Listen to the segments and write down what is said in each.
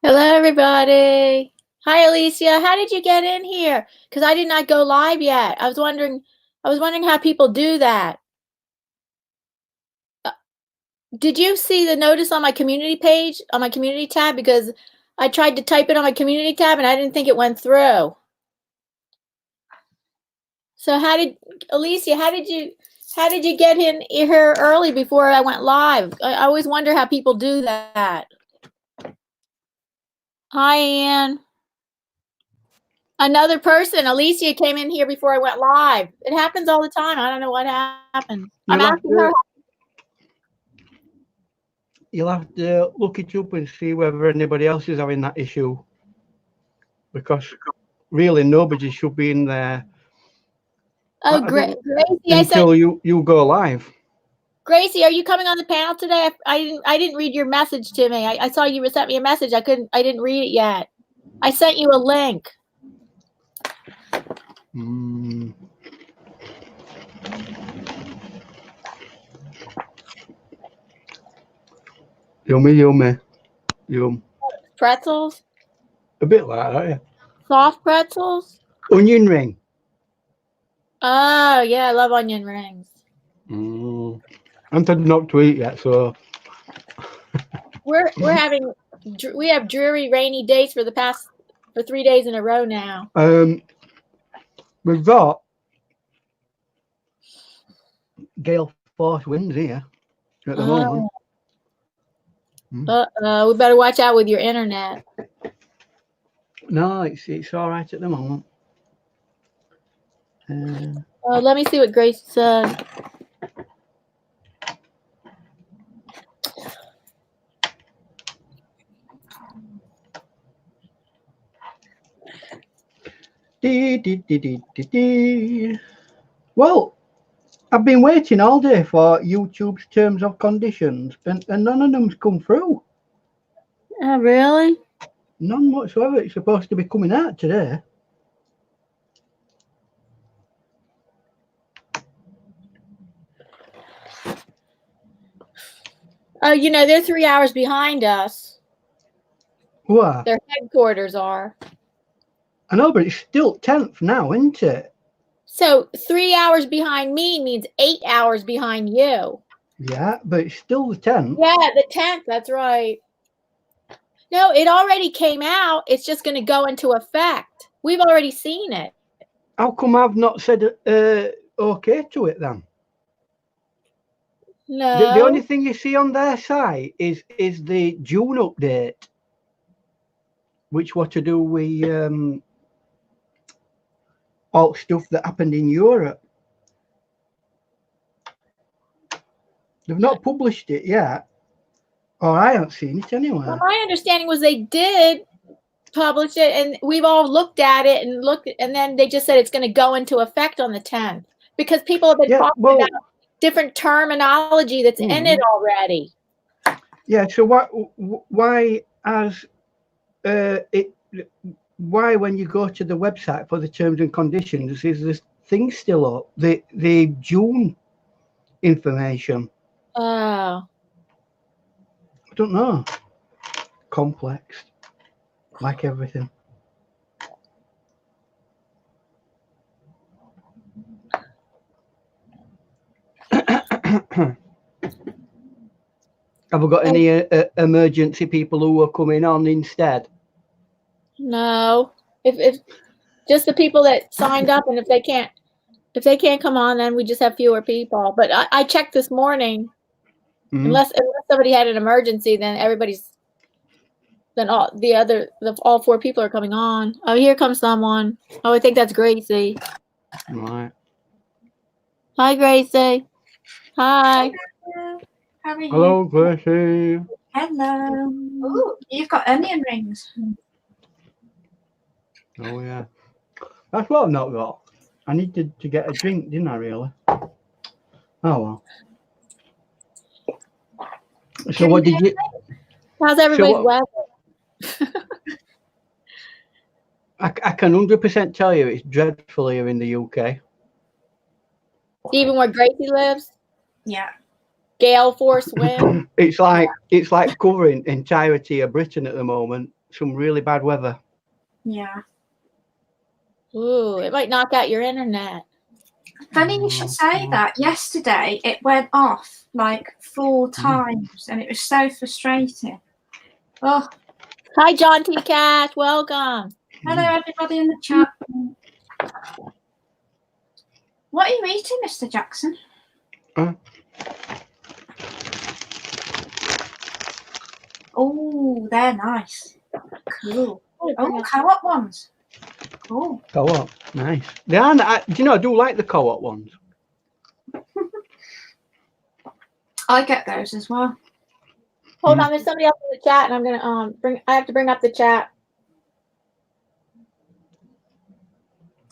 Hello, everybody. Hi, Alicia. How did you get in here? Because I did not go live yet. I was wondering how people do that. Did you see the notice on my community page, on my community tab? Because I tried to type it on my community tab and I didn't think it went through. So Alicia, how did you get in here early before I went live? I always wonder how people do that. Hi, Ann. Another person, Alicia, came in here before I went live. It happens all the time. I don't know what happened. I'm asking her. You'll have to look it up and see whether anybody else is having that issue. Because really nobody should be in there. Oh, Gracie, until you go live. Gracie, are you coming on the panel today? I didn't read your message to me. I saw you sent me a message. I didn't read it yet. I sent you a link. Yummy, yummy. Yum. Pretzels? A bit like that, yeah. Soft pretzels? Onion ring. Oh, yeah, I love onion rings. I'm not to eat yet, so. we have dreary, rainy days for 3 days in a row now. We've got gale force winds here at the moment. We better watch out with your internet. No, it's all right at the moment. Let me see what Grace said. Well, I've been waiting all day for YouTube's terms of conditions, and none of them's come through. Oh, really? None whatsoever. It's supposed to be coming out today. Oh, they're 3 hours behind us. What? Their headquarters are. I know, but it's still 10th now, isn't it? So 3 hours behind me means 8 hours behind you. Yeah, but it's still the 10th. Yeah, the 10th. That's right. No, it already came out. It's just going to go into effect. We've already seen it. How come I've not said okay to it then? No. The only thing you see on their site is the June update, which was to do with all stuff that happened in Europe. They've not published it yet, or I haven't seen it anywhere. Well, my understanding was they did publish it, and we've all looked at it and then they just said it's going to go into effect on the 10th because people have been talking about different terminology that's in it already. Yeah. So why when you go to the website for the terms and conditions, is this thing still up? The June information. Oh. I don't know. Complex, like everything. Have we got any emergency people who are coming on instead? No. If just the people that signed up, and if they can't come on, then we just have fewer people. But I checked this morning. Unless somebody had an emergency, then all 4 people are coming on. Oh, here comes someone. Oh, I think that's Gracie. Right. Hi, Gracie. Hi. How are you? Hello, Gracie. Hello. Ooh, you've got onion rings. Oh, yeah. That's what I've not got. I needed to get a drink, didn't I, really? Oh, well. So what did you... How's everybody's weather? I can 100% tell you it's dreadful here in the UK. Even where Gracie lives? Yeah. Gale force wind. It's like covering entirety of Britain at the moment. some really bad weather. Yeah. Ooh, it might knock out your internet. Funny you should say that. Yesterday it went off like 4 times and it was so frustrating. Oh, Hi, John T. Cash. Welcome. hello everybody in the chat. What are you eating, Mr. Jackson? Oh, they're nice. Cool. Oh, co-op ones. Cool. Co-op, nice. They are. Do you know? I do like the co-op ones. I get those as well. Hold on, there's somebody else in the chat, and I'm gonna I have to bring up the chat.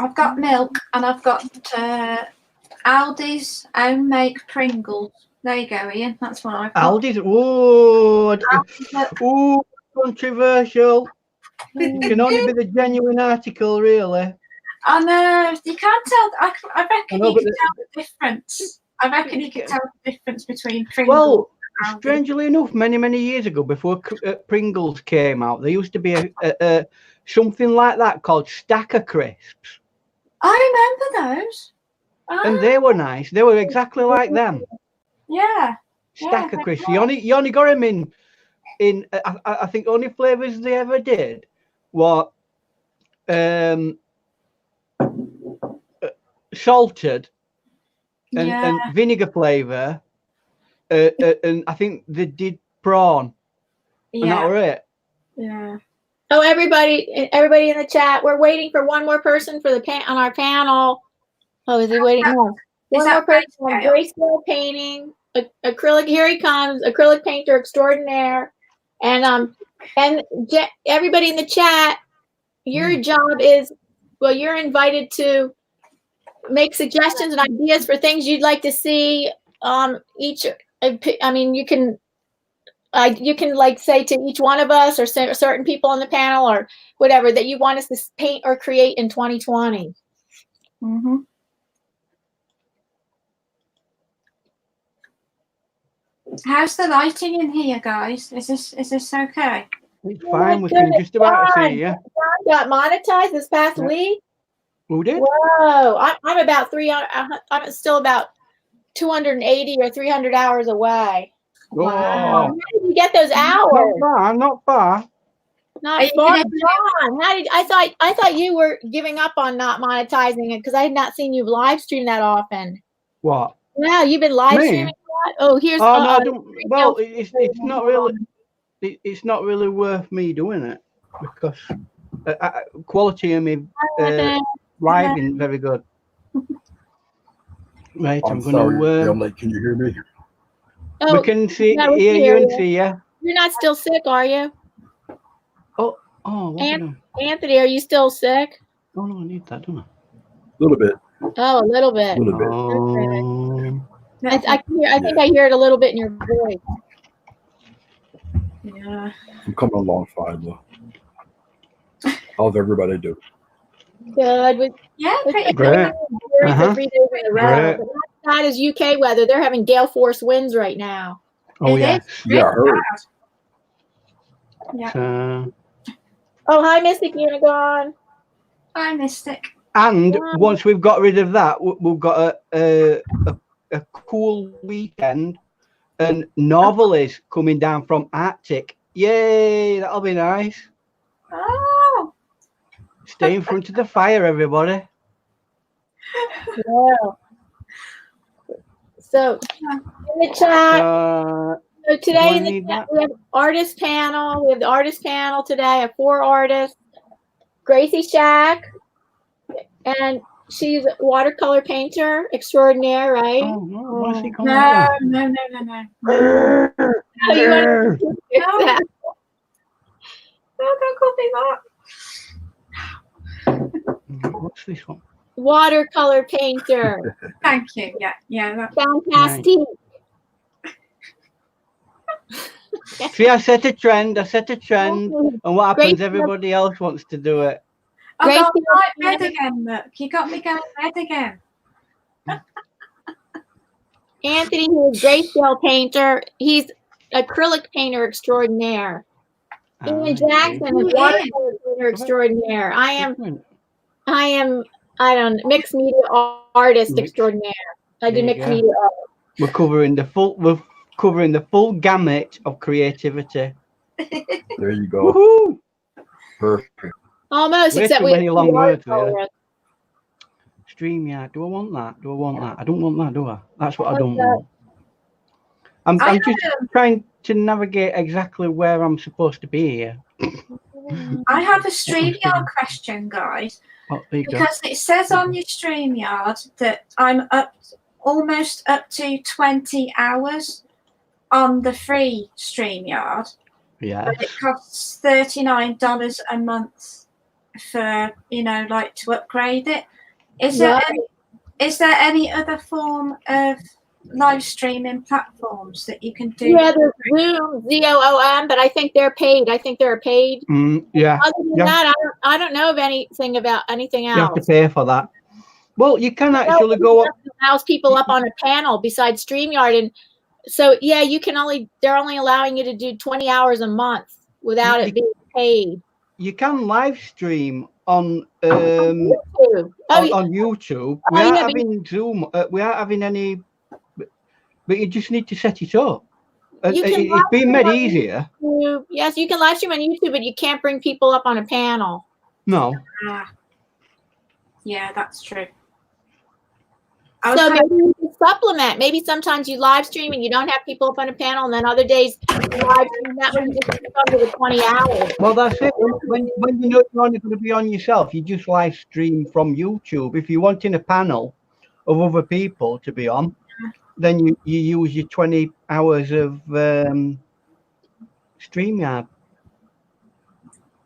I've got milk and I've got Aldi's own make Pringles. There you go, Ian. That's what I've got. Aldi's. Oh, controversial. It can only be the genuine article, really. I know. You can't tell. I reckon know, you can but tell the difference. I reckon you can tell the difference between Pringles. Well, and Aldi. strangely enough, many years ago, before Pringles came out, there used to be a something like that called Stacker Crisps. I remember those. And they were nice. They were exactly like them. Yeah. Stacker Crisps. You only got them in I think only flavors they ever did were salted and vinegar flavor, and I think they did prawn. And that were it. Yeah. Oh, everybody in the chat, we're waiting for one more person for the on our panel. Oh, is he waiting? No. One more person on Grayscale Painting, acrylic. Here he comes, acrylic painter extraordinaire, and everybody in the chat, your job is, well, you're invited to make suggestions and ideas for things you'd like to see. Each, I mean, you can like say to each one of us or certain people on the panel or whatever that you want us to paint or create in 2020. Mm-hmm. How's the lighting in here, guys? Is this okay? It's fine. We can just about see you. John got monetized this past week. Who did? Whoa! I'm about 300. I'm still about 280 or 300 hours away. Wow! How did you get those hours? Not far. Not far. John, I thought you were giving up on not monetizing it because I had not seen you live stream that often. What? Yeah, you've been live streaming a lot. Oh, here's. Oh no! Well, it's not really. It's not really worth me doing it because quality of me live isn't very good. Right, I'm gonna. Can you hear me? We can see, hear you and see you. You're not still sick, are you? Oh. Anthony, are you still sick? Oh no, I need that, don't I? A little bit. Oh, a little bit. A little bit. Okay. I think I hear it a little bit in your voice. Yeah. I'm coming along fine though. How's everybody doing? Good. Pretty great. For 3 days in a row. But not as UK weather. They're having gale force winds right now. Oh yeah. Yeah, I heard. Yeah. Oh, hi, Mystic Unicorn. Hi, Mystic. And once we've got rid of that, we've got a cool weekend, and Norval coming down from Arctic. Yay! That'll be nice. Oh. Stay in front of the fire, everybody. Yeah. So in the chat. So today in the chat, we have artist panel. We have the artist panel today. I have 4 artists. Gracie Shack, and she's a watercolor painter extraordinaire, right? Oh, no. Why is he coming No. Oh, you want to that? No, don't call me that. What's this one? Watercolor painter. Thank you. Yeah. Fantastic. See, I set a trend, and what happens? Everybody else wants to do it. I got right red again, look. You got me going red again. Anthony, who is Grayscale painter, he's acrylic painter extraordinaire. Ian Jackson is watercolor painter extraordinaire. I don't mixed media artist extraordinaire. I do mixed media art. We're covering the full gamut of creativity. There you go. Woohoo! Perfect. Almost, Way except too we many long words there. watercolor. StreamYard. Do I want that? Do I want that? I don't want that, do I? That's what I don't that? want. I'm just trying to navigate exactly where I'm supposed to be here. I have a StreamYard question, guys. Oh, there you go. Because it says on your StreamYard that I'm almost up to 20 hours on the free StreamYard. Yeah. But it costs $39 a month for, like to upgrade it. Is there any other form of live streaming platforms that you can do? Yeah, there's Zoom, ZOOM, but I think they're paid. I think they're paid. Yeah. Other than that, I don't know of anything about anything else. You have to pay for that. Well, you can actually go up. Allows people up on a panel besides StreamYard, and so yeah, they're only allowing you to do 20 hours a month without it being paid. You can live stream on YouTube. On YouTube. We aren't having Zoom. We aren't having any. But you just need to set it up. It's been made easier. Yes, you can live stream on YouTube, but you can't bring people up on a panel. No. Yeah, that's true. So maybe you can supplement. Maybe sometimes you live stream and you don't have people up on a panel, and then other days you live stream that way you just keep under the 20 hours. Well, that's it. When you know you're only going to be on yourself, you just live stream from YouTube. If you're wanting a panel of other people to be on, then you use your 20 hours of StreamYard.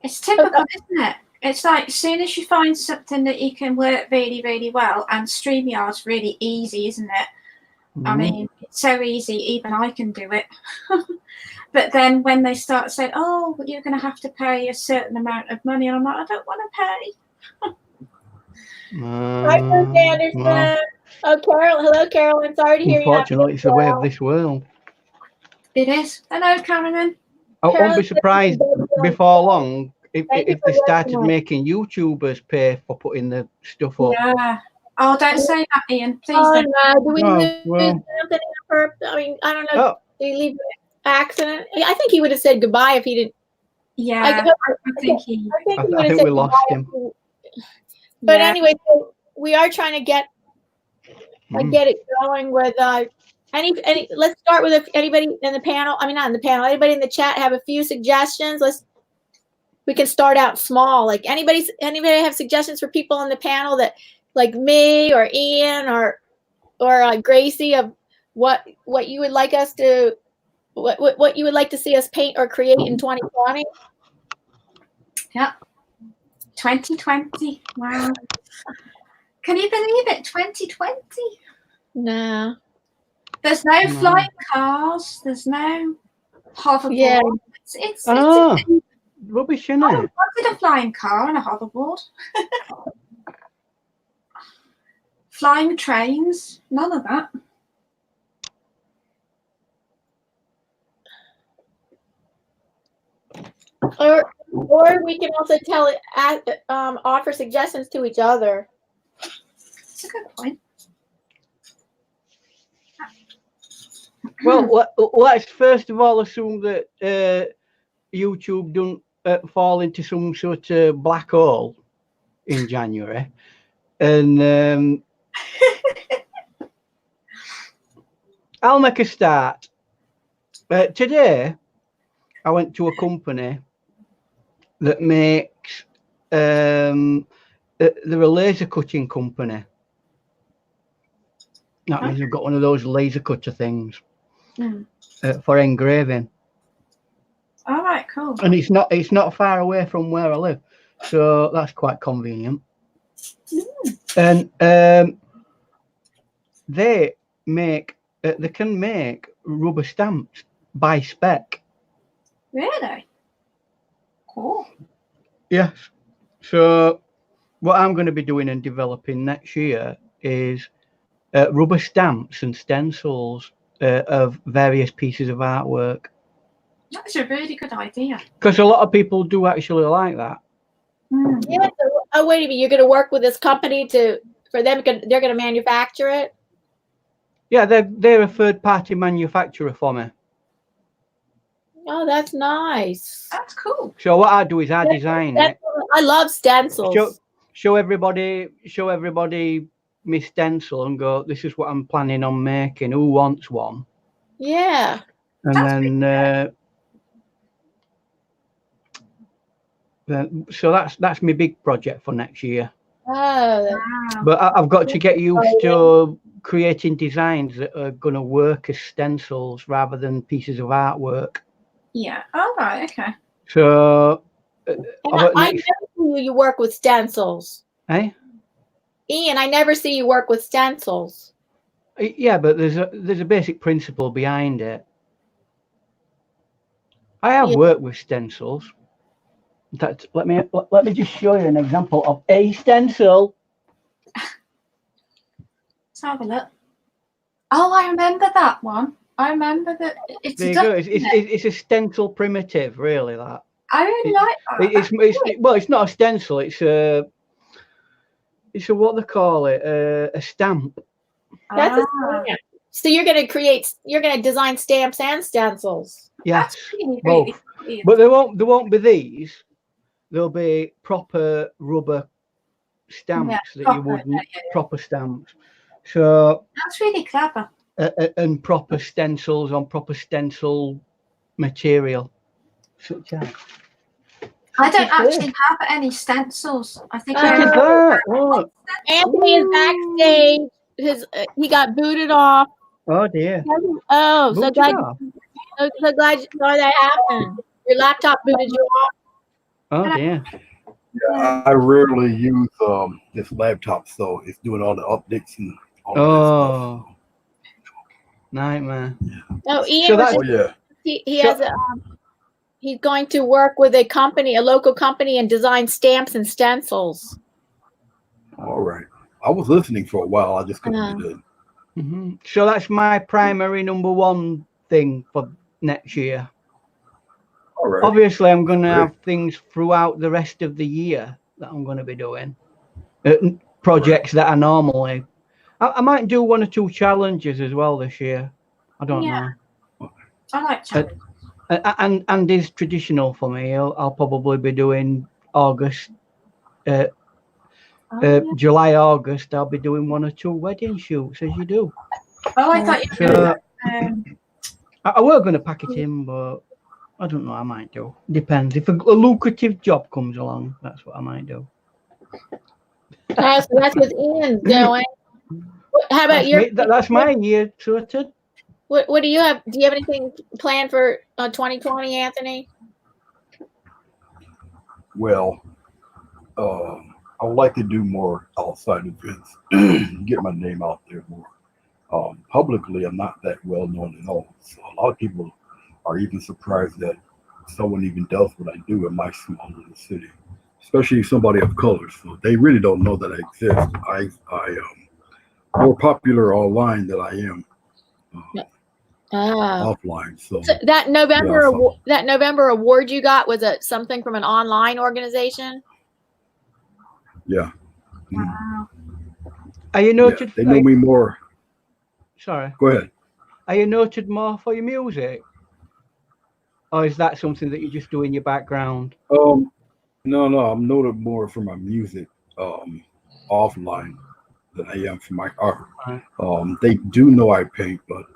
It's typical, isn't it? It's like as soon as you find something that you can work really, really well, and StreamYard's really easy, isn't it? I mean, it's so easy, even I can do it. But then when they start saying, oh, you're going to have to pay a certain amount of money, and I'm like, I don't want to pay. Hi, Coach Anderson. Well, oh, Carol. Hello, Carolyn. Sorry to hear you. Unfortunately, it's the way of this world. It is. Hello, Carolyn. I won't be surprised before long if they started making YouTubers pay for putting the stuff up. Yeah. Oh, don't say that, Ian. Please Oh, don't. no. Do we lose well. something for, I mean, I don't know. Did he leave an accident? I think he would have said goodbye if he didn't. Yeah, I think we lost him. But anyway, so we are trying to get it going with any. Let's start with if anybody in the panel. I mean, not in the panel. Anybody in the chat have a few suggestions? We can start out small. Like anybody have suggestions for people in the panel that, like me or Ian or Gracie, of what you would like us to what you would like to see us paint or create in 2020? Yeah. 2020. Wow. Can you believe it? 2020? No. There's no flying cars. There's no hoverboard. Yeah. It's rubbish, isn't I it? wanted a flying car and a hoverboard. Flying trains. None of that. Or we can also offer suggestions to each other. That's a good point. Well, let's first of all assume that YouTube don't fall into some sort of black hole in January, and I'll make a start. Today, I went to a company that makes they're a laser cutting company. That means you've got one of those laser cutter things for engraving. All right, cool. And it's not far away from where I live, so that's quite convenient. And they can make rubber stamps by spec. Really? Cool. Yes. So what I'm going to be doing and developing next year is rubber stamps and stencils of various pieces of artwork. That's a really good idea. Because a lot of people do actually like that. Mm. Yeah. So, oh, wait a minute. You're going to work with this company for them. They're going to manufacture it. Yeah, they're a third-party manufacturer for me. Oh, that's nice. That's cool. So what I do is I design it. I love stencils. Show everybody my stencil and go, this is what I'm planning on making. Who wants one? Yeah. And then so that's my big project for next year. Oh, Wow. But I've got to get used to creating designs that are going to work as stencils rather than pieces of artwork. Yeah. All right. Okay. So I never see you work with stencils. eh? Ian, I never see you work with stencils. Yeah, but there's a basic principle behind it. I have worked with stencils. That let me just show you an example of a stencil. Let's have a look. Oh, I remember that one. I remember that. It's There you go. It's a stencil primitive, really. That I really like that. well, it's not a stencil. It's a what they call it, a stamp. That's a stamp. So you're going to design stamps and stencils. Yes, really, both. Really But there won't be these. There'll be proper rubber stamps that you wouldn't proper stamps. So that's really clever. And proper stencils on proper stencil material, such as. I don't actually have any stencils. I think Anthony is backstage. He got booted off. Oh dear. Oh, so glad you saw that happen. Your laptop booted you off. Oh dear. Yeah, I rarely use this laptop, so it's doing all the updates and all that stuff. Nightmare. Oh, Ian. He's going to work with a local company, and design stamps and stencils. All right. I was listening for a while. I just couldn't do it. Mm-hmm. So that's my primary number one thing for next year. All right. Obviously, I'm going to have things throughout the rest of the year that I'm going to be doing. Projects that I normally... I might do 1 or 2 challenges as well this year. I don't know. I like challenges. And is traditional for me. I'll probably be doing August, July, August. I'll be doing 1 or 2 wedding shoots, as you do. Oh, I thought you were I were going to pack it in, but I don't know. I might do. Depends. If a lucrative job comes along, that's what I might do. That's what Ian's doing. How about that's my year sorted. What do you have? Do you have anything planned for 2020, Anthony? Well, I would like to do more outside events, get my name out there more. Publicly, I'm not that well known at all. So a lot of people are even surprised that someone even does what I do in my small little city, especially somebody of color. So they really don't know that I exist. I am more popular online than I am offline. So that November award you got, was it something from an online organization? Yeah. Wow. Are you noted? They know me more. Sorry. Go ahead. Are you noted more for your music, or is that something that you just do in your background? No, I'm noted more for my music offline than I am for my art. Right. They do know I paint, but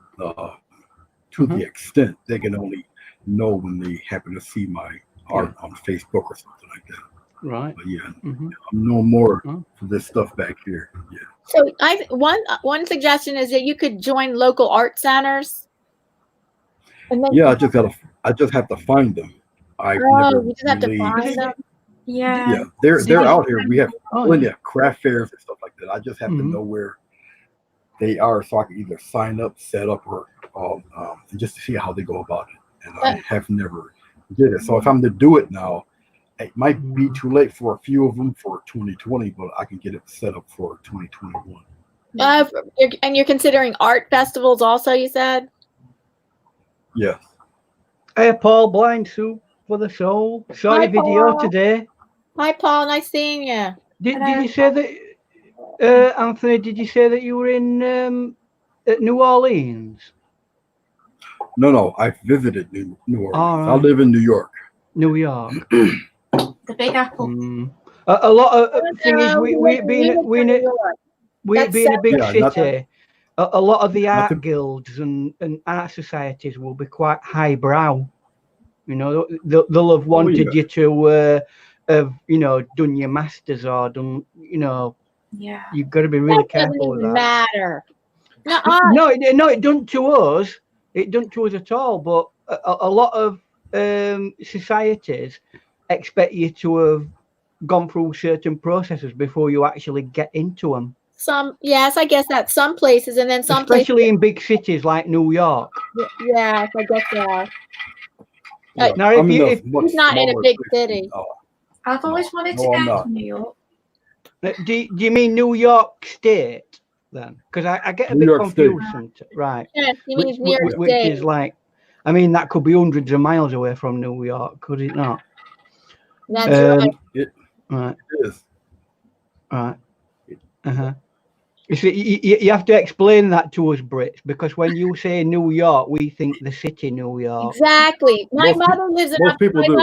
to the extent they can only know when they happen to see my art on Facebook or something like that. Right. But yeah, I'm no more for this stuff back here. Yeah. So one suggestion is that you could join local art centers. And then I just have to find them. You just have to find them. Yeah. They're out here. We have plenty of craft fairs and stuff like that. I just have to know where they are, so I can either sign up, set up, or just to see how they go about it. And I have never did it. So if I'm to do it now, it might be too late for a few of them for 2020, but I can get it set up for 2021. And you're considering art festivals also, you said? Yes. Hey, Paul, blind soup for the soul. Saw Hi, your video Paul. today. Hi, Paul. Nice seeing you. Did you say that, Anthony? Did you say that you were in at New Orleans? No, I visited New Orleans. All I right. live in New York. New York. The Big Apple. A lot of thing is No, we being a big Yeah, city. A lot of the not art to- guilds and art societies will be quite highbrow. You know, they'll have wanted you to have, you know, done your masters or done, you know, Yeah. you've got to be really That doesn't careful with even that. matter. No, it don't to us. It don't to us at all. But a lot of societies expect you to have gone through certain processes before you actually get into them. Yes, I guess that some places, and then some especially places. in big cities like New York. Yes, I guess so. Yeah, Now, if He's not in a big city. I've always wanted to I'm go not. to New York. do you mean New York State then? Because I get a New bit York confused State. sometimes. Right. Yes, he means New York Which State. is like, I mean, that could be hundreds of miles away from New York, could it not? That's right. Right. It is. Right. Uh-huh. You see, you have to explain that to us Brits, because when you say New York, we think the city New York. Exactly. My Most mother lives in most people do.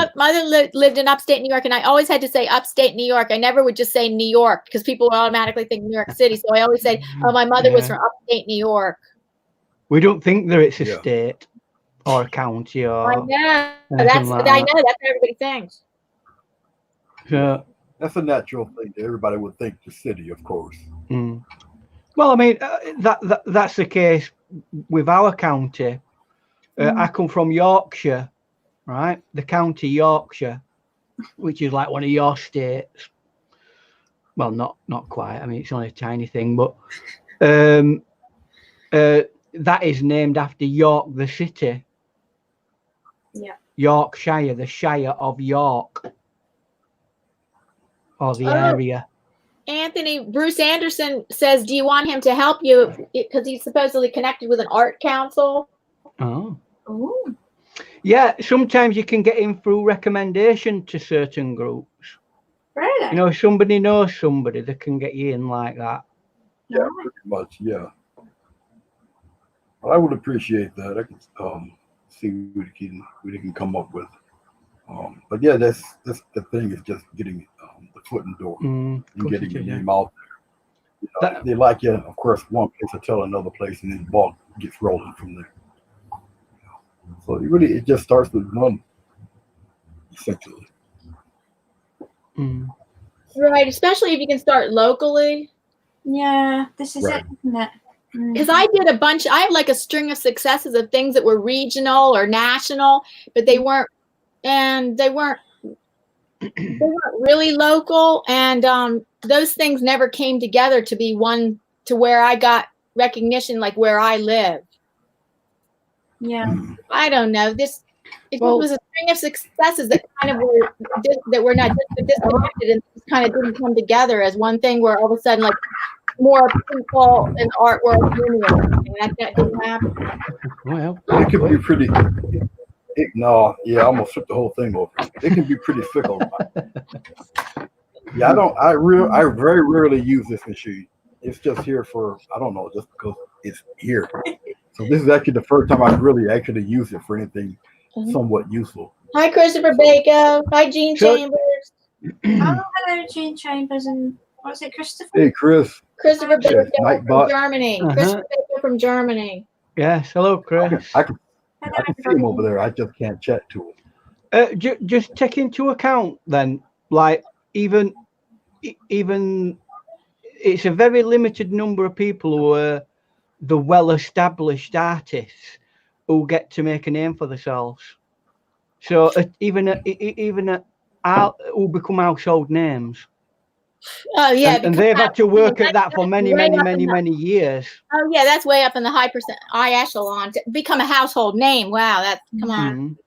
lived in upstate New York, and I always had to say upstate New York. I never would just say New York because people would automatically think New York City. So I always say, "Oh, my mother was from upstate New York." We don't think that it's a Yeah. state or a county or I know. anything like I that. know that's what everybody thinks. So, That's a natural thing that everybody would think the city, of course. well, I mean, that's the case with our county. I come from Yorkshire, right? The county Yorkshire, which is like one of your states. Well, not quite. I mean, it's only a tiny thing, but that is named after York, the city. Yeah. Yorkshire, the Shire of York, or the area. Anthony, Bruce Anderson says, do you want him to help you? Because he's supposedly connected with an art council. Oh. Ooh. Yeah, sometimes you can get in through recommendation to certain groups. Really? You know, if somebody knows somebody, they can get you in like that. Yeah, pretty much. Yeah. Well, I would appreciate that. I can see what we can come up with. But yeah, that's the thing is just getting the foot in the door and getting your name out there. You know, they like you, of course, one place to tell another place, and then the ball gets rolling from there. So it just starts with one, essentially. Right, especially if you can start locally. Yeah, this is Right. it, isn't it? Because I did I have like a string of successes of things that were regional or national, but they weren't really local, and those things never came together to be one to where I got recognition like where I live. Yeah. I don't know. It was a string of successes that kind of were not disconnected and kind of didn't come together as one thing where all of a sudden like more people in art world knew me or something. That didn't happen. Well, it could be pretty. No, yeah, I'm gonna flip the whole thing over. It can be pretty fickle. Yeah, I very rarely use this machine. It's just here for, I don't know, just because it's here. So this is actually the first time I've really actually used it for anything somewhat useful. Hi, Christopher Bako. Hi, Gene Chambers. Oh, hello, Gene Chambers, and what's it, Christopher? Hey, Chris. Christopher Bako from Nightbot. Germany. Christopher Bako from Germany. Yes, hello, Chris. I can see him over there. I just can't chat to him. Just take into account then, like even it's a very limited number of people who are the well-established artists who get to make a name for themselves. So even who become household names. Oh yeah, and they've had to work at that for many years. Oh yeah, that's way up in the high echelon to become a household name. Wow, that's come on.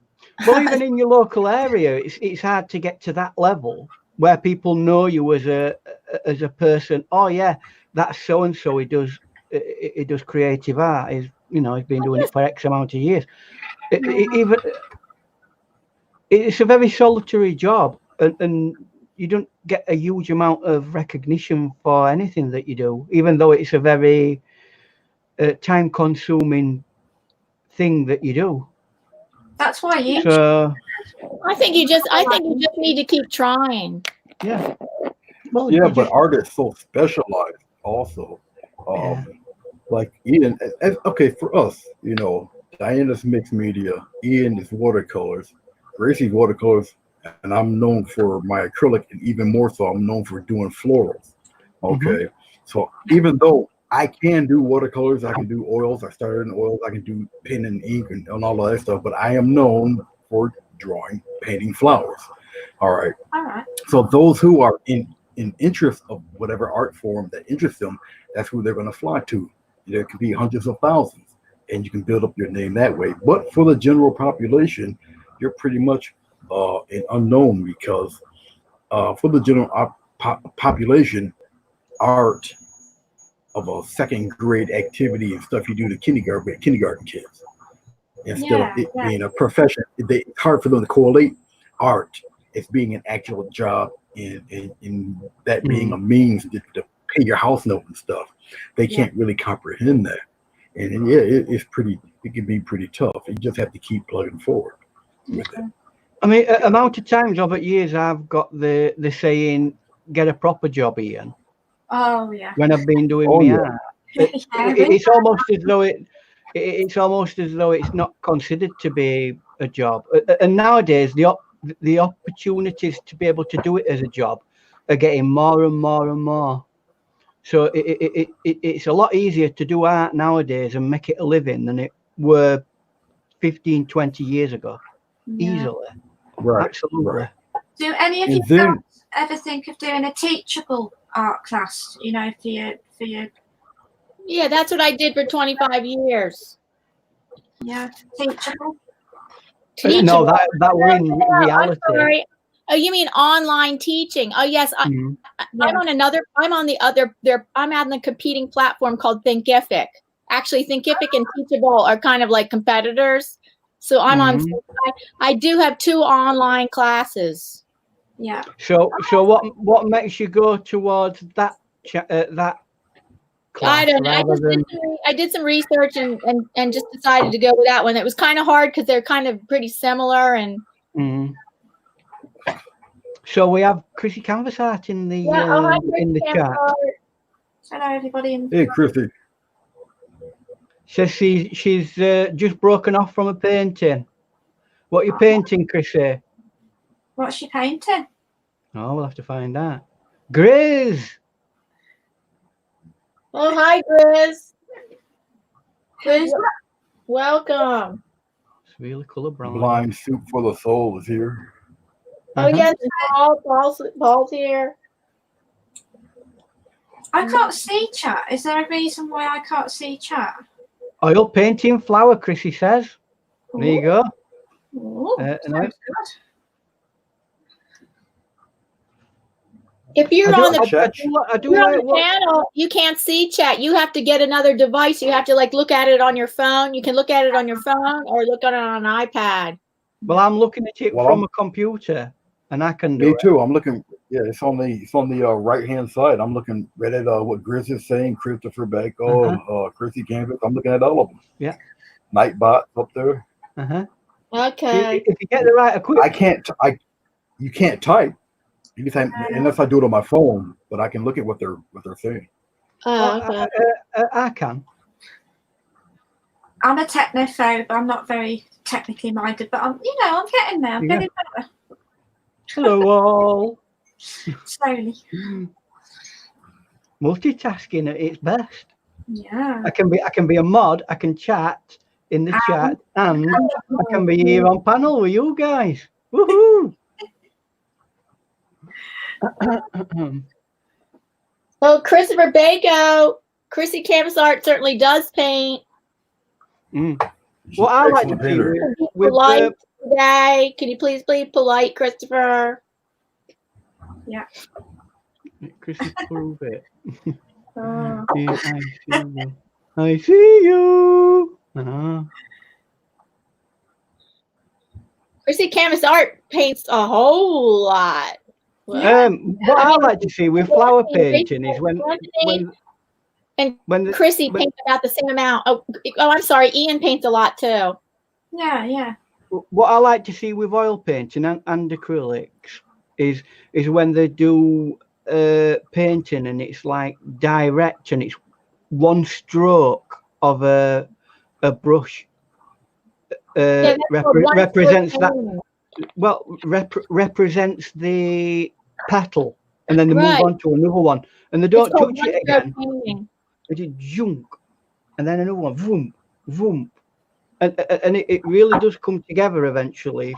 Well, even in your local area, it's hard to get to that level where people know you as a person. Oh yeah, that's so and so. He does creative art. He's been doing it for X amount of years. it's a very solitary job, and you don't get a huge amount of recognition for anything that you do, even though it's a very time-consuming thing that you do. That's why you. So I think you just need to keep trying. yeah. Well, Yeah, you but just, art is so specialized also. Yeah. Like Ian, okay, for us, you know, Diana's mixed media, Ian is watercolors, Gracie's watercolors, and I'm known for my acrylic, and even more so, I'm known for doing florals. Okay, so even though I can do watercolors, I can do oils, I started in oils, I can do pen and ink and all of that stuff, but I am known for drawing, painting flowers. All right. All right. So those who are in interest of whatever art form that interests them, that's who they're going to fly to. There could be hundreds of thousands, and you can build up your name that way. But for the general population, you're pretty much an unknown, because for the general population, art of a second grade activity and stuff you do to kindergarten kids, instead of it being a profession. It's hard for them to correlate art as being an actual job, in that being a means to pay your house note and stuff. They can't really comprehend that, and yeah, it can be pretty tough. You just have to keep plugging forward with it. I mean, amount of times over years I've got the saying, "Get a proper job, Ian." Oh yeah. When I've been doing my art, it's almost as though it's almost as though it's not considered to be a job. And nowadays, the opportunities to be able to do it as a job are getting more and more and more. So it's a lot easier to do art nowadays and make it a living than it were 15, 20 years ago. Easily. Right. Absolutely. Right. Do any of you guys ever think of doing a teachable art class? You know, for your. Yeah, that's what I did for 25 years. Yeah, teachable. No, that were in reality. I'm sorry. Oh, you mean online teaching? Oh, yes. I'm on the competing platform called Thinkific. Actually, Thinkific and Teachable are kind of like competitors. So I'm on. I do have 2 online classes. Yeah. So what makes you go towards that class? I don't know. I did some research and just decided to go with that one. It was kind of hard because they're kind of pretty similar. And so we have Chrissy Canvas Art in the chat. Hello, everybody. Hey, Chrissy. Says she's just broken off from a painting. What are you painting, Chrissy? What's she painting? Oh, we'll have to find out. Grace. Oh, hi, Grace. Welcome. It's really colour brown. Blind Soup for the Soul is here. Oh, yes, Paul's here. I can't see chat. Is there a reason why I can't see chat? Oil painting flower, Chrissy says. There you go. Ooh, sounds good. If you're on the channel, you can't see chat. You have to get another device. You have to look at it on your phone. You can look at it on your phone or look at it on an iPad. Well, I'm looking at it from a computer, and I can do Me too. I'm looking. Yeah, it's on the right hand side. I'm looking right at what Grizz is saying. Christopher Backo, Chrissy Canvas. I'm looking at all of them. Yeah. Nightbot up there. Okay. See, if you get the right equipment, you can't type. Anytime, unless I do it on my phone, but I can look at what they're saying. I can. I'm a technophobe. I'm not very technically minded, but I'm getting there. I'm getting better. Hello all. Slowly. Multitasking at its best. Yeah. I can be a mod. I can chat in the chat, and I can be here on panel with you guys. Woohoo! Well, Christopher Backo, Chrissy Canvas Art certainly does paint. Well, I like to do polite today. Can you please be polite, Christopher? Yeah. Chrissy, prove it. Oh. Yeah, I see you. Chrissy Canvas Art paints a whole lot. What I like to see with flower painting is when Chrissy paints about the same amount. Oh, I'm sorry. Ian paints a lot too. Yeah. What I like to see with oil painting and acrylics is when they do painting and it's like direct and it's one stroke of a brush represents that. Well, represents the petal, and then they move on to another one, and they don't touch it again. They just junk, and then another one, vroom, vroom, and it really does come together eventually.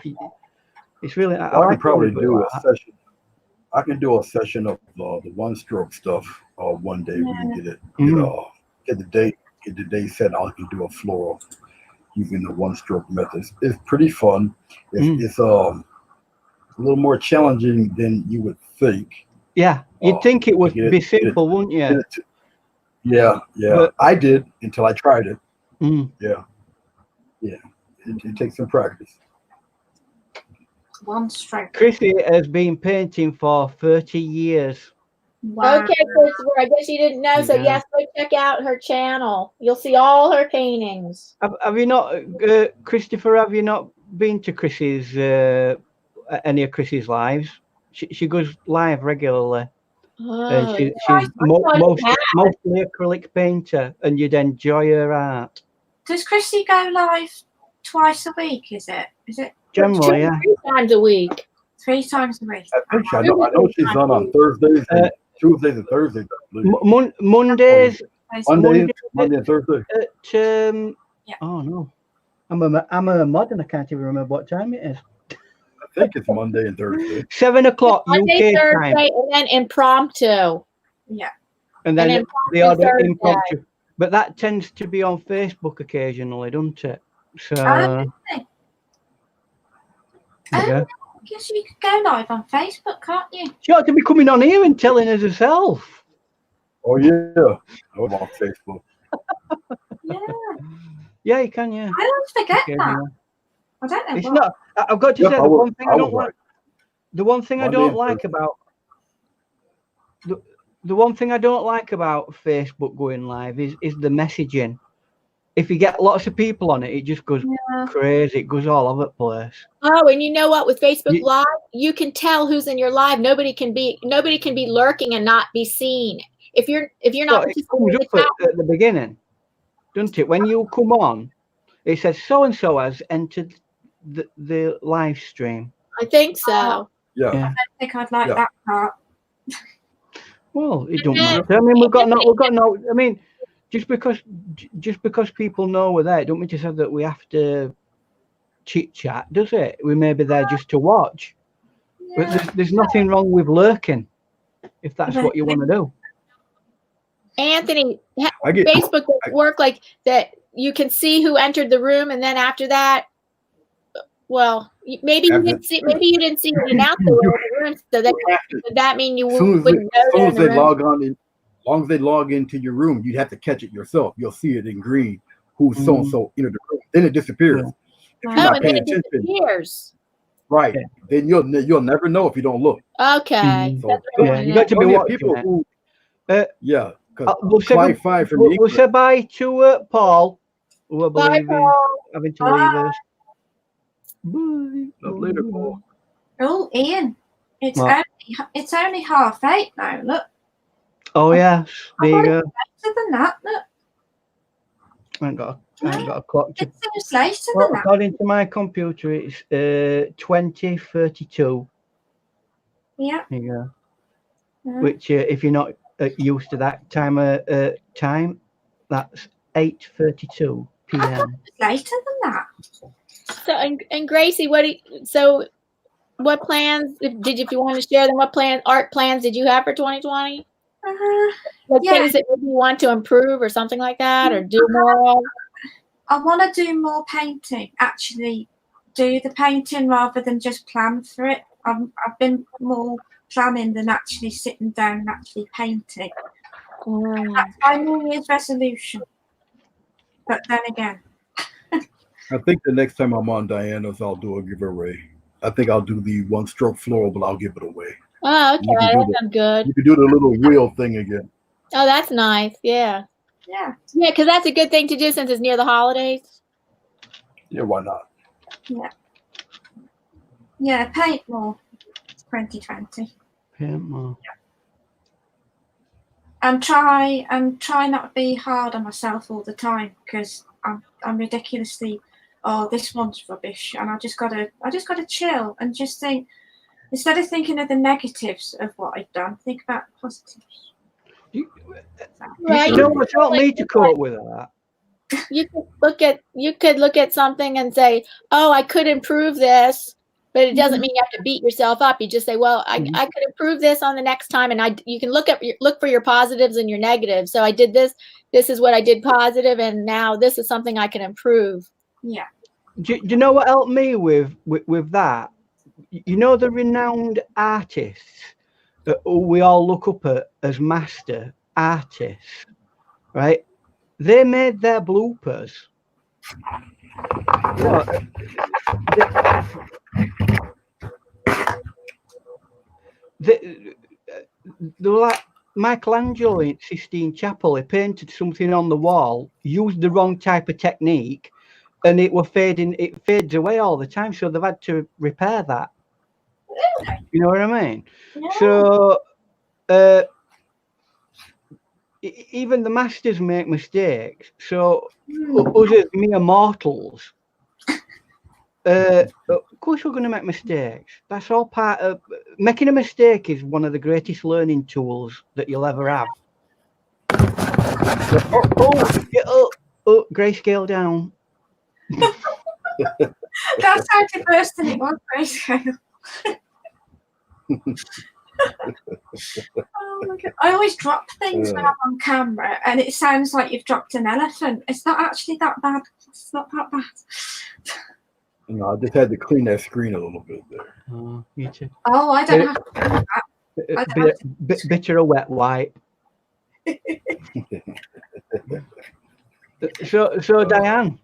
It's really. I can probably do a session. I can do a session of the one-stroke stuff one day when you get it. Get the day set. I can do a floral using the one-stroke methods. It's pretty fun. It's a little more challenging than you would think. Yeah, you'd think it would be simple, wouldn't you? Yeah. But I did until I tried it. Yeah. It takes some practice. One stroke. Chrissy has been painting for 30 years. Wow. Okay, Christopher, I guess you didn't know. So yes, go check out her channel. You'll see all her paintings. Have you not, Christopher? Have you not been to Chrissy's any of Chrissy's lives? She goes live regularly. Oh, she's mostly acrylic painter, and you'd enjoy her art. Does Chrissy go live twice a week? Is it? Generally, yeah. 3 times a week. 3 times a week. I know she's on Thursdays, and Tuesdays and Thursdays. Mondays. Monday and Thursday. Oh no, I'm a mod and I can't even remember what time it is. I think it's Monday and Thursday. 7 o'clock Monday, UK Thursday, time. and then impromptu. Yeah. And then the other impromptu. But that tends to be on Facebook occasionally, doesn't it? So. I guess you could go live on Facebook, can't you? She ought to be coming on here and telling us herself. Oh yeah, I'm on Facebook. Yeah, you can. Yeah. I always forget that. I don't know. It's not. I've got to say the one thing I don't like. The one thing I don't like about the one thing I don't like about Facebook going live is the messaging. If you get lots of people on it, it just goes crazy. It goes all over the place. Oh, and you know what? With Facebook Live, you can tell who's in your live. Nobody can be lurking and not be seen. If you're not, it comes up at the beginning, doesn't it? When you come on, it says so and so has entered the live stream. I think so. Yeah. I don't think I'd like that part. Well, it don't matter. I mean, we've got no. I mean, just because people know we're there, don't mean to say that we have to chit chat, does it? We may be there just to watch. But there's nothing wrong with lurking, if that's what you want to do. Anthony, Facebook does work like that. You can see who entered the room, and then after that, well, maybe you didn't see it announce the room, so that mean you wouldn't know. As soon as they log on in, as long as they log into your room, you'd have to catch it yourself. You'll see it in green. Who's so and so entered the room? Then it disappears. If you're not paying attention, disappears. Right? Then you'll never know if you don't look. Okay. So, you got to be watching people who. We'll say bye to Paul, who I believe is having to leave us. Bye. Later, Paul. Oh, Ian, it's only 8:30 now. Look. Oh yes, there you go. Later than that, look. I ain't got a clock. It seems later than that. According to my computer, it's 20:32. Yeah. There you go. Which, if you're not used to that time, that's 8:32 p.m. Later than that. So, and Gracie, what plans if you want to share them? What art plans did you have for 2020? Things that maybe you want to improve or something like that, or do more of? I want to do more painting. Actually, do the painting rather than just plan for it. I've been more planning than actually sitting down and actually painting. That's my New Year's resolution. But then again, I think the next time I'm on Diana's, I'll do a giveaway. I think I'll do the one stroke floral, but I'll give it away. Oh, okay, that sounds good. You can do the little wheel thing again. Oh, that's nice. Yeah. Yeah. Yeah, because that's a good thing to do since it's near the holidays. Yeah, why not? Yeah. Yeah, paint more 2020. Paint more. And try not to be hard on myself all the time, because I'm ridiculously, oh, this one's rubbish, and I just gotta chill and just think, instead of thinking of the negatives of what I've done, think about the positives. You Right. know what's helped me to cope with that? You could look at something and say, oh, I could improve this, but it doesn't mean you have to beat yourself up. You just say, well, I could improve this on the next time, and you can look for your positives and your negatives. So I did this is what I did positive, and now this is something I can improve. Yeah. Do you know what helped me with that? You know, the renowned artists that we all look up at as master artists, right? They made their bloopers. They were like Michelangelo in Sistine Chapel. He painted something on the wall, used the wrong type of technique, and it fades away all the time. So they've had to repair that. You know what I mean? Yeah. So even the masters make mistakes. So us as mere mortals, of course we're going to make mistakes. That's all part of making a mistake. Is one of the greatest learning tools that you'll ever have. Grayscale down. That's how to burst and it was Grayscale. Oh my God. I always drop things when I'm on camera, and it sounds like you've dropped an elephant. It's not actually that bad. It's not that bad. You know, I just had to clean that screen a little bit there. Oh, you too. Oh, I don't have to do that. Bitter a wet wipe. So Diane,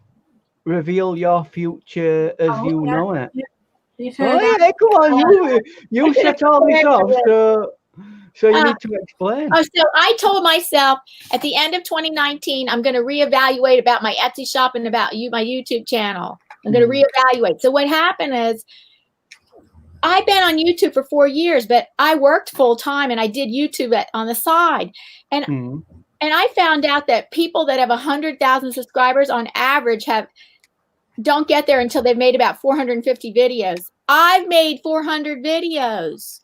reveal your future as you know it. You've heard yeah, come on, you set all this off, so you need to explain. Oh, so I told myself at the end of 2019, I'm going to reevaluate about my Etsy shop and about my YouTube channel. I'm going to reevaluate. So what happened is, I've been on YouTube for 4 years, but I worked full time and I did YouTube on the side. And I found out that people that have 100,000 subscribers on average don't get there until they've made about 450 videos. I've made 400 videos.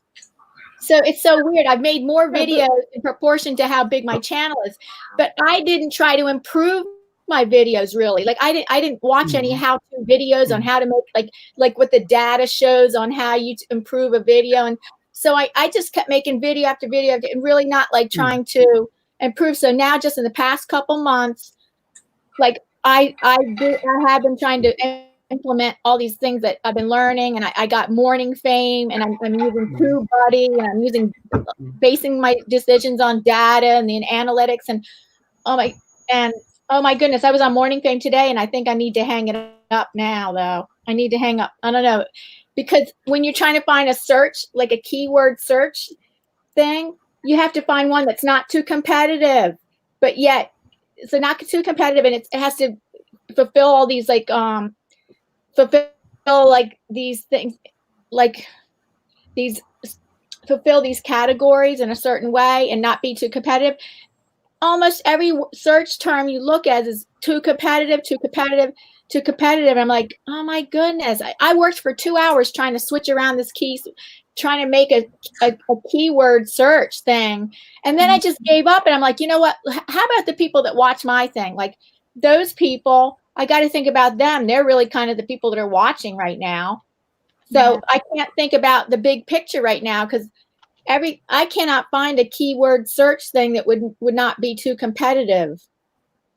So it's so weird. I've made more videos in proportion to how big my channel is, but I didn't try to improve my videos really. Like I didn't watch any how-to videos on how to make like what the data shows on how you improve a video. And so I just kept making video after video and really not like trying to improve. So now just in the past couple months, like I have been trying to implement all these things that I've been learning, and I got morning fame, and I'm using TubeBuddy, and I'm basing my decisions on data and the analytics, and oh my goodness, I was on morning fame today, and I think I need to hang it up now though. I need to hang up. I don't know, because when you're trying to find a search, like a keyword search thing, you have to find one that's not too competitive, but yet so not too competitive, and it has to fulfill all these these things, like these fulfill these categories in a certain way and not be too competitive. Almost every search term you look at is too competitive, too competitive, too competitive. I'm like, oh my goodness. I worked for 2 hours trying to switch around this key, trying to make a keyword search thing. And then I just gave up, and I'm like, you know what? How about the people that watch my thing? Like those people, I got to think about them. They're really kind of the people that are watching right now. So I can't think about the big picture right now, because I cannot find a keyword search thing that would not be too competitive.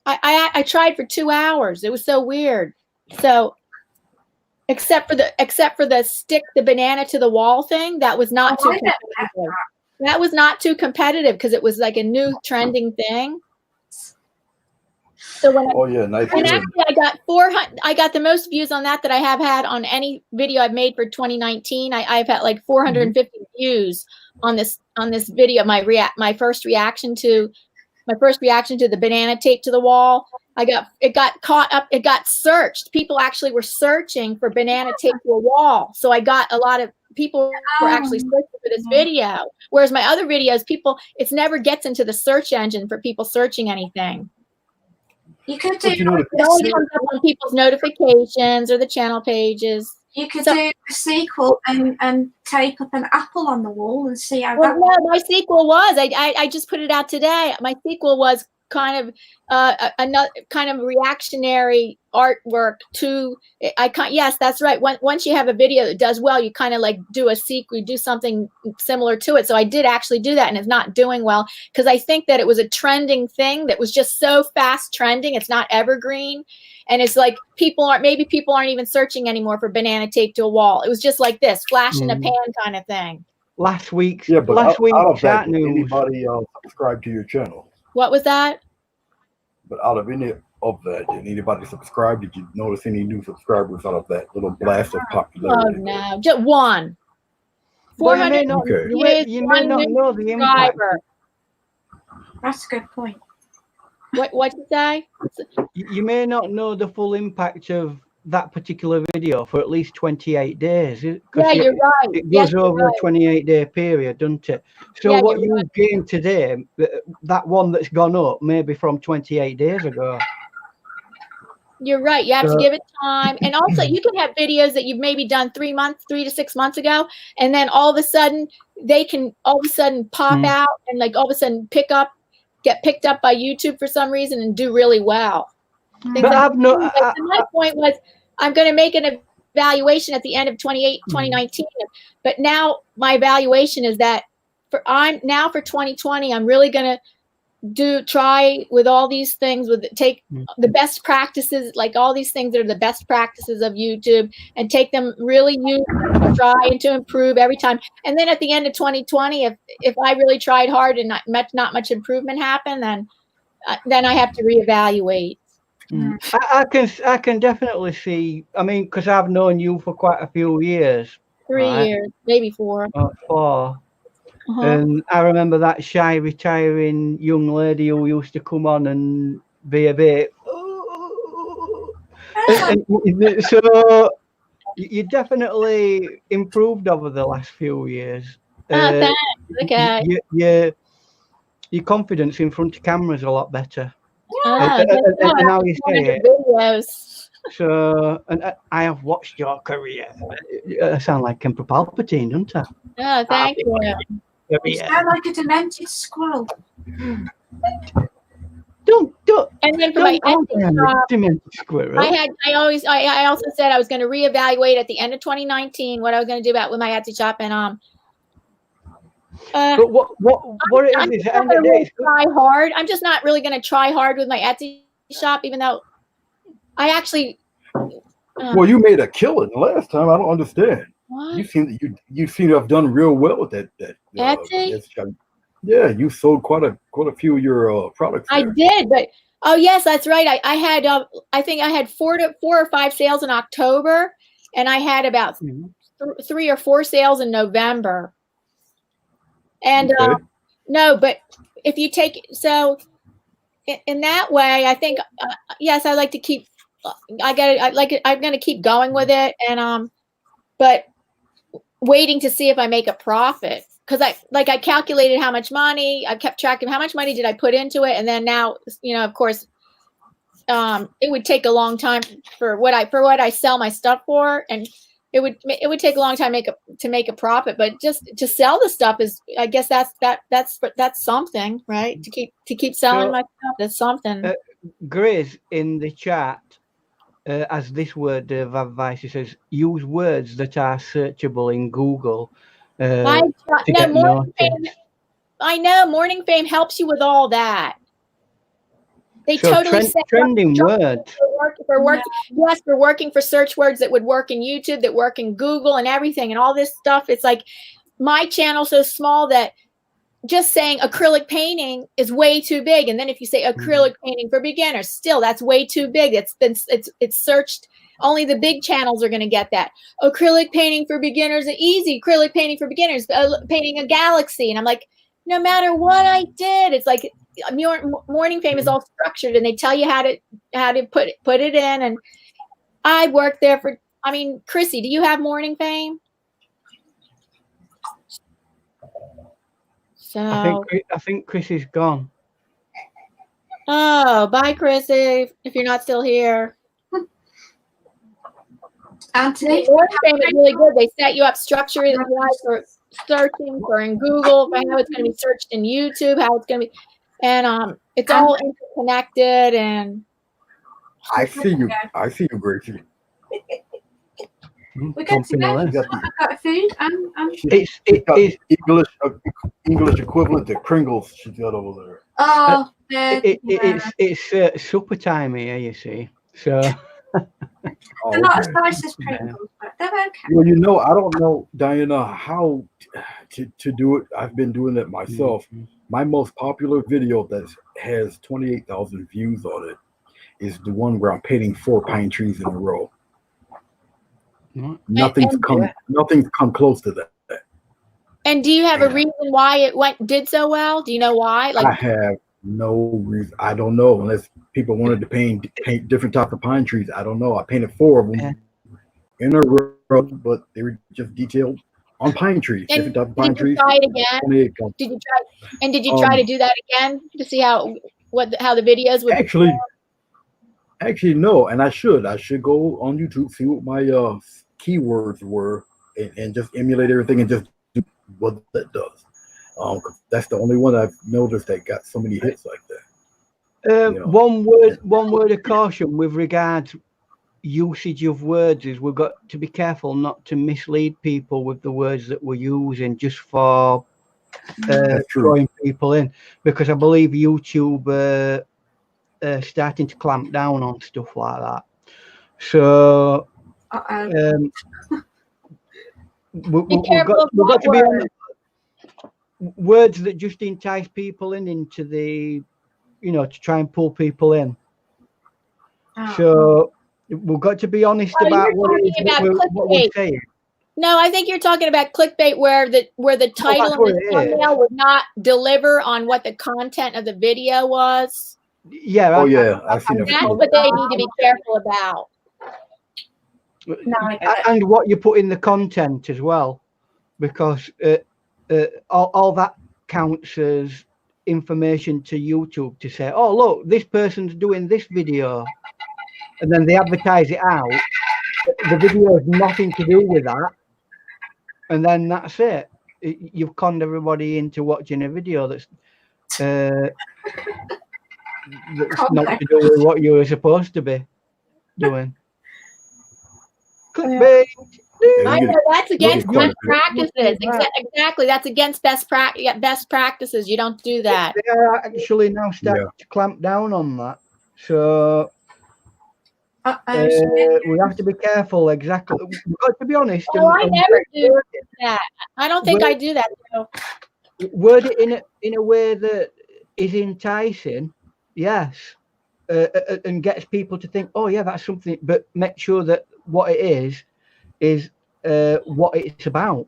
I tried for 2 hours. It was so weird. So except for the stick the banana to the wall thing, that was not too competitive. That was not too competitive because it was like a new trending thing. So when Oh yeah, nice. and actually I got 400. I got the most views on that I have had on any video I've made for 2019. I've had like 450 views on this video. My first reaction to the banana taped to the wall. It got caught up. It got searched. People actually were searching for banana taped to a wall. So I got a lot of people were actually searching for this video. Whereas my other videos, it never gets into the search engine for people searching anything. You could do. It only comes up on people's notifications or the channel pages. You could do a sequel and tape up an apple on the wall and see how that. No, my sequel was. I just put it out today. My sequel was kind of another kind of reactionary artwork to. Yes, that's right. Once you have a video that does well, you kind of like do a sequel, do something similar to it. So I did actually do that, and it's not doing well because I think that it was a trending thing that was just so fast trending. It's not evergreen. And it's like people aren't even searching anymore for banana taped to a wall. It was just like this, flash in the pan kind of thing. Last week's out of chat that, news. Anybody subscribe to your channel? What was that? But out of any of that, did anybody subscribe? Did you notice any new subscribers out of that little blast of popularity? Oh no, just one. 400. You may not know the impact. That's a good point. What'd you say? You may not know the full impact of that particular video for at least 28 days. Yeah, you're right. It goes over a 28-day period, doesn't it? So yeah, what you gained today, that one that's gone up, maybe from 28 days ago. You're right. You have to give it time. And also you can have videos that you've maybe done 3 to 6 months ago. And then all of a sudden they can pop out and like all of a sudden get picked up by YouTube for some reason and do really well. But my point was I'm going to make an evaluation at the end of 2019. But now my evaluation is that for 2020, I'm really going to try with all these things take the best practices, like all these things that are the best practices of YouTube and take them really try and to improve every time. And then at the end of 2020, if I really tried hard and not much improvement happened, then I have to reevaluate. I can definitely see. I mean, because I've known you for quite a few years. 3 years, maybe 4. 4. And I remember that shy, retiring young lady who used to come on and be a bit. So you definitely improved over the last few years. Thanks. Okay. Your confidence in front of camera is a lot better. And now you say it. Videos. So, and I have watched your career. I sound like Emperor Palpatine, don't I? Oh, thank you. You sound like a demented squirrel. Don't. And then for my demented squirrel. I also said I was going to reevaluate at the end of 2019 what I was going to do with my Etsy shop and but what it is at the end of the day, try hard. I'm just not really going to try hard with my Etsy shop, even though I actually. Well, you made a killing last time. I don't understand. What? You seem to have done real well with that Etsy. Yeah, you sold quite a few of your products there. I did, but yes, that's right. I had I think I had 4 or 5 sales in October, and I had about 3 or 4 sales in November. And no, but if you take in that way, I think yes, I like to keep. I'm going to keep going with it, and but waiting to see if I make a profit. Because I calculated how much money, I kept track of how much money did I put into it, and then now, of course, it would take a long time for what I sell my stuff for, and it would take a long time to make a profit. But just to sell the stuff is, I guess that's something, right? To keep selling my stuff, that's something. Grace in the chat, as this word of advice, it says use words that are searchable in Google. I know Morning Fame helps you with all that. They totally trending words. For working for search words that would work in YouTube, that work in Google and everything and all this stuff. It's like my channel's so small that just saying acrylic painting is way too big. And then if you say acrylic painting for beginners, still that's way too big. It's searched. Only the big channels are going to get that. Acrylic painting for beginners are easy. Acrylic painting for beginners, painting a galaxy. And I'm like, no matter what I did, it's like Morning Fame is all structured, and they tell you how to put it in. And I worked there for. I mean, Chrissy, do you have Morning Fame? So I think Chris is gone. Oh, bye, Chrissy. If you're not still here. Anthony, Morning Fame is really good. They set you up structure for searching for in Google, for how it's going to be searched in YouTube, how it's going to be, and it's all interconnected. And I see you, Gracie. we're going to go. I've got food. It's English equivalent to Pringles. She's got over there. Oh, it's supper time here, you see. So. They're not as nice as Pringles, but they're okay. Well, I don't know, Diana, how to do it. I've been doing it myself. My most popular video that has 28,000 views on it is the one where I'm painting 4 pine trees in a row. Nothing's come close to that. And do you have a reason why it did so well? Do you know why? I have no reason. I don't know, unless people wanted to paint different types of pine trees. I don't know. I painted 4 of them in a row, but they were just detailed on pine trees. And different types of pine trees. Try it again? Did you try to do that again to see how the videos would actually no, and I should go on YouTube, see what my keywords were, and just emulate everything and just do what that does. That's the only one I've noticed that got so many hits like that. One word of caution with regards usage of words is we've got to be careful not to mislead people with the words that we're using just for drawing people in, because I believe YouTube starting to clamp down on stuff like that. So we've got to be on words that just entice people into the, to try and pull people in. So we've got to be honest about what we're saying. No, I think you're talking about clickbait where the title and the thumbnail would not deliver on what the content of the video was. Yeah. I've seen that's what they need to be careful about. And what you put in the content as well, because all that counts as information to YouTube to say, oh, look, this person's doing this video, and then they advertise it out. The video has nothing to do with that, and then that's it. You've conned everybody into watching a video that's not to do with what you were supposed to be doing. Clickbait. I know that's against best practices. Exactly, that's against best practices. You don't do that. They are actually now starting to clamp down on that. So we have to be careful. Exactly. We've got to be honest. I never do that. I don't think I do that. Word it in a way that is enticing. Yes. And gets people to think, oh yeah, that's something, but make sure that what it is what it's about.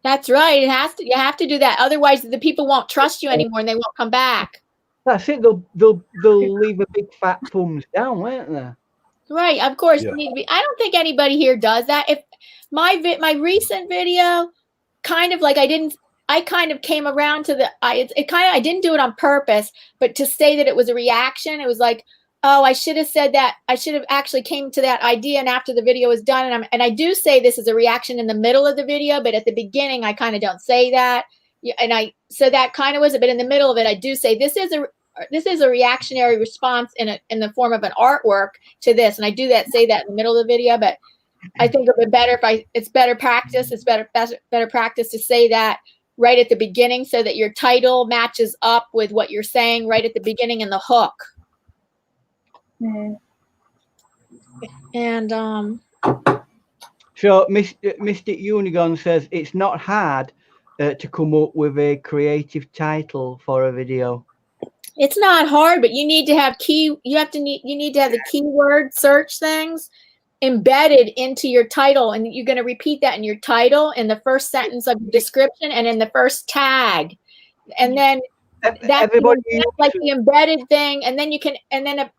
That's right. You have to do that. Otherwise the people won't trust you anymore and they won't come back. That's it. They'll leave a big fat thumbs down, won't they? Right. Of course. You need to be. I don't think anybody here does that. If my recent video, kind of like I kind of came around to I didn't do it on purpose, but to say that it was a reaction, it was like, oh, I should have said that. I should have actually came to that idea, and after the video was done, and I do say this is a reaction in the middle of the video, but at the beginning I kind of don't say that. So that kind of was it, but in the middle of it, I do say this is a reactionary response in the form of an artwork to this, and I do say that in the middle of the video. But I think it would be better it's better practice. It's better practice to say that right at the beginning, so that your title matches up with what you're saying right at the beginning in the hook. And so Mystic Unicorn says it's not hard to come up with a creative title for a video? It's not hard, but you need to have you need to have the keyword search things embedded into your title, and you're going to repeat that in your title, in the first sentence of the description, and in the first tag, and then that's like the embedded thing, and then you can, and then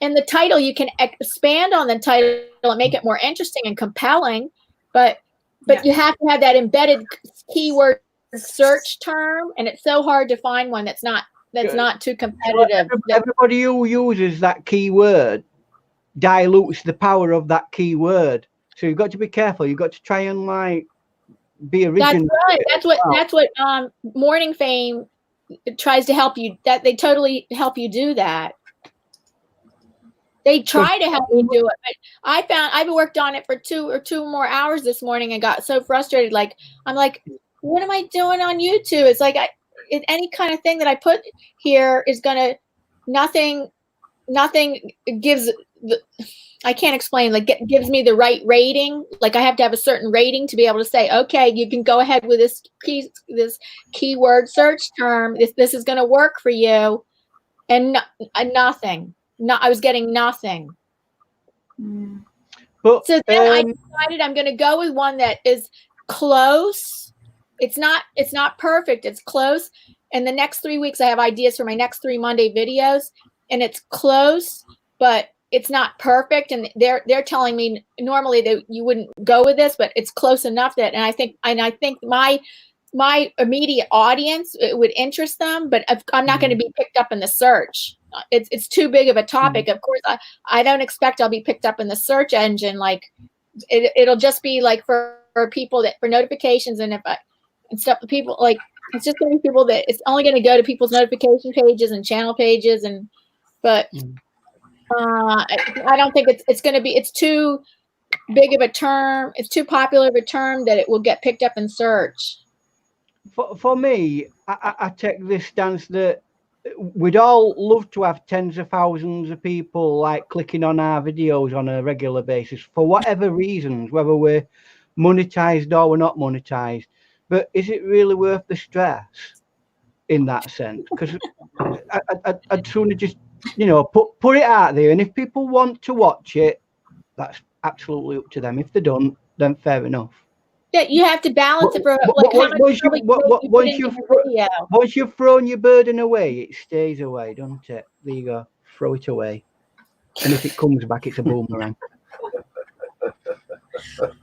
in the title you can expand on the title and make it more interesting and compelling, but you have to have that embedded keyword search term, and it's so hard to find one that's not too competitive. Everybody who uses that keyword dilutes the power of that keyword, so you've got to be careful. You've got to try and like be original. That's right. That's what Morning Fame tries to help you. That they totally help you do that. They try to help you do it, but I've worked on it for two more hours this morning and got so frustrated. Like, I'm like, what am I doing on YouTube? It's like any kind of thing that I put here is gonna nothing gives I can't explain, like gives me the right rating. Like I have to have a certain rating to be able to say, okay, you can go ahead with this keyword search term. This is going to work for you, and nothing. I was getting nothing. But, so then I decided I'm going to go with one that is close. It's not perfect. It's close. And the next 3 weeks, I have ideas for my next 3 Monday videos, and it's close, but it's not perfect. And they're telling me normally that you wouldn't go with this, but it's close enough that, and I think my immediate audience, it would interest them, but I'm not going to be picked up in the search. It's too big of a topic. Of course, I don't expect I'll be picked up in the search engine. Like it'll just be like for people that for notifications and stuff. People like it's just going to be people that it's only going to go to people's notification pages and channel pages, but I don't think it's going to be. It's too big of a term. It's too popular of a term that it will get picked up in search. For me, I take this stance that we'd all love to have tens of thousands of people like clicking on our videos on a regular basis for whatever reasons, whether we're monetized or we're not monetized. But is it really worth the stress in that sense? Because I'd sooner just, put it out there. And if people want to watch it, that's absolutely up to them. If they don't, then fair enough. Yeah, you have to balance it for once you've thrown your burden away, it stays away, doesn't it? There you go. Throw it away. And if it comes back, it's a boomerang.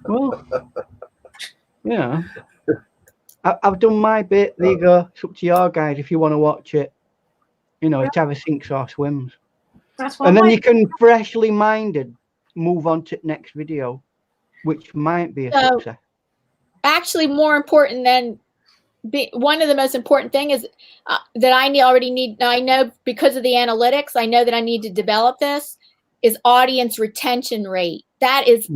Well, yeah. I've done my bit. There you go. It's up to your guys if you want to watch it. It either sinks or swims. And then you can freshly minded move on to the next video, which might be a success. Actually, more important than one of the most important thing is that I know because of the analytics, I know that I need to develop this is audience retention rate. That is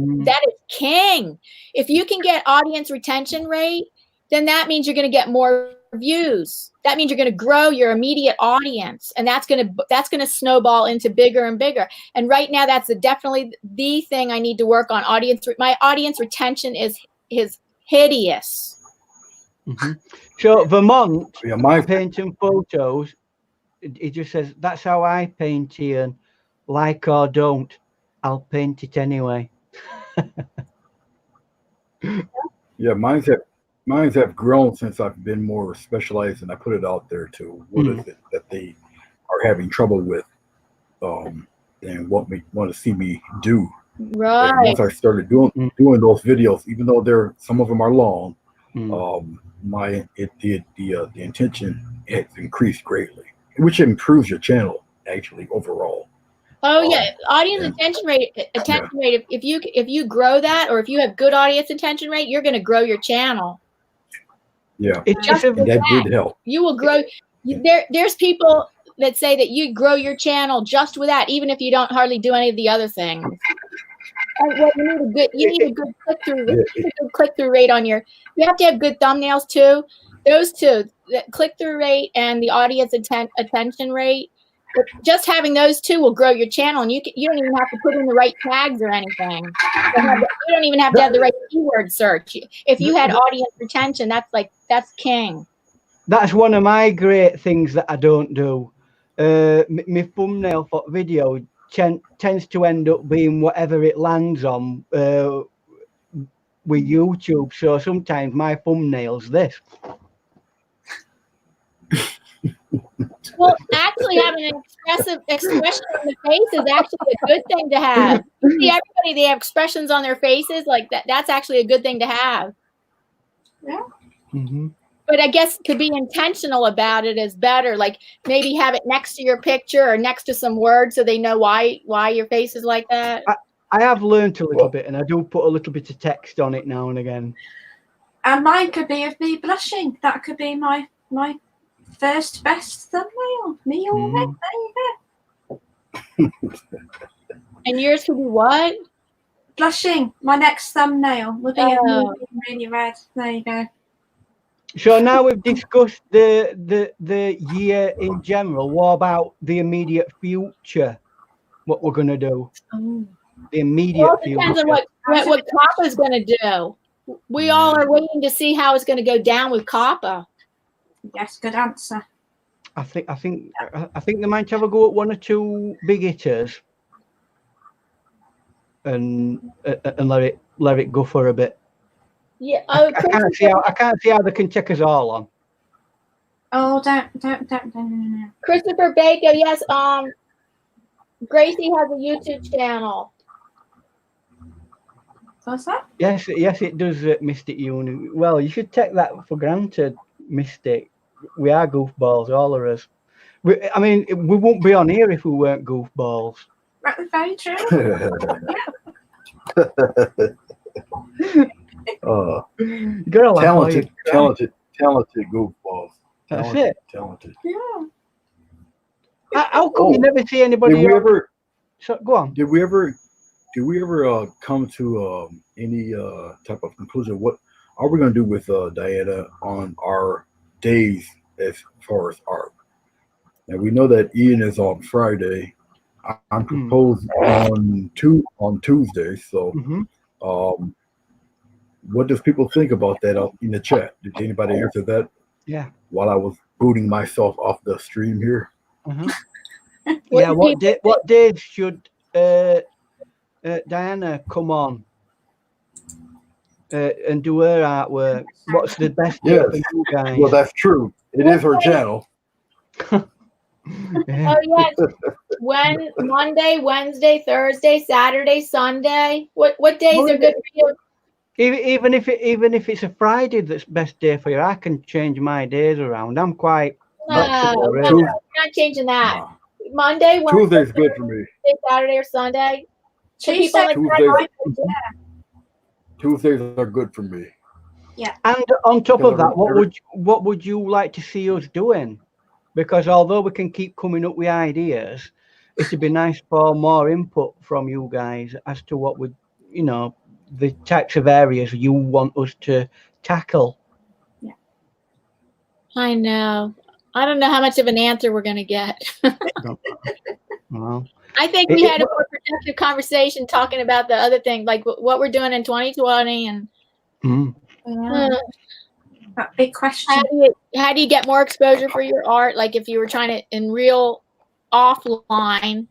king. If you can get audience retention rate, then that means you're going to get more views. That means you're going to grow your immediate audience, and that's going to snowball into bigger and bigger. And right now, that's definitely the thing I need to work on. My audience retention is hideous. So Vermont, painting photos, it just says that's how I paint, Ian. Like or don't, I'll paint it anyway. Yeah, mine's have grown since I've been more specialized, and I put it out there to what is it that they are having trouble with, and what they want to see me do. Right. And once I started doing those videos, even though some of them are long, the intention has increased greatly, which improves your channel actually overall. Oh yeah, audience attention rate. If you grow that, or if you have good audience attention rate, you're going to grow your channel. Yeah, that did help. You will grow. There's people that say that you grow your channel just with that, even if you don't hardly do any of the other things. Well, you need a good click-through rate on your. You have to have good thumbnails too. Those two, the click-through rate and the audience attention rate, But just having those two will grow your channel, and you don't even have to put in the right tags or anything. You don't even have to have the right keyword search. If you had audience retention, that's king. That's one of my great things that I don't do. My thumbnail for video tends to end up being whatever it lands on with YouTube. So sometimes my thumbnail's this. Well, actually having an expressive expression on the face is actually a good thing to have. You see everybody, they have expressions on their faces like that. That's actually a good thing to have. Yeah. Mm-hmm. But I guess to be intentional about it is better. Like maybe have it next to your picture or next to some words so they know why your face is like that. I have learned a little bit, and I do put a little bit of text on it now and again. And mine could be of me blushing. That could be my first best thumbnail. Me all red. There you go. And yours could be what? Blushing. My next thumbnail would be of me being really red. There you go. So now we've discussed the year in general. What about the immediate future? What we're going to do? Oh. The immediate future. Depends on what COPPA's going to do. We all are waiting to see how it's going to go down with COPPA. Yes, good answer. I think they might have a go at one or two big hitters, and let it go for a bit. Yeah. I can't see how they can check us all on. Oh, don't. Christopher Baker, yes. Gracie has a YouTube channel. What's that? Yes, it does, Mystic Uni. Well, you should take that for granted, Mystic. We are goofballs, all of us. We won't be on here if we weren't goofballs. Right, very true. You gotta laugh. Talented goofballs. Talented. Yeah. How come you never see anybody? Go on. Did we ever come to any type of conclusion? What are we going to do with Diana on our days as far as art? And we know that Ian is on Friday. I'm proposed on Tuesday. So, what does people think about that in the chat? Did anybody answer that? Yeah. While I was booting myself off the stream here. Yeah. What days should Diana come on and do her artwork? What's the best day for you guys? Well, that's true. It is her channel. Oh yes. When Monday, Wednesday, Thursday, Saturday, Sunday. What days are good for you? Even if it's a Friday that's best day for you, I can change my days around. I'm quite flexible, really. No, not changing that. No. Monday, Wednesday, Tuesday's good for me. Saturday or Sunday. Tuesdays are good for me. Yeah. And on top of that, what would you like to see us doing? Because although we can keep coming up with ideas, it'd be nice for more input from you guys as to what would, the types of areas you want us to tackle. Yeah. I know. I don't know how much of an answer we're going to get. Well, I think we had a more productive conversation talking about the other thing, like what we're doing in 2020 and that big question. How do you get more exposure for your art? Like if you were trying to in real offline.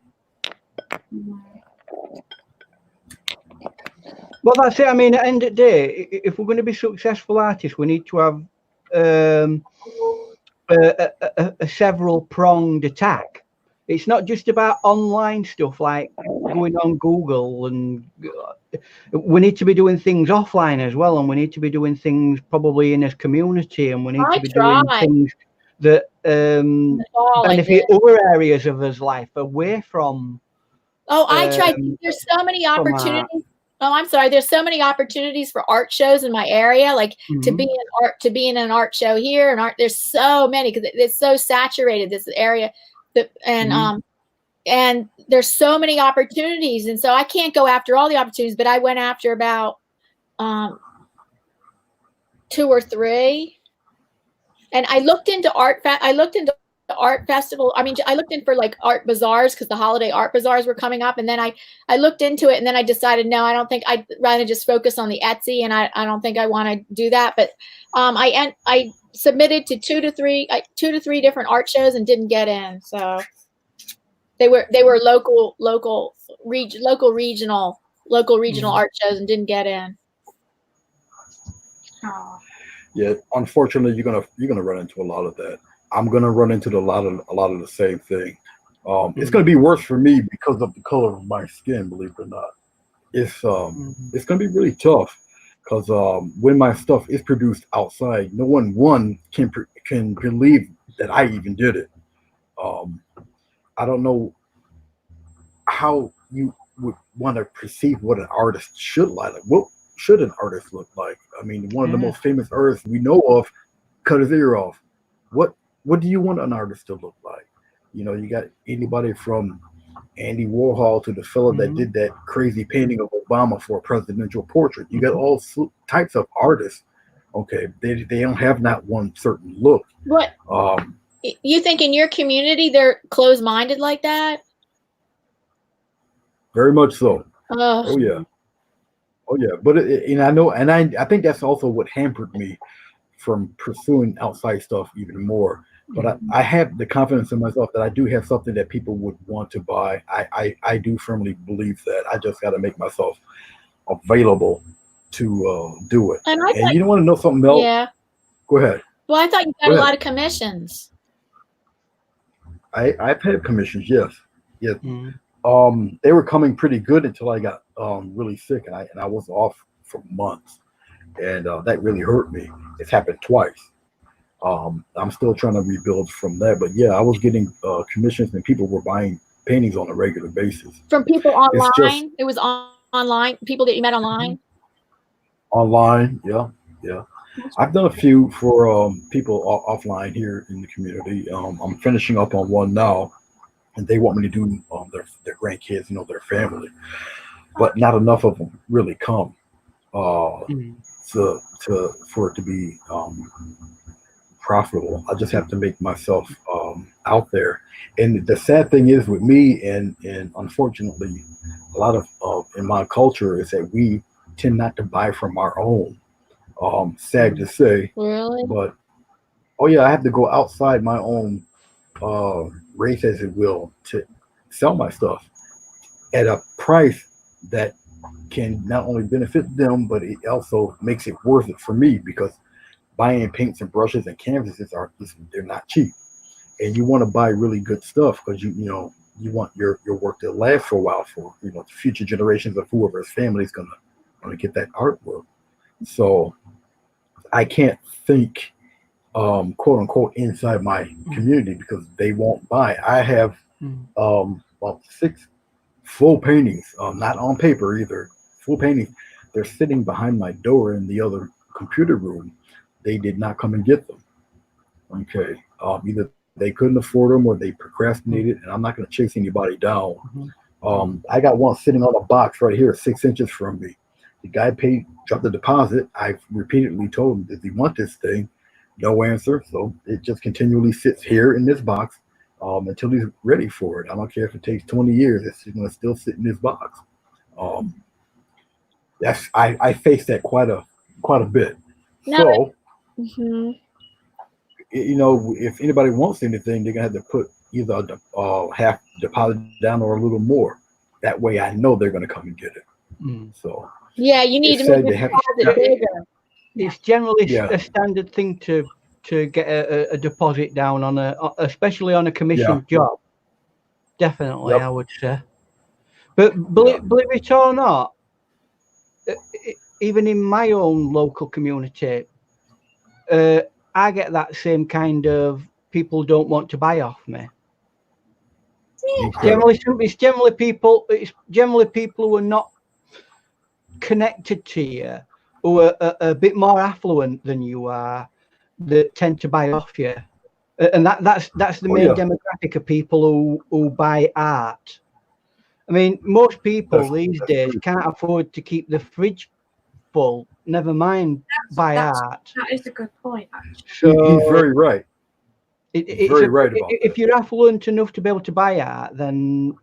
Well, that's it. I mean, at the end of the day, if we're going to be successful artists, we need to have a several-pronged attack. It's not just about online stuff like going on Google, and we need to be doing things offline as well, and we need to be doing things probably in a community, and we need to be doing things that benefit other areas of us life away from. Oh, I tried. There's so many opportunities. Oh, I'm sorry. There's so many opportunities for art shows in my area, like to be in an art show here and art. There's so many because it's so saturated, this area, and there's so many opportunities, and so I can't go after all the opportunities. But I went after about 2 or 3, and I looked into art festival. I mean, I looked in for like art bazaars because the holiday art bazaars were coming up, and then I looked into it, and then I decided no, I don't think I'd rather just focus on the Etsy, and I don't think I want to do that. But I submitted to two to three different art shows and didn't get in. So they were local regional art shows and didn't get in. Oh. Yeah, unfortunately, you're gonna run into a lot of that. I'm gonna run into a lot of the same thing. It's gonna be worse for me because of the color of my skin. Believe it or not, it's gonna be really tough because when my stuff is produced outside, no one can believe that I even did it. I don't know how you would want to perceive what an artist should like. What should an artist look like? I mean, one of the most famous artists we know of cut his ear off. What do you want an artist to look like? You know, you got anybody from Andy Warhol to the fellow that did that crazy painting of Obama for a presidential portrait. You got all types of artists. Okay, they don't have not one certain look. What you think in your community they're closed-minded like that? Very much so. Oh yeah. Oh yeah, but I know, and I think that's also what hampered me from pursuing outside stuff even more. But I have the confidence in myself that I do have something that people would want to buy. I do firmly believe that. I just got to make myself available to do it. And you don't want to know something else? Yeah. Go ahead. Well, I thought you got a lot of commissions. I've had commissions, yes. Yes. They were coming pretty good until I got really sick, and I was off for months, and that really hurt me. It's happened twice. I'm still trying to rebuild from that, but yeah, I was getting commissions, and people were buying paintings on a regular basis. From people online? It was online? People that you met online? Online, yeah. I've done a few for people offline here in the community. I'm finishing up on one now, and they want me to do their grandkids, their family, but not enough of them really come for it to be profitable. I just have to make myself out there. And the sad thing is with me, and unfortunately, a lot of in my culture is that we tend not to buy from our own. Sad to say, really, but oh yeah, I have to go outside my own race, as it will, to sell my stuff at a price that can not only benefit them, but it also makes it worth it for me, because buying paints and brushes and canvases they're not cheap, and you want to buy really good stuff because you want your work to last for a while for future generations of whoever's family is gonna get that artwork. So I can't think quote unquote inside my community because they won't buy. I have about 6 full paintings, not on paper either, full paintings. They're sitting behind my door in the other computer room. They did not come and get them. Okay, either they couldn't afford them or they procrastinated, and I'm not going to chase anybody down. I got one sitting on a box right here, 6 inches from me. The guy dropped the deposit. I've repeatedly told him, does he want this thing? No answer. So it just continually sits here in this box until he's ready for it. I don't care if it takes 20 years. It's going to still sit in this box. I face that quite a bit. No, so, if anybody wants anything, they're going to have to put either half deposit down or a little more. That way I know they're going to come and get it. So yeah, you need to make the deposit bigger. It's generally a standard thing to get a deposit down especially on a commissioned job. Definitely, I would say. But believe it or not, even in my own local community, I get that same kind of people don't want to buy off me. It's generally people who are not connected to you, who are a bit more affluent than you are, that tend to buy off you, and that's the main demographic of people who buy art. I mean, most people these days can't afford to keep the fridge full, never mind buy art. That is a good point, actually. So, he's very right. Very right about if you're affluent enough to be able to buy art, then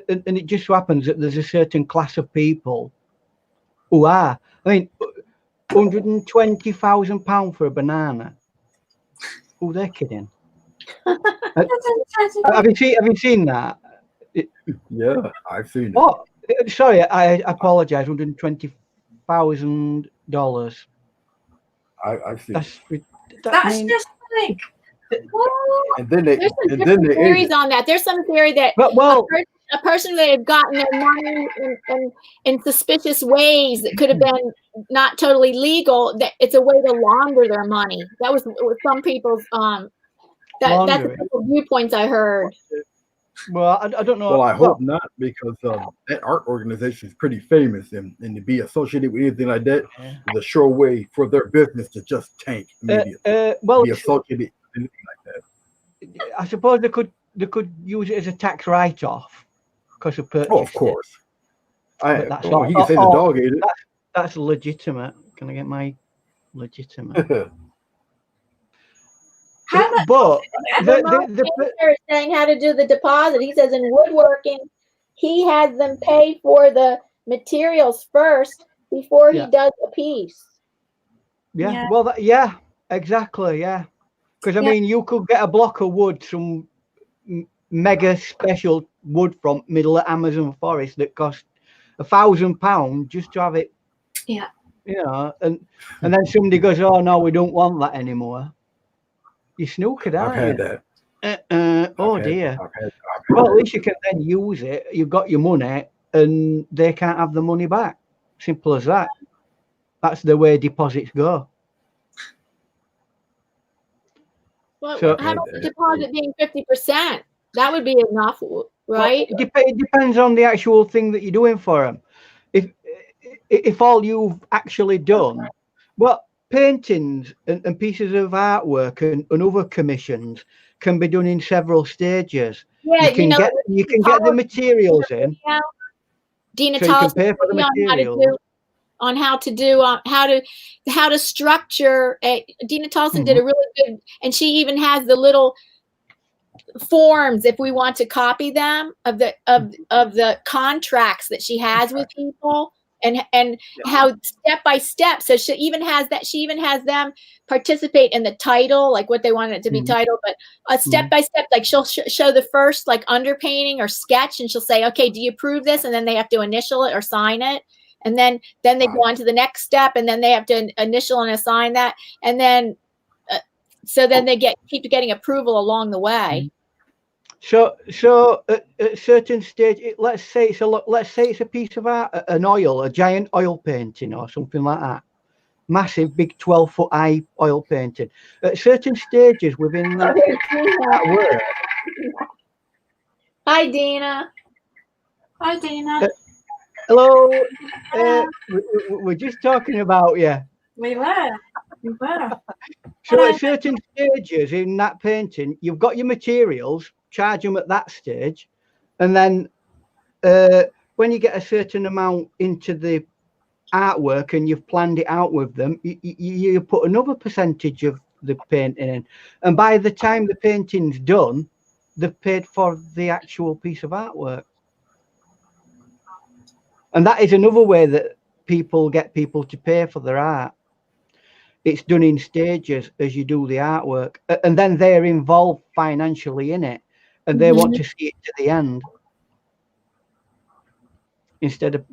and it just so happens that there's a certain class of people who are. I mean, £120,000 for a banana. Oh, they're kidding. Have you seen that? Yeah, I've seen it. Oh, sorry, I apologize. $120,000. That's I've seen it. That's just like. And then they, There's some and then different they theories on that. There's some theory that a person may have gotten their money in suspicious ways that could have been not totally legal. That it's a way to launder their money. That was some people's that's a couple of viewpoints I heard. Well, I don't know. Well, I hope not, because that art organization is pretty famous, and to be associated with anything like that is a sure way for their business to just tank immediately. Be associated with anything like that. I suppose they could use it as a tax write-off because of purchase. Oh, of course. He can say the dog ate it. That's legitimate. Can I get my legitimate? But the saying how to do the deposit. He says in woodworking, he has them pay for the materials first before he does a piece. Yeah. Well, exactly. Yeah. Because I mean, you could get a block of wood, some mega special wood from middle of Amazon forest that cost £1,000 just to have it. Yeah. You know, and then somebody goes, "Oh no, we don't want that anymore." You snookered, aren't I've had that. Oh dear. Well, at least you can then use it. You've got your money, and they can't have the money back. Simple as that. That's the way deposits go. Well, how about the deposit being 50%? That would be enough, right? Well, it depends on the actual thing that you're doing for them. If all you've actually done, paintings and pieces of artwork and other commissions can be done in several stages. Yeah, you can get the materials in. Dina so you can pay for the materials. On how to structure. Dina Tolson did a really good, and she even has the little forms if we want to copy them of the contracts that she has with people. And how step by step. So she even has them participate in the title, like what they want it to be titled, but step by step, like she'll show the first like underpainting or sketch, and she'll say, okay, do you approve this? And then they have to initial it or sign it. And then they go on to the next step, and then they have to initial and assign that. And then, so then they keep getting approval along the way. So at a certain stage, let's say it's a piece of art, a giant oil painting or something like that, massive, big 12-foot high oil painting. At certain stages within that work. Hi, Dina. Hi, Dina. Hello. We're just talking about you. We were. So at certain stages in that painting, you've got your materials. Charge them at that stage, and then when you get a certain amount into the artwork and you've planned it out with them, you put another percentage of the painting in, and by the time the painting's done, they've paid for the actual piece of artwork. And that is another way that people get people to pay for their art. It's done in stages as you do the artwork, and then they're involved financially in it. And they want to see it to the end instead of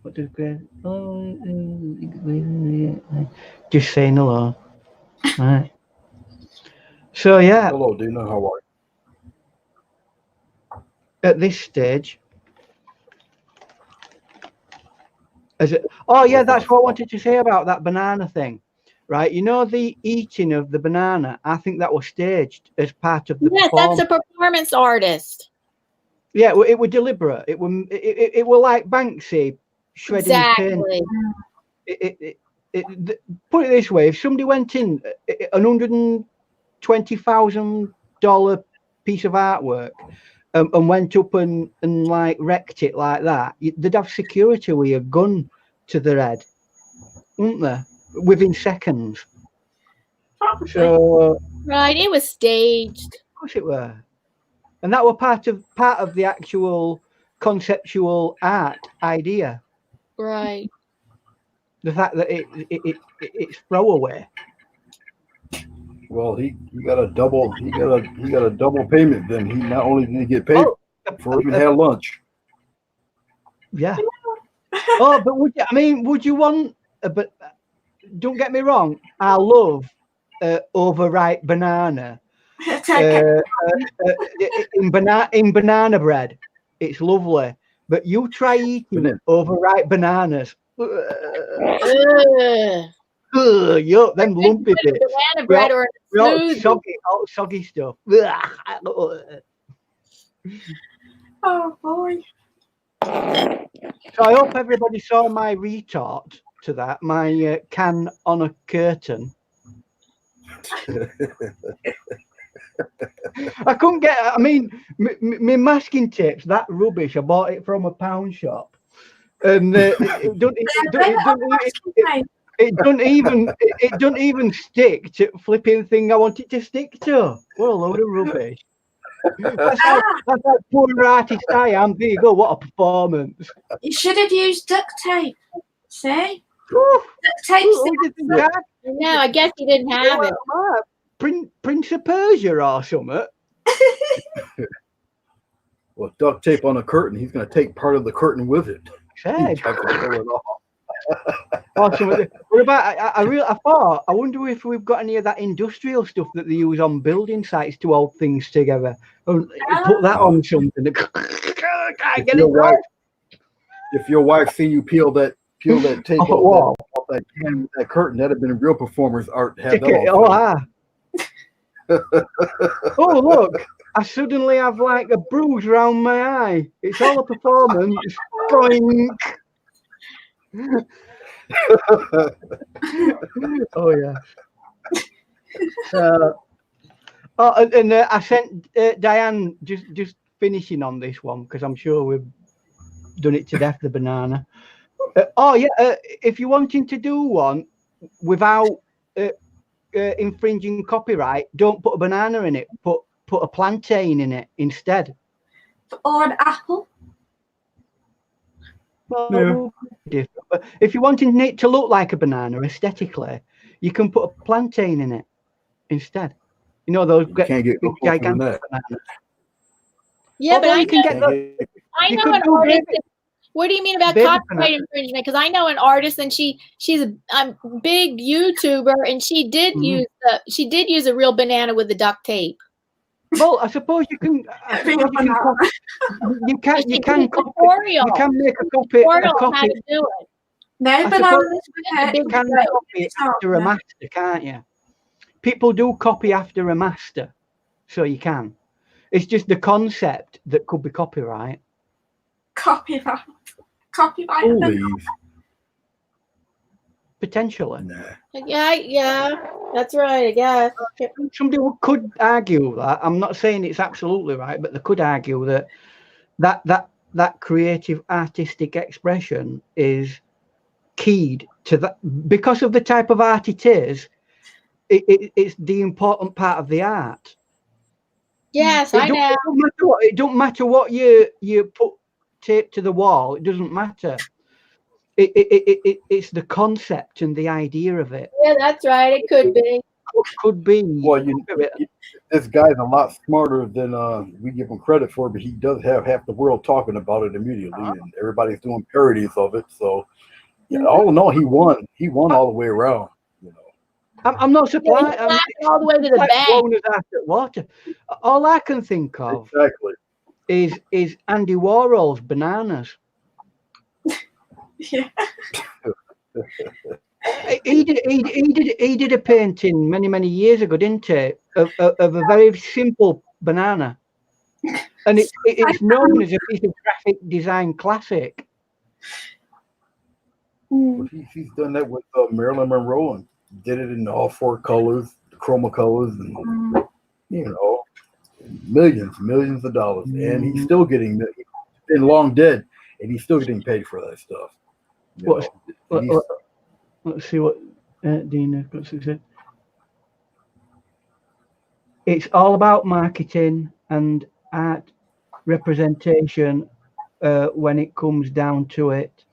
what does Grace? Just saying hello. Right. So yeah. Hello, Dina. How are you? At this stage, that's what I wanted to say about that banana thing. Right, you know, the eating of the banana, I think that was staged as part of the performance. That's a performance artist. Yeah, it was deliberate. It were like Banksy shredding paint. Put it this way, if somebody went in an $120,000 piece of artwork and went up and like wrecked it like that, they'd have security with a gun to their head, wouldn't they? Within seconds. Probably. So Right, it was staged. Of course it were. And that were part of the actual conceptual art idea. Right. The fact that it's throwaway. Well, he got a double payment. Then he not only did he get paid for even had lunch. Yeah. Oh, but would you want? But don't get me wrong. I love overripe banana. In banana bread, it's lovely. But you try eating overripe bananas. Yuck, them lumpy bits. Banana bread or a smoothie. Soggy stuff. Oh boy. So I hope everybody saw my retort to that, my can on a curtain. I couldn't get, I mean, my masking tapes, that rubbish, I bought it from a pound shop. And it doesn't even stick to flipping thing I want it to stick to. What a load of rubbish. That's how poor artist I am. There you go. What a performance. You should have used duct tape. See? Duct tape's No, I guess you didn't have it. Prince of Persia or something. Well, duct tape on a curtain. He's going to take part of the curtain with it. Awesome. What about? I wonder if we've got any of that industrial stuff that they use on building sites to hold things together. Put that on something. If your wife seen you peel that tape off that curtain, that'd have been real performer's art. To have that Oh look! I suddenly have like a bruise around my eye. It's all a performance. Boink. Oh yeah. I sent Diane just finishing on this one because I'm sure we've done it to death. The banana. If you're wanting to do one without infringing copyright, don't put a banana in it. Put a plantain in it instead. Or an apple. Well, different. But if you're wanting it to look like a banana aesthetically, you can put a plantain in it instead. You know those gigantic bananas. Yeah, but you can get I know an artist. What do you mean about copyright infringement? Because I know an artist, and she's a big YouTuber, and she did use a real banana with the duct tape. Well, I suppose you can. You can make a copy. How to do it. No, but you can copy after a master, can't you? People do copy after a master, so you can. It's just the concept that could be copyright. Copyright. Potentially. Yeah, that's right, I guess. Somebody could argue that. I'm not saying it's absolutely right, but they could argue that creative artistic expression is keyed to that because of the type of art it is. It's the important part of the art. Yes, I know. It don't matter what you put tape to the wall. It doesn't matter. It's the concept and the idea of it. Yeah, that's right. It could be. Could be. Well, this guy's a lot smarter than we give him credit for, but he does have half the world talking about it immediately, and everybody's doing parodies of it. So, all in all, he won. He won all the way around. I'm not surprised. All the way to the bank. Water. All I can think of is Andy Warhol's Bananas. Yeah. He did a painting many years ago, didn't he? Of a very simple banana, and it's known as a piece of graphic design classic. Well, he's done that with Marilyn Monroe and did it in all 4 colors, the chroma colors, and millions of dollars, and he's still getting. He's been long dead, and he's still getting paid for that stuff. Let's see what Dina got to say. it's all about marketing and art representation when it comes down to it.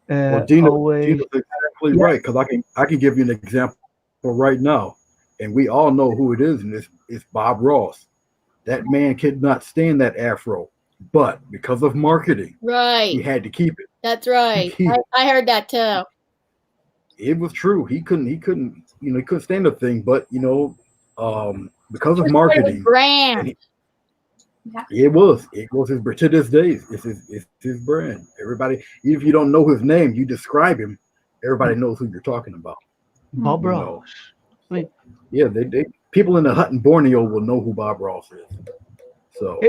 Well, Always, Gina's exactly right, because I can give you an example right now, and we all know who it is, and it's Bob Ross. That man could not stand that afro, but because of marketing, Right. he had to keep it. That's right. I heard that too. It was true. He couldn't, he couldn't stand the thing, but because of marketing, brand. It was his, to this day, it's his brand. Everybody, even if you don't know his name, you describe him, everybody knows who you're talking about. Bob Ross. I mean, yeah, they people in the hut in Borneo will know who Bob Ross is. So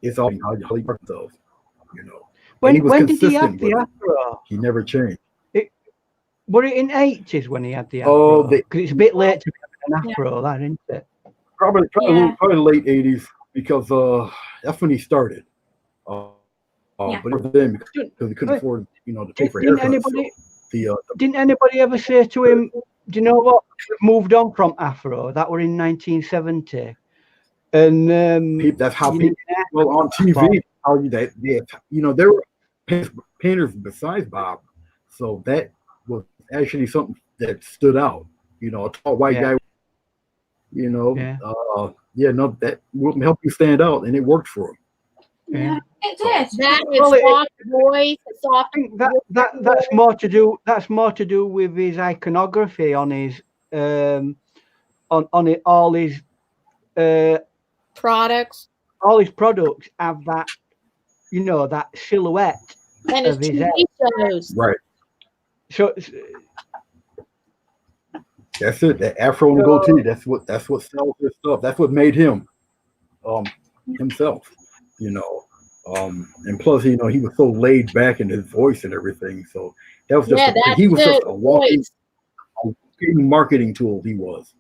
it's all how he works themselves, When he was did he have consistent the with afro? He never changed. Were it in '80s when he had the afro? Because it's a bit late to have an afro, that isn't it? Probably late '80s, because that's when he started. But it was then because he couldn't afford, to pay for haircuts. Didn't anybody ever say to him, "Do you know what? We've moved on from afro." That were in 1970, and that's how people on TV. How there were painters besides Bob, so that was actually something that stood out. A tall white guy. That will help you stand out, and it worked for him. Yeah, it did. That is soft voice, soft. That's more to do. That's more to do with his iconography on his on it. All his products. All his products have that, that silhouette and of his head. Shows. Right. So that's it. That afro and goatee. That's what sells his stuff. That's what made him himself. And plus, he was so laid back in his voice and everything. So that was just he was just a walking marketing tool. He was,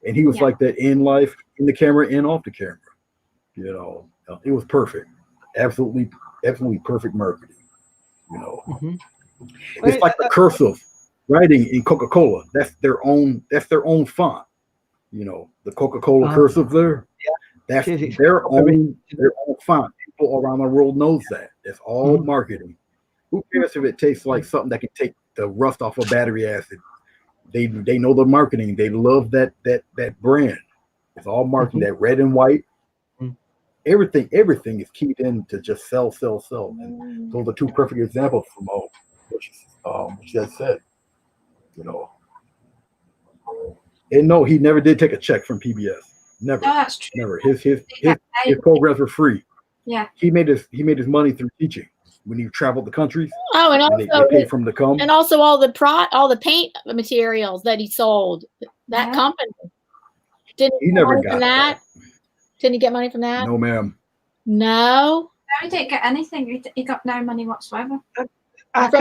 and he was like that in life, in the camera, and off the camera. It was perfect. Absolutely perfect marketing. It's like the cursive writing in Coca-Cola. That's their own font. The Coca-Cola cursive there. That's their own font. People around the world knows that. It's all marketing. Who cares if it tastes like something that can take the rust off of battery acid? They know the marketing. They love that brand. It's all marketing. That red and white. Everything is keyed in to just sell. And those are two perfect examples from what you just said. And no, he never did take a check from PBS. Never. No, that's true. Never. His programs were free. Yeah. He made his money through teaching when he traveled the countries. Oh, and also they paid for him to come. And also all the paint materials that he sold. That company. He never got that. Didn't he get money from that? No, ma'am. No. No, he didn't get anything. He got no money whatsoever. From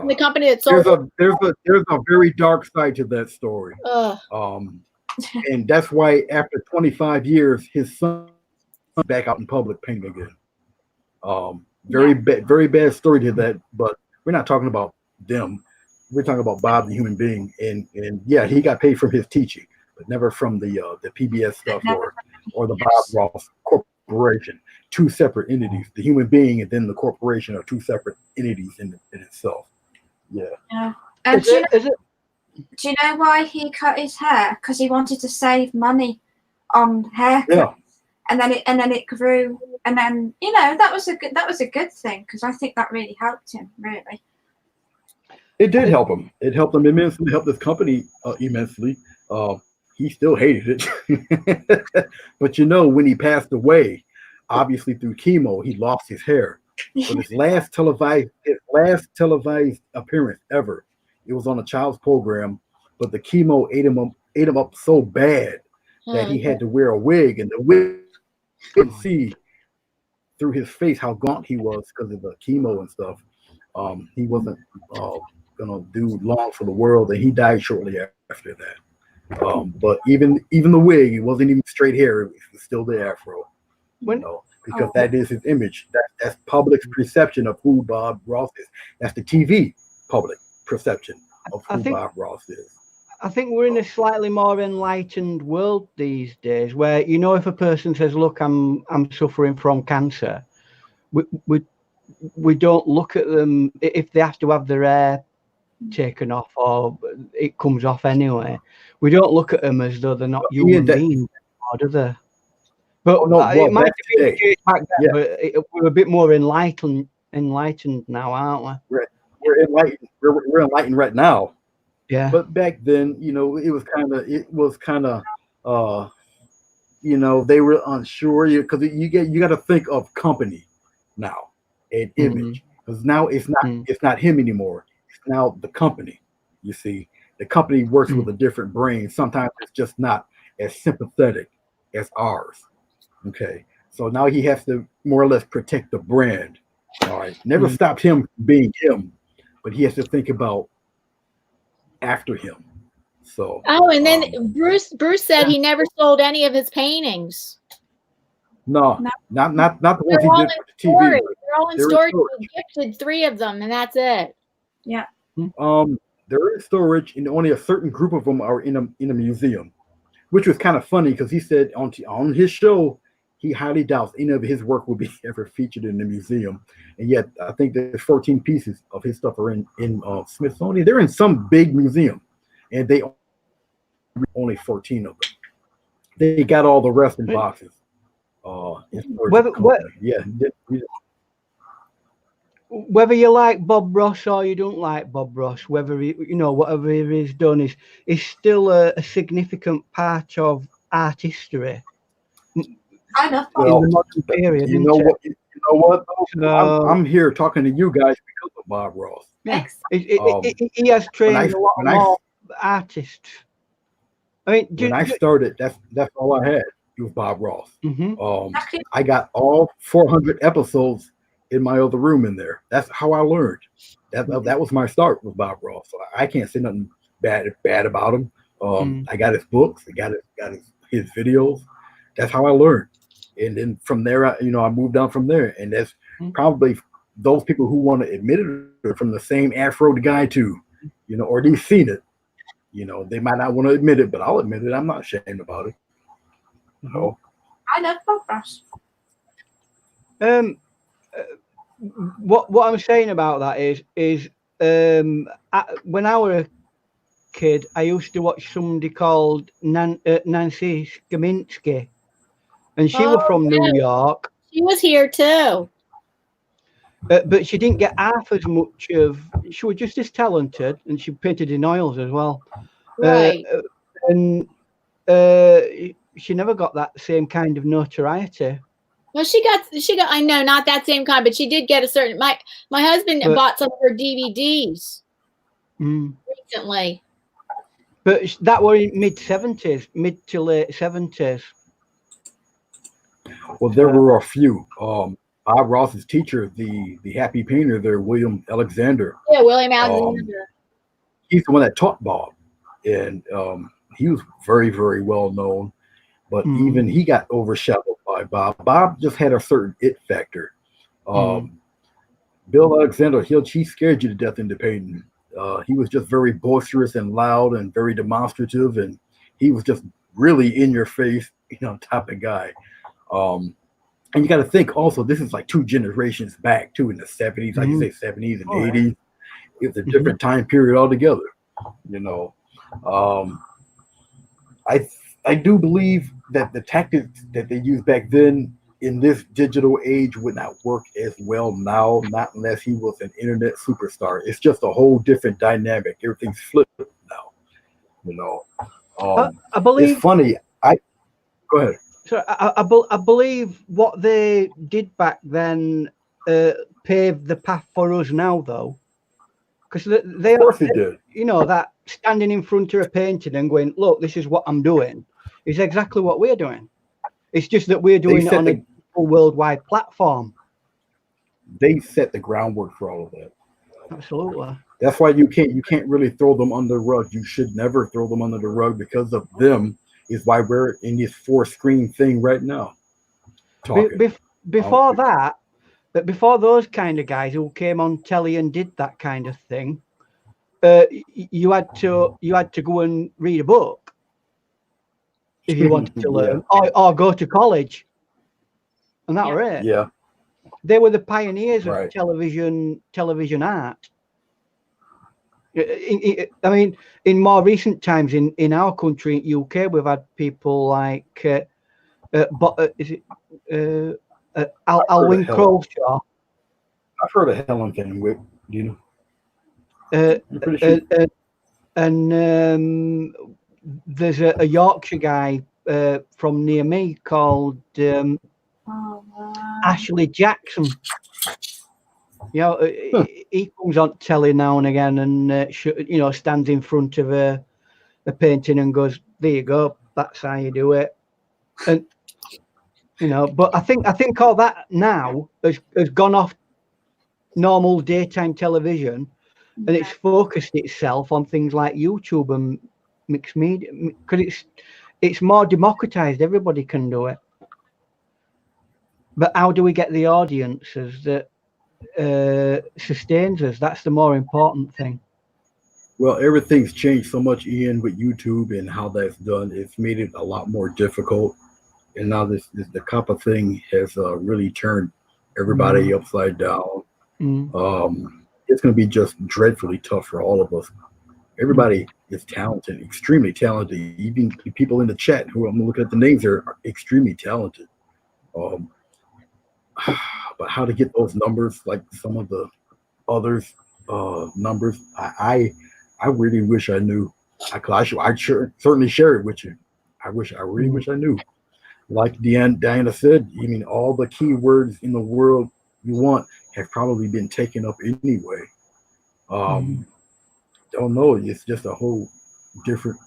the company that sold. There's a very dark side to that story. And that's why after 25 years, his son back out in public painting again. Very bad story to that, but we're not talking about them. We're talking about Bob, the human being, and yeah, he got paid from his teaching, but never from the PBS stuff or the Bob Ross Corporation. Two separate entities. The human being and then the corporation are two separate entities in itself. Yeah. Do you know why he cut his hair? Because he wanted to save money on haircuts. Yeah. And then it grew, and then that was a good thing, because I think that really helped him. Really, it did help him. It helped him immensely. It helped this company immensely. He still hated it, but when he passed away, obviously through chemo, he lost his hair. But his last televised appearance ever, it was on a child's program, but the chemo ate him up so bad that he had to wear a wig, and the wig could see through his face how gaunt he was because of the chemo and stuff. He wasn't gonna do long for the world, and he died shortly after that. But even the wig, it wasn't even straight hair; it was still the afro. Because that is his image. That's public's perception of who Bob Ross is. That's the TV public perception of who Bob Ross is. I think we're in a slightly more enlightened world these days, where you know, if a person says, "Look, I'm suffering from cancer," we don't look at them if they have to have their hair taken off or it comes off anyway. We don't look at them as though they're not human beings, do they? But it might be back then, but we're a bit more enlightened now, aren't we? We're enlightened. We're enlightened right now. Yeah. But back then, you know, it was kind of you know, they were unsure because you got to think of company now and image, because now it's not him anymore. It's now the company. You see, the company works with a different brain. Sometimes it's just not as sympathetic as ours. Okay, so now he has to more or less protect the brand. All right, never stopped him being him, but he has to think about after him. So and then Bruce said he never sold any of his paintings. No, not the ones he did for the TV. They're all in storage. He gifted 3 of them, and that's it. Yeah. They're in storage, and only a certain group of them are in a museum, which was kind of funny because he said on his show he highly doubts any of his work will be ever featured in the museum, and yet I think there's 14 pieces of his stuff are in Smithsonian. They're in some big museum, and they only 14 of them. They got all the rest in boxes. Whether you like Bob Ross or you don't like Bob Ross, whether whatever he's done is still a significant part of art history. I know. In the modern period, you know what? I'm here talking to you guys because of Bob Ross. Yeah, he has trained a lot more artists. I mean, when I started, that's all I had. It was Bob Ross. I got all 400 episodes in my other room in there. That's how I learned. That was my start with Bob Ross. So I can't say nothing bad about him. I got his books. I got his videos. That's how I learned. And then from there, I moved on from there. And that's probably those people who want to admit it are from the same Afro guy too, or they've seen it. They might not want to admit it, but I'll admit it. I'm not ashamed about it. I love Bob Ross. What I'm saying about that is when I was a kid, I used to watch somebody called Nancy Skaminski, and she was from New York. She was here too. But she didn't get half as much of. She was just as talented, and she painted in oils as well. Right. And she never got that same kind of notoriety. Well, she got. I know, not that same kind, but she did get a certain. My husband bought some of her DVDs recently. But that were in mid to late 70s. Well, there were a few. Bob Ross's teacher, the happy painter there, William Alexander. Yeah, William Alexander. He's the one that taught Bob, and he was very, very well known. But even he got overshadowed by Bob. Bob just had a certain it factor. Bill Alexander, he scared you to death into painting. He was just very boisterous and loud and very demonstrative, and he was just really in your face, type of guy. And you got to think also, this is like 2 generations back too, in the 70s, like you say 70s and 80s. It's a different time period altogether. I do believe that the tactics that they used back then in this digital age would not work as well now, not unless he was an internet superstar. It's just a whole different dynamic. Everything's flipped now. I believe it's funny. Go ahead. So I believe what they did back then paved the path for us now, though, because they of course it did. That standing in front of a painting and going, "Look, this is what I'm doing," is exactly what we're doing. It's just that we're doing it on a worldwide platform. They set the groundwork for all of that. Absolutely. That's why you can't really throw them under the rug. You should never throw them under the rug because of them. Is why we're in this 4-screen thing right now. Before that, before those kind of guys who came on telly and did that kind of thing, you had to go and read a book if you wanted to learn, or go to college, and that were it. Yeah, they were the pioneers of right. television art. I mean, in more recent times in our country, in UK, we've had people like Alwyn Crowshaw. I've heard of Helen Fenwick. Do you know? Pretty sure. And there's a Yorkshire guy from near me called Ashley Jackson. You know, he comes on telly now and again, and you know, stands in front of a painting and goes, "There you go, that's how you do it." And you know, but I think all that now has gone off normal daytime television, and it's focused itself on things like YouTube and mixed media, because it's more democratized. Everybody can do it. But how do we get the audiences that sustains us? That's the more important thing. Well, everything's changed so much, Ian, with YouTube and how that's done. It's made it a lot more difficult. And now the COPPA thing has really turned everybody upside down. It's going to be just dreadfully tough for all of us. Everybody is talented, extremely talented. Even the people in the chat who I'm looking at the names are extremely talented. But how to get those numbers, like some of the others' numbers, I really wish I knew. I certainly share it with you. I really wish I knew. Like Diana said, I mean, all the keywords in the world you want have probably been taken up anyway. Don't know. It's just a whole different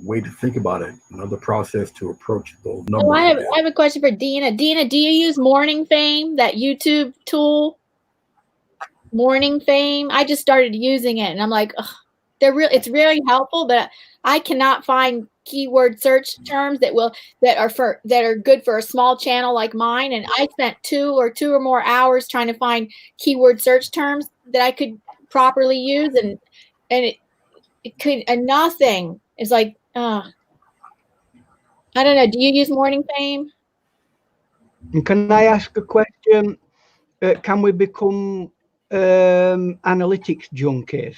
way to think about it. Another process to approach those numbers. Oh, I have a question for Dina. Dina, do you use Morning Fame, that YouTube tool? Morning Fame. I just started using it, and I'm like, ugh, it's really helpful, but I cannot find keyword search terms that are good for a small channel like mine. And I spent two or more hours trying to find keyword search terms that I could properly use, and it could, and nothing. It's like, I don't know. Do you use Morning Fame? And can I ask a question? Can we become analytics junkies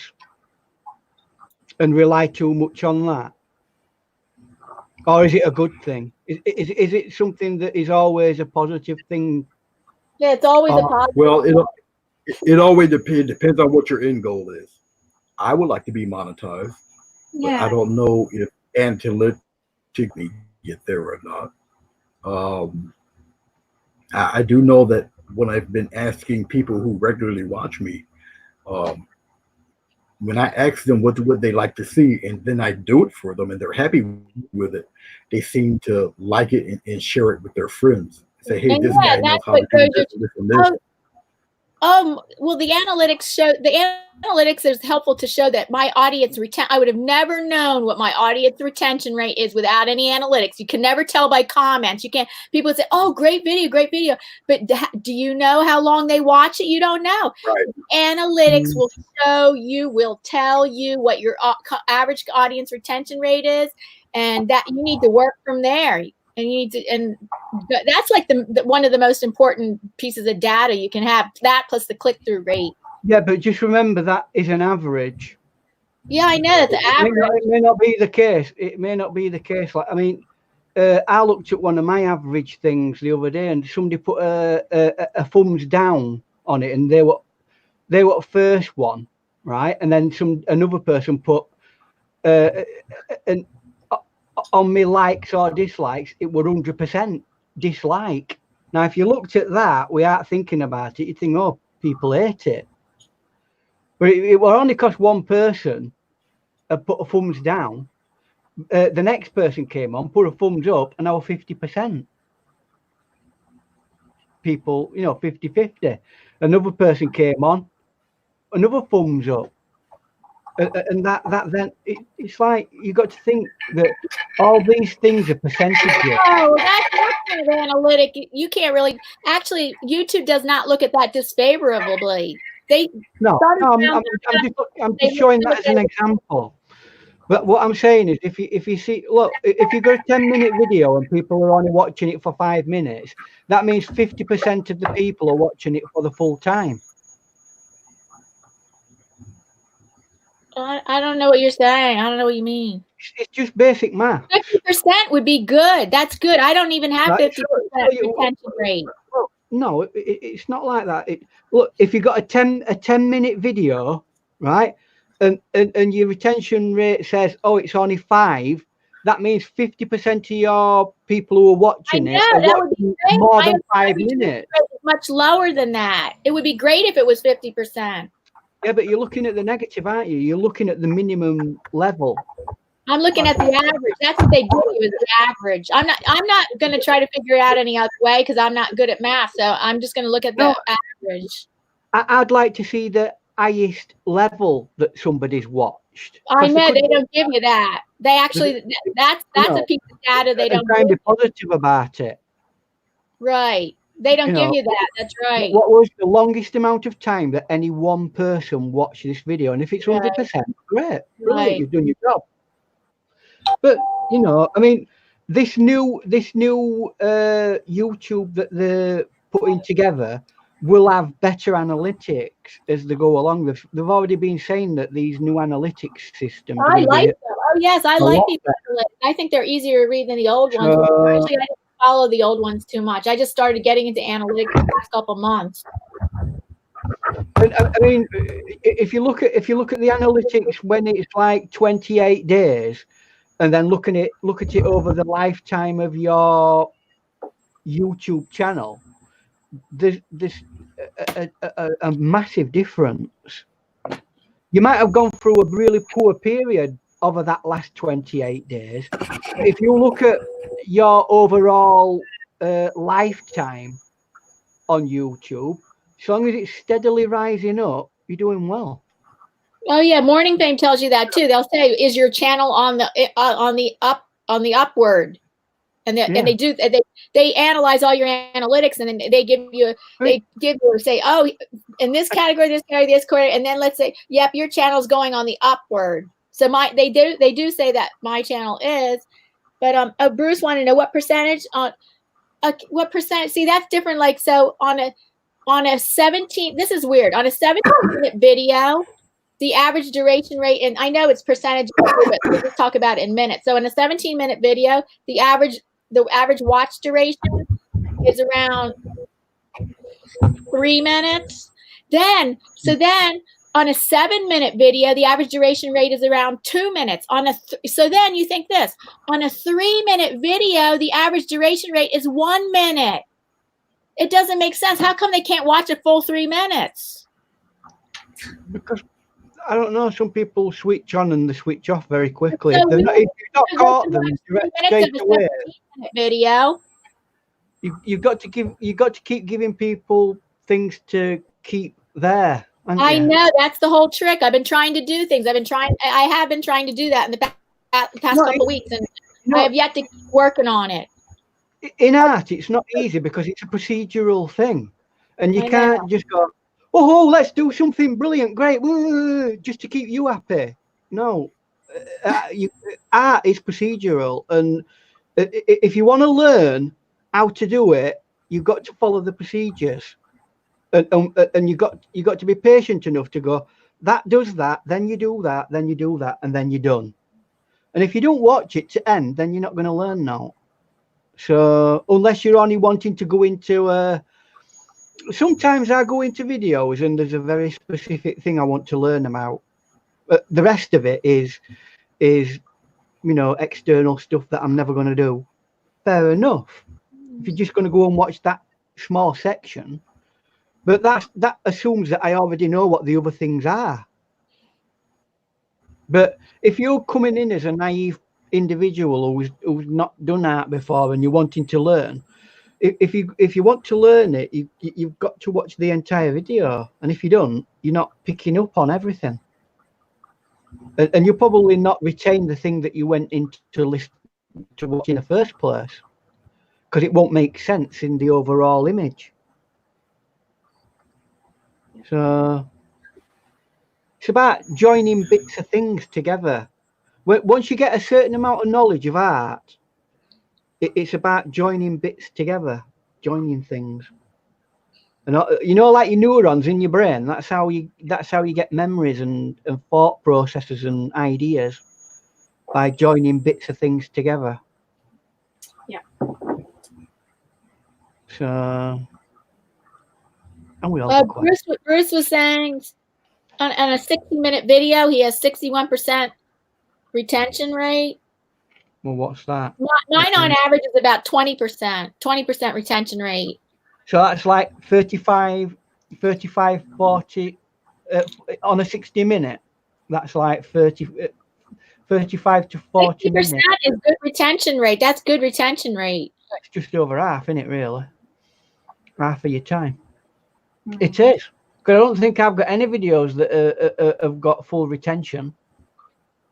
and rely too much on that? Or is it a good thing? Is it something that is always a positive thing? Yeah, it's always a positive. Well, it always depends on what your end goal is. I would like to be monetized, but I don't know if analytically get there or not. I do know that when I've been asking people who regularly watch me, when I ask them what would they like to see, and then I do it for them and they're happy with it, they seem to like it and share it with their friends. Say, hey, this guy knows how to do this and this. Well, the analytics is helpful to show that my audience I would have never known what my audience retention rate is without any analytics. You can never tell by comments. You can't. People say, "Oh, great video," but do you know how long they watch it? You don't know. Right. Analytics will tell you what your average audience retention rate is, and that you need to work from there. And that's like one of the most important pieces of data you can have. That plus the click-through rate. Yeah, but just remember that is an average. Yeah, I know that's the average. It may not be the case. It may not be the case. Like, I mean, I looked at one of my average things the other day, and somebody put a thumbs down on it, and they were first one, right? And then another person put on me likes or dislikes, it were 100% dislike. Now, if you looked at that without thinking about it, you'd think, oh, people hate it. But it were only because one person had put a thumbs down. The next person came on, put a thumbs up, and now 50%. People, 50-50. Another person came on, another thumbs up. And that then it's like you got to think that all these things are percentages. Oh, that's kind of analytic. You can't really, actually, YouTube does not look at that disfavorably. They No, started no, around I'm they just showing look that as an example. But what I'm saying is, if you see, look, if you got a 10-minute video and people are only watching it for 5 minutes, that means 50% of the people are watching it for the full time. I don't know what you're saying. I don't know what you mean. It's just basic math. 50% would be good. That's good. I don't even have 50% retention rate. Well, no, it's not like that. Look, if you got a 10-minute video, right, and your retention rate says, oh, it's only 5, that means 50% of your people who are watching it are watching more than 5 minutes. Much lower than that. It would be great if it was 50%. Yeah, but you're looking at the negative, aren't you? You're looking at the minimum level. I'm looking at the average. That's what they give you, is the average. I'm not going to try to figure it out any other way because I'm not good at math. So I'm just going to look at the average. I'd like to see the highest level that somebody's watched. I know they don't give you that. They actually that's a piece of data they don't. Try and be positive about it. Right. They don't give you that. That's right. What was the longest amount of time that any one person watched this video? And if it's 100%, great, brilliant, you've done your job. But you know, I mean, this new YouTube that they're putting together will have better analytics as they go along. They've already been saying that these new analytics systems. I like them. Oh yes, I like these analytics. I think they're easier to read than the old ones. Actually, I didn't follow the old ones too much. I just started getting into analytics the last couple months. I mean, if you look at the analytics when it's like 28 days, and then look at it over the lifetime of your YouTube channel, there's a massive difference. You might have gone through a really poor period over that last 28 days. If you look at your overall lifetime on YouTube, as long as it's steadily rising up, you're doing well. Oh yeah, Morning Fame tells you that too. They'll say, "Is your channel on the upward?" And they analyze all your analytics, and then they give you say, "Oh, in this category, this category," and then let's say, "Yep, your channel's going on the upward." So they do say that my channel is, but Bruce wanted to know what percentage what percentage. See, that's different. Like, so on a 17, this is weird. On a 17-minute video, the average duration rate, and I know it's percentage, but we'll just talk about it in minutes. So in a 17-minute video, the average watch duration is around 3 minutes. Then on a 7-minute video, the average duration rate is around 2 minutes. So then you think this, on a 3-minute video, the average duration rate is 1 minute. It doesn't make sense. How come they can't watch a full 3 minutes? Because I don't know, some people switch on and they switch off very quickly. So if you've not caught them straight away, video. You've got to keep giving people things to keep there. I know, that's the whole trick. I've been trying to do things. I have been trying to do that in the past couple of weeks, and I have yet to keep working on it. In art, it's not easy because it's a procedural thing, and you can't just go, oh, let's do something brilliant, great, just to keep you happy. No, art is procedural, and if you want to learn how to do it, you've got to follow the procedures. And you got to be patient enough to go, that does that, then you do that, then you do that, and then you're done. And if you don't watch it to end, then you're not going to learn now. So unless you're only wanting to go into sometimes I go into videos and there's a very specific thing I want to learn about, but the rest of it is external stuff that I'm never going to do. Fair enough. If you're just going to go and watch that small section. But that assumes that I already know what the other things are. But if you're coming in as a naive individual who's not done art before and you're wanting to learn, if you want to learn it, you've got to watch the entire video. And if you don't, you're not picking up on everything. And you'll probably not retain the thing that you went into to watch in the first place, because it won't make sense in the overall image. So It's about joining bits of things together. Once you get a certain amount of knowledge of art, it's about joining bits together, joining things. And you know, like your neurons in your brain, that's how you get memories and thought processes and ideas, by joining bits of things together. Yeah. So, and we all Bruce was saying on a 60-minute video, he has 61% retention rate. Well, what's that? Mine on average is about 20% retention rate. So that's like 35, 40 on a 60-minute. That's like 35 to 40 minutes. 60% is good retention rate. That's good retention rate. It's just over half, isn't it, really? Half of your time. Mm-hmm. It is. Because I don't think I've got any videos that have got full retention.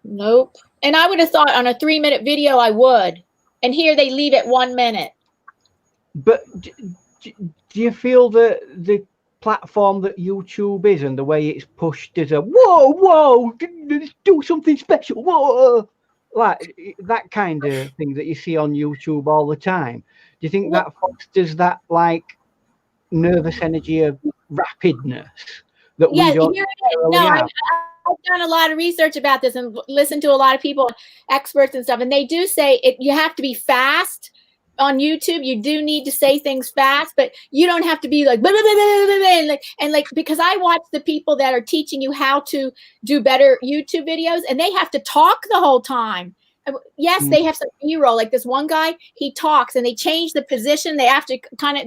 Nope. And I would have thought on a 3-minute video I would. And here they leave it 1 minute. But do you feel that the platform that YouTube is and the way it's pushed is a whoa, do something special, whoa, like that kind of thing that you see on YouTube all the time? Do you think that fosters that like nervous energy of rapidness that we don't have? I've done a lot of research about this and listened to a lot of people, experts and stuff, and they do say you have to be fast on YouTube. You do need to say things fast, but you don't have to be like, blah, blah, blah, blah, blah, blah, and like, because I watch the people that are teaching you how to do better YouTube videos, and they have to talk the whole time. Yes, they have some B-roll. Like this one guy, he talks and they change the position. They have to kind of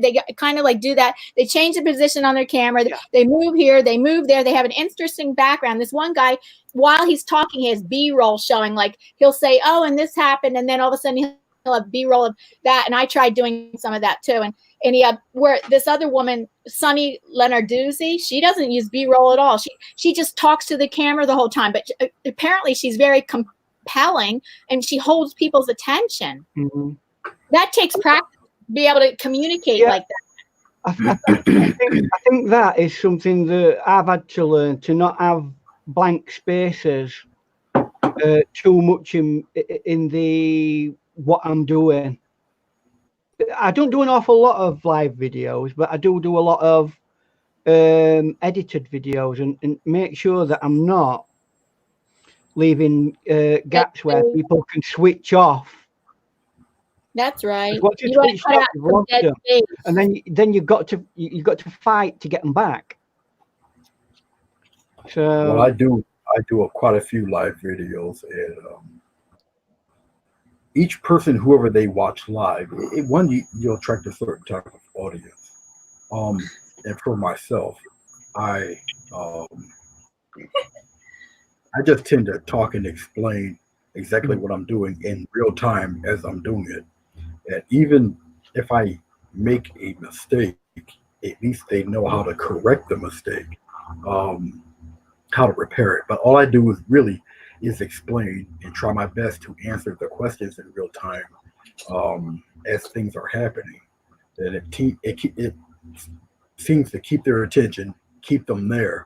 like do that. They change the position on their camera. Yeah. They move here, they move there. They have an interesting background. This one guy, while he's talking, he has B-roll showing. Like he'll say, "Oh, and this happened," and then all of a sudden he'll have B-roll of that. And I tried doing some of that too. And he had where this other woman, Sunny Lenarduzzi, she doesn't use B-roll at all. She just talks to the camera the whole time. But apparently she's very compelling and she holds people's attention. Mm-hmm. That takes practice to be able to communicate like that. I think that is something that I've had to learn, to not have blank spaces too much in the what I'm doing. I don't do an awful lot of live videos, but I do a lot of edited videos and make sure that I'm not leaving gaps where people can switch off. That's right. You want to cut out them, and then you've got to fight to get them back. So well, I do quite a few live videos, and each person, whoever they watch live, you'll attract a certain type of audience. And for myself, I just tend to talk and explain exactly what I'm doing in real time as I'm doing it. And even if I make a mistake, at least they know how to correct the mistake, how to repair it. But all I do is explain and try my best to answer the questions in real time as things are happening. And it seems to keep their attention, keep them there.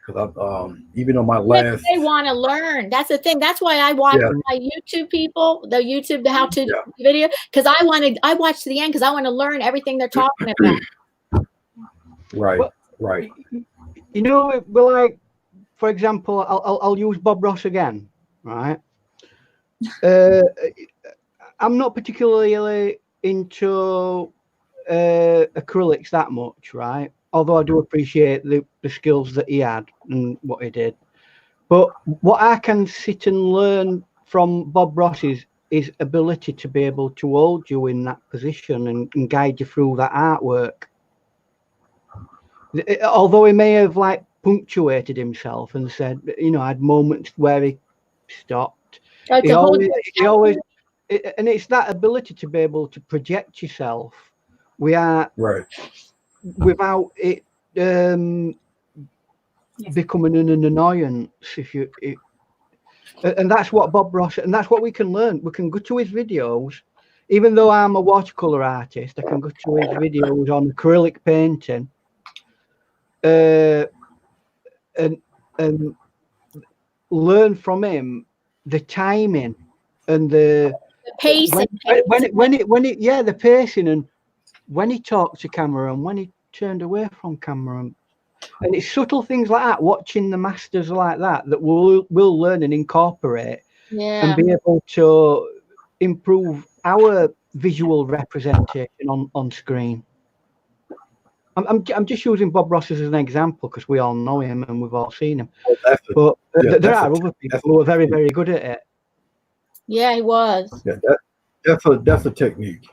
Because even on my last, they want to learn. That's the thing. That's why I watch my YouTube people, the how-to video, because I watch to the end because I want to learn everything they're talking about. Right, right. You know, well, like for example, I'll use Bob Ross again, right? I'm not particularly into acrylics that much, right? Although I do appreciate the skills that he had and what he did. But what I can sit and learn from Bob Ross is his ability to be able to hold you in that position and guide you through that artwork. Although he may have like punctuated himself and said, you know, had moments where he stopped. He always, and it's that ability to be able to project yourself. We are right. Without it becoming an annoyance, and that's what Bob Ross, and that's what we can learn. We can go to his videos, even though I'm a watercolor artist. I can go to his videos on acrylic painting, and learn from him the timing and the pacing. The pacing, and when he talked to camera and when he turned away from camera, and it's subtle things like that. Watching the masters like that we'll learn and incorporate, and be able to improve our visual representation on screen. I'm just using Bob Ross as an example because we all know him and we've all seen him. But there are other people who are very, very good at it. Yeah, he was. Yeah, that's a technique.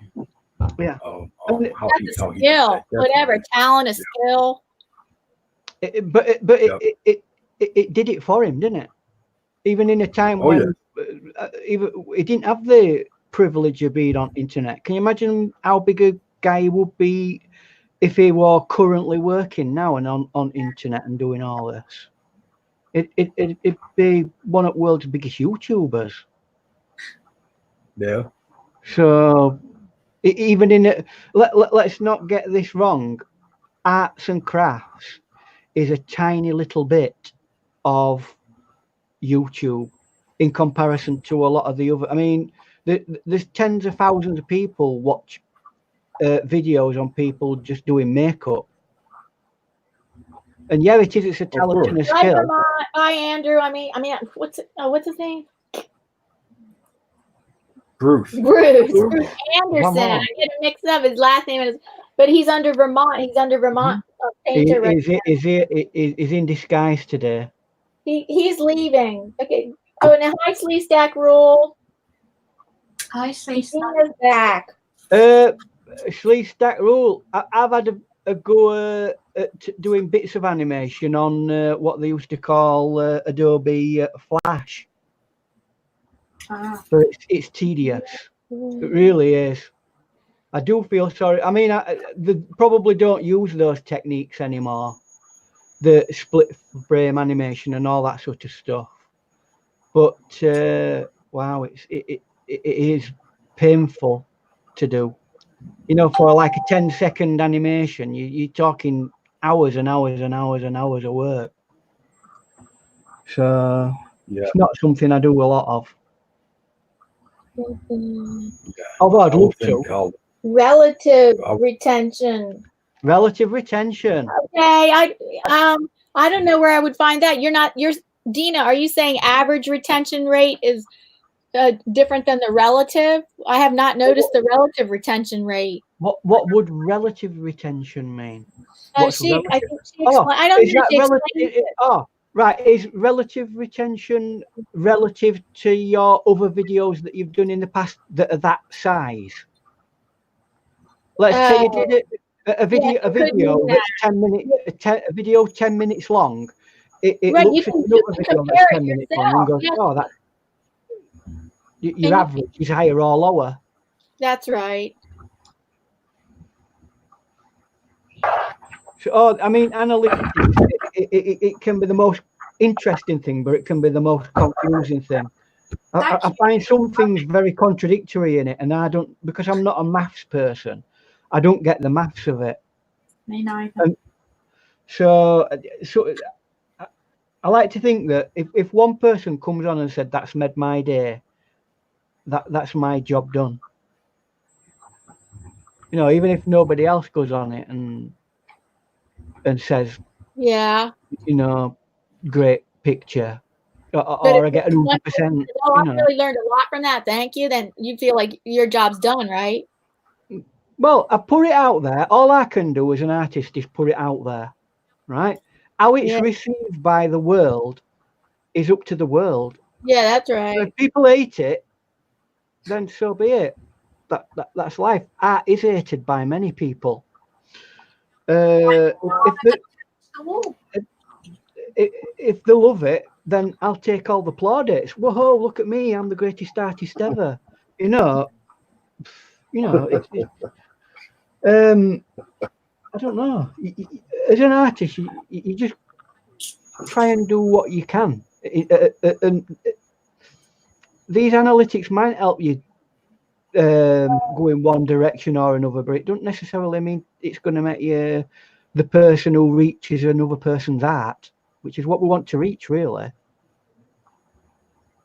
Yeah, that's a skill. Whatever, talent, a skill. But it did it for him, didn't it? Even in a time when even he didn't have the privilege of being on internet. Can you imagine how big a guy he would be if he were currently working now and on internet and doing all this? It'd be one of the world's biggest YouTubers. Yeah. So even in it, let's not get this wrong. Arts and crafts is a tiny little bit of YouTube in comparison to a lot of the other. I mean, there's tens of thousands of people watch videos on people just doing makeup. And yeah, it's a talent and a skill. Hi, Andrew. I mean, what's his name? Bruce Anderson. I get it mixed up. His last name is, but he's under Vermont. He's under Vermont painter. Is in disguise today. He's leaving. Okay. So now, hi, Sleeve Stack Rule. Hi, Sleeve Stack. He is back. Sleeve Stack Rule. I've had a go at doing bits of animation on what they used to call Adobe Flash. But it's tedious. It really is. I do feel sorry. I mean, they probably don't use those techniques anymore. The split frame animation and all that sort of stuff. But wow, it is painful to do. You know, for like a 10-second animation, you're talking hours and hours and hours and hours of work. So it's not something I do a lot of. Although I'd love to. Relative retention. Relative retention. Okay, I don't know where I would find that. You're Dina. Are you saying average retention rate is different than the relative? I have not noticed the relative retention rate. What would relative retention mean? I think she explained. I don't know if she explained it. Oh, right. Is relative retention relative to your other videos that you've done in the past that are that size? Let's say you did a video that's 10 minutes, a video 10 minutes long. It right, looks at another video that's 10 minutes long and goes, oh, that your average is higher or lower. That's right. So, I mean, analytics, it can be the most interesting thing, but it can be the most confusing thing. I find some things very contradictory in it, and I don't, because I'm not a maths person, I don't get the maths of it. Me neither. And so I like to think that if one person comes on and said, that's made my day, that's my job done. You know, even if nobody else goes on it and says, yeah, you know, great picture, or I get 100%. I really learned a lot from that. Thank you. Then you feel like your job's done, right? Well, I put it out there. All I can do as an artist is put it out there, right? How it's received by the world is up to the world. Yeah, that's right. So if people hate it, then so be it. That's life. Art is hated by many people. If they love it, then I'll take all the plaudits. Whoa, look at me! I'm the greatest artist ever. You know. I don't know. As an artist, you just try and do what you can. And these analytics might help you go in one direction or another, but it don't necessarily mean it's going to make you the person who reaches another person's art, which is what we want to reach, really.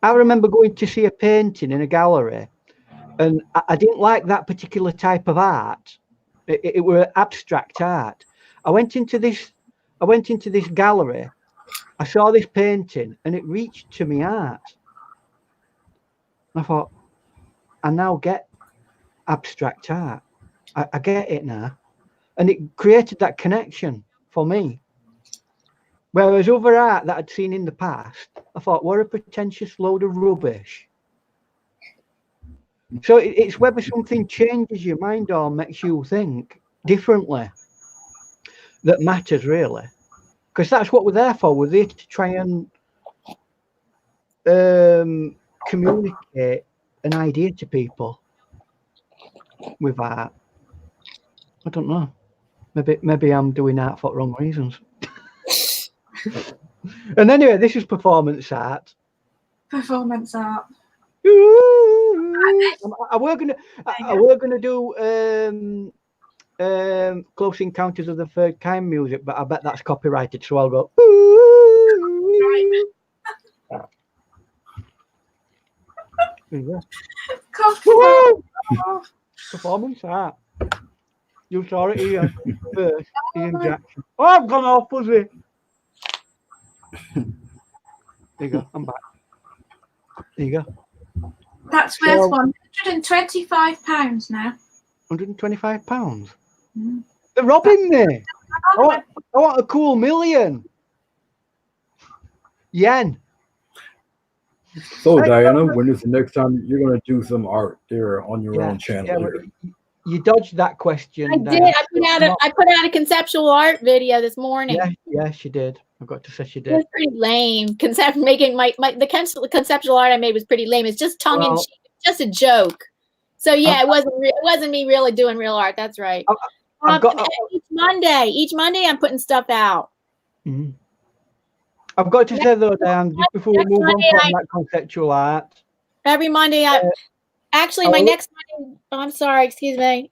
I remember going to see a painting in a gallery, and I didn't like that particular type of art. It were abstract art. I went into this gallery. I saw this painting, and it reached to me art. I thought, I now get abstract art. I get it now, and it created that connection for me. Whereas other art that I'd seen in the past, I thought, what a pretentious load of rubbish. So it's whether something changes your mind or makes you think differently that matters, really. Because that's what we're there for. We're there to try and communicate an idea to people with art. I don't know. Maybe I'm doing art for wrong reasons. And anyway, this is performance art. Performance art. I were gonna do Close Encounters of the Third Kind music, but I bet that's copyrighted, so I'll go. Performance art. You saw it here first, Ian Jackson. Oh, I've gone all fuzzy. There you go. I'm back. There you go. That's worth £125 now. £125. They're robbing me. I want a cool million yen. So Diana, when is the next time you're going to do some art there on your own channel? Yeah, you dodged that question. I did. I put out a conceptual art video this morning. Yeah, she did. I've got to say she did. It was pretty lame. The conceptual art I made was pretty lame. It's just tongue in cheek, just a joke. So yeah, it wasn't me really doing real art. That's right. Each Monday I'm putting stuff out. Mm-hmm. I've got to say though, Dan, just before we move on from that conceptual art. Every Monday, my next Monday. Oh, I'm sorry. Excuse me.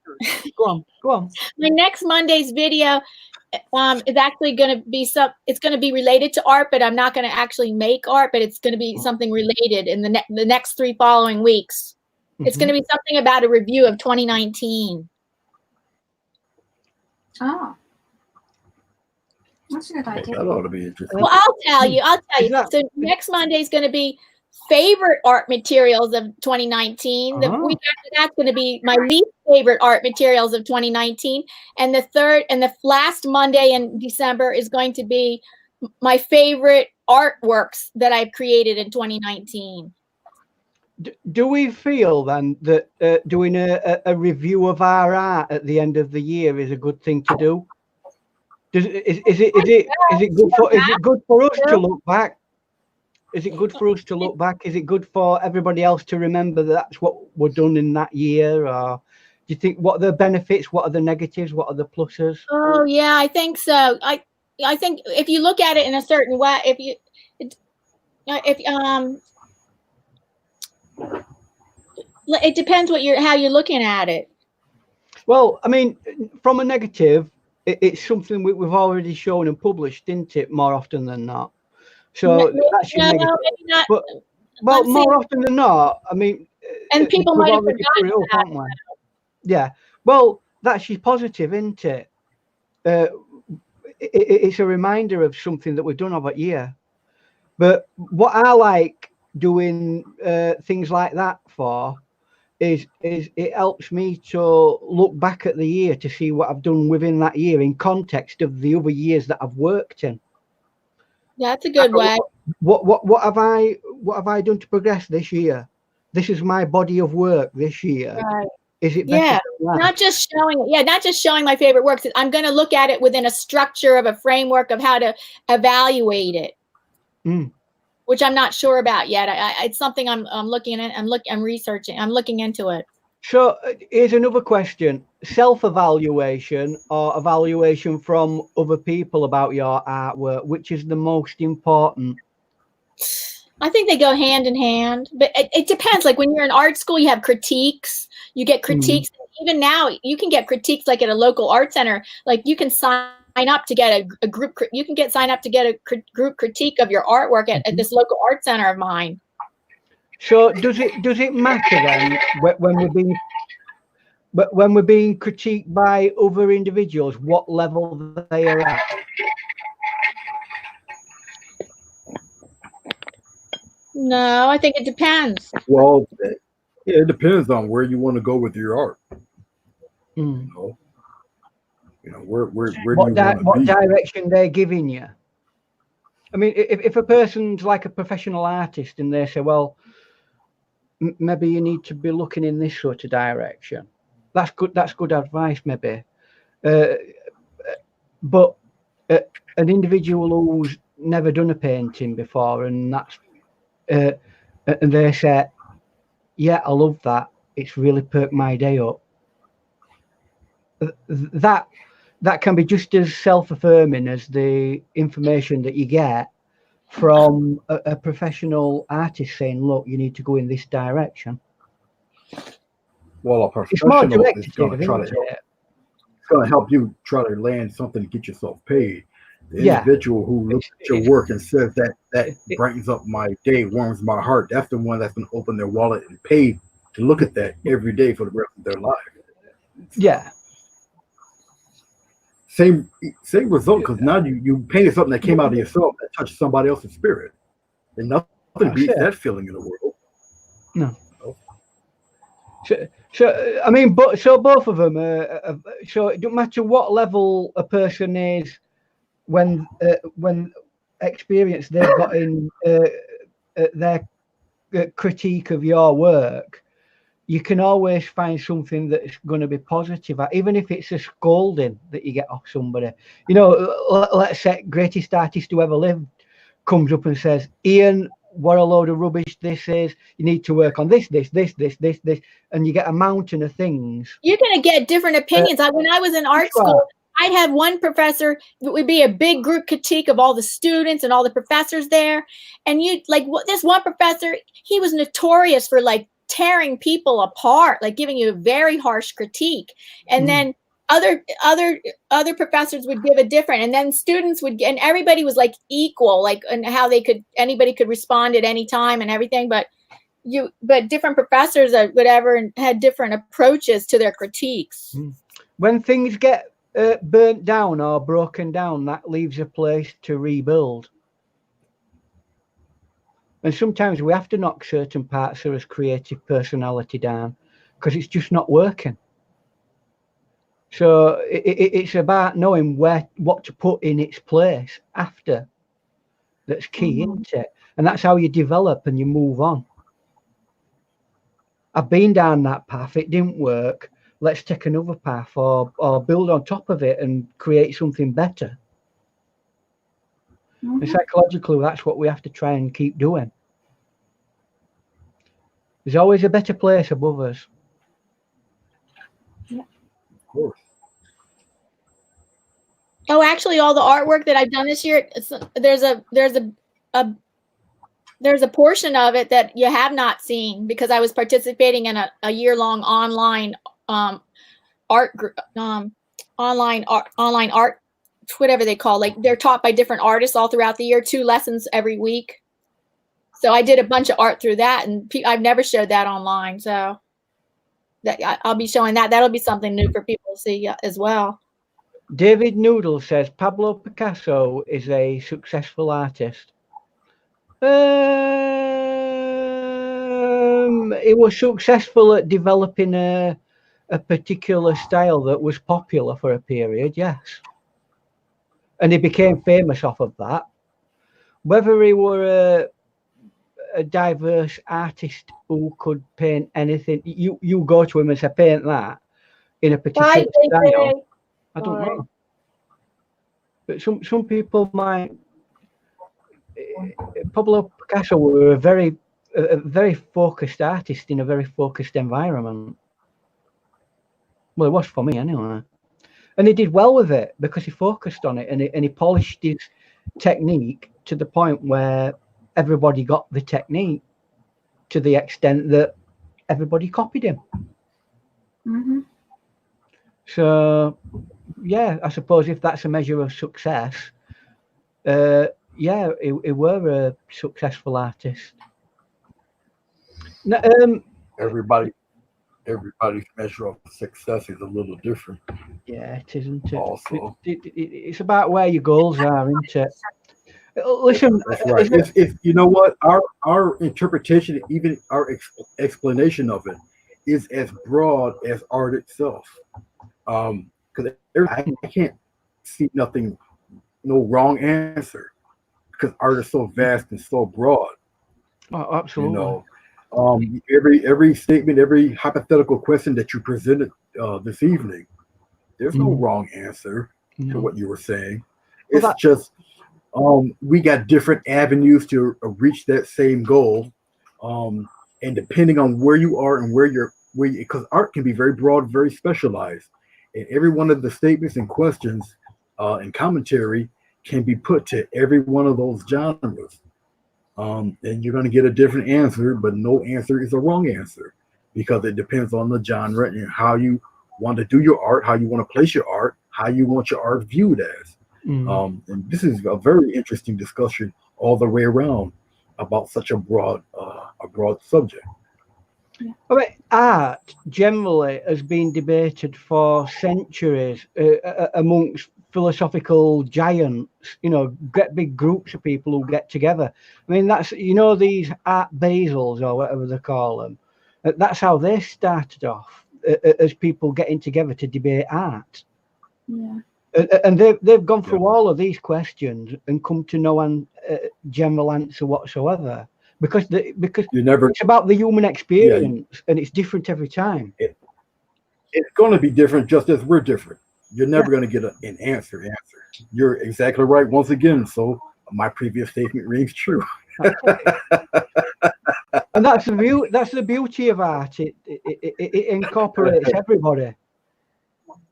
Go on. My next Monday's video is actually going to be it's going to be related to art, but I'm not going to actually make art, but it's going to be something related in the next 3 following weeks. Mm-hmm. It's going to be something about a review of 2019. Oh. That's a good idea. That ought to be interesting. Well, I'll tell you. So next Monday is going to be favorite art materials of 2019. The week after that's going to be my least favorite art materials of 2019. And the last Monday in December is going to be my favorite artworks that I've created in 2019. Do we feel then that doing a review of our art at the end of the year is a good thing to do? Is it good for us to look back? Is it good for us to look back? Is it good for everybody else to remember that that's what we're done in that year? Or do you think, what are the benefits? What are the negatives? What are the pluses? Oh yeah, I think so. I think if you look at it in a certain way, it depends how you're looking at it. Well, I mean, from a negative, it's something we've already shown and published, didn't it? More often than not. So that's your negative. Maybe not. But more often than not, I mean, and people might have forgotten that. Yeah. Well, that's your positive, isn't it? It's a reminder of something that we've done over a year. But what I like doing things like that for is it helps me to look back at the year to see what I've done within that year in context of the other years that I've worked in. That's a good way. What have I done to progress this year? This is my body of work this year. Right. Is it better than that? Not just showing my favorite works. I'm going to look at it within a structure of a framework of how to evaluate it. Which I'm not sure about yet. It's something I'm looking at. I'm researching. I'm looking into it. So here's another question: self-evaluation or evaluation from other people about your artwork, which is the most important? I think they go hand in hand, but it depends. Like when you're in art school, you have critiques. You get critiques. Even now, you can get critiques like at a local art center. Like you can sign up to get a group. You can sign up to get a group critique of your artwork at this local art center of mine. So does it matter then when we're being critiqued by other individuals what level they are at? No, I think it depends. Well, yeah, it depends on where you want to go with your art. Mm. Where do you What want to be? direction they're giving you? I mean, if a person's like a professional artist and they say, well, maybe you need to be looking in this sort of direction, that's good advice, maybe. But an individual who's never done a painting before, and that's and they say, yeah, I love that, it's really perked my day up, that can be just as self-affirming as the information that you get from a professional artist saying, look, you need to go in this direction. Well, a professional is going to try to help. It's going to help you try to land something to get yourself paid. The individual who looks at your work and says that brightens up my day, warms my heart, that's the one that's going to open their wallet and pay to look at that every day for the rest of their life. Yeah. Same result, because now you painted something that came out of yourself that touched somebody else's spirit. And nothing beats that feeling in the world. No. So I mean, so both of them. So it don't matter what level a person is when experience they've got in their critique of your work. You can always find something that's going to be positive, even if it's a scolding that you get off somebody. Let's say greatest artist who ever lived comes up and says, Ian, what a load of rubbish this is. You need to work on this, and you get a mountain of things. You're going to get different opinions. When I was in art school, I'd have one professor that would be a big group critique of all the students and all the professors there. And this one professor, he was notorious for tearing people apart, giving you a very harsh critique. And then other professors would give a different, and then students would, and everybody was equal, and how anybody could respond at any time and everything. But different professors or whatever had different approaches to their critiques. When things get burnt down or broken down, that leaves a place to rebuild. And sometimes we have to knock certain parts of us creative personality down because it's just not working. So it's about knowing what to put in its place after. That's key, isn't it? And that's how you develop and you move on. I've been down that path, it didn't work. Let's take another path or build on top of it and create something better. And psychologically, that's what we have to try and keep doing. There's always a better place above us. Yeah, of course. Oh, actually, all the artwork that I've done this year, there's a portion of it that you have not seen because I was participating in a year-long online art group, online art, whatever they call, they're taught by different artists all throughout the year, 2 lessons every week. So I did a bunch of art through that, and I've never showed that online. So I'll be showing that. That'll be something new for people to see as well. David Noodle says Pablo Picasso is a successful artist. He was successful at developing a particular style that was popular for a period, yes. And he became famous off of that. Whether he were a diverse artist who could paint anything, you go to him and say, paint that in a particular style. I don't know. But some people might. Pablo Picasso were a very focused artist in a very focused environment. Well, it was for me anyway. And he did well with it because he focused on it and he polished his technique to the point where everybody got the technique to the extent that everybody copied him. So, yeah, I suppose if that's a measure of success, yeah, he were a successful artist. Everybody's measure of success is a little different. Yeah, it isn't it? Also, It's about where your goals are, isn't it? Listen, that's right. It's you know what, our interpretation, even our explanation of it, is as broad as art itself. Because I can't see nothing, no wrong answer, because art is so vast and so broad. oh, absolutely. You know, every statement, every hypothetical question that you presented this evening, there's no wrong answer to what you were saying. It's just we got different avenues to reach that same goal, and depending on where you are and because art can be very broad, very specialized, and every one of the statements and questions and commentary can be put to every one of those genres. And you're going to get a different answer, but no answer is a wrong answer because it depends on the genre and how you want to do your art, how you want to place your art, how you want your art viewed as. And this is a very interesting discussion all the way around about such a broad subject. I mean, art generally has been debated for centuries amongst philosophical giants, you know, get big groups of people who get together. I mean, that's, you know, these art basils or whatever they call them. That's how they started off, as people getting together to debate art. Yeah. And they've gone through all of these questions and come to no general answer whatsoever. Because it's about the human experience, and it's different every time. It's going to be different, just as we're different. You're never going to get an answer. You're exactly right. Once again, so my previous statement rings true. And that's the view. That's the beauty of art. It incorporates everybody,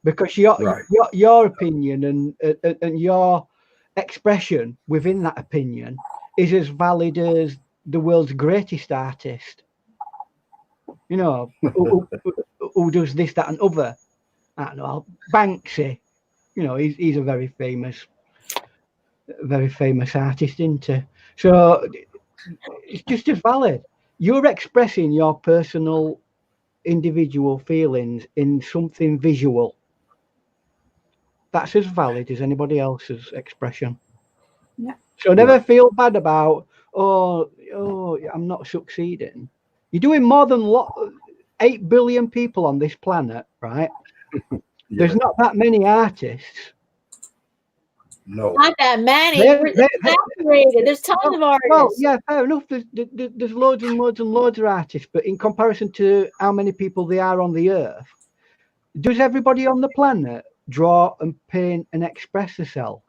because your opinion and your expression within that opinion is as valid as the world's greatest artist, you know, who does this, that, and other. I don't know, Banksy, you know, he's a very famous artist, isn't he? So it's just as valid. You're expressing your personal, individual feelings in something visual. That's as valid as anybody else's expression. Yeah. So never feel bad about, oh, I'm not succeeding. You're doing more than 8 billion people on this planet, right? There's not that many artists. No, not that many. There's tons of artists. Well, yeah, fair enough. There's loads and loads and loads of artists, but in comparison to how many people there are on the earth, does everybody on the planet draw and paint and express themselves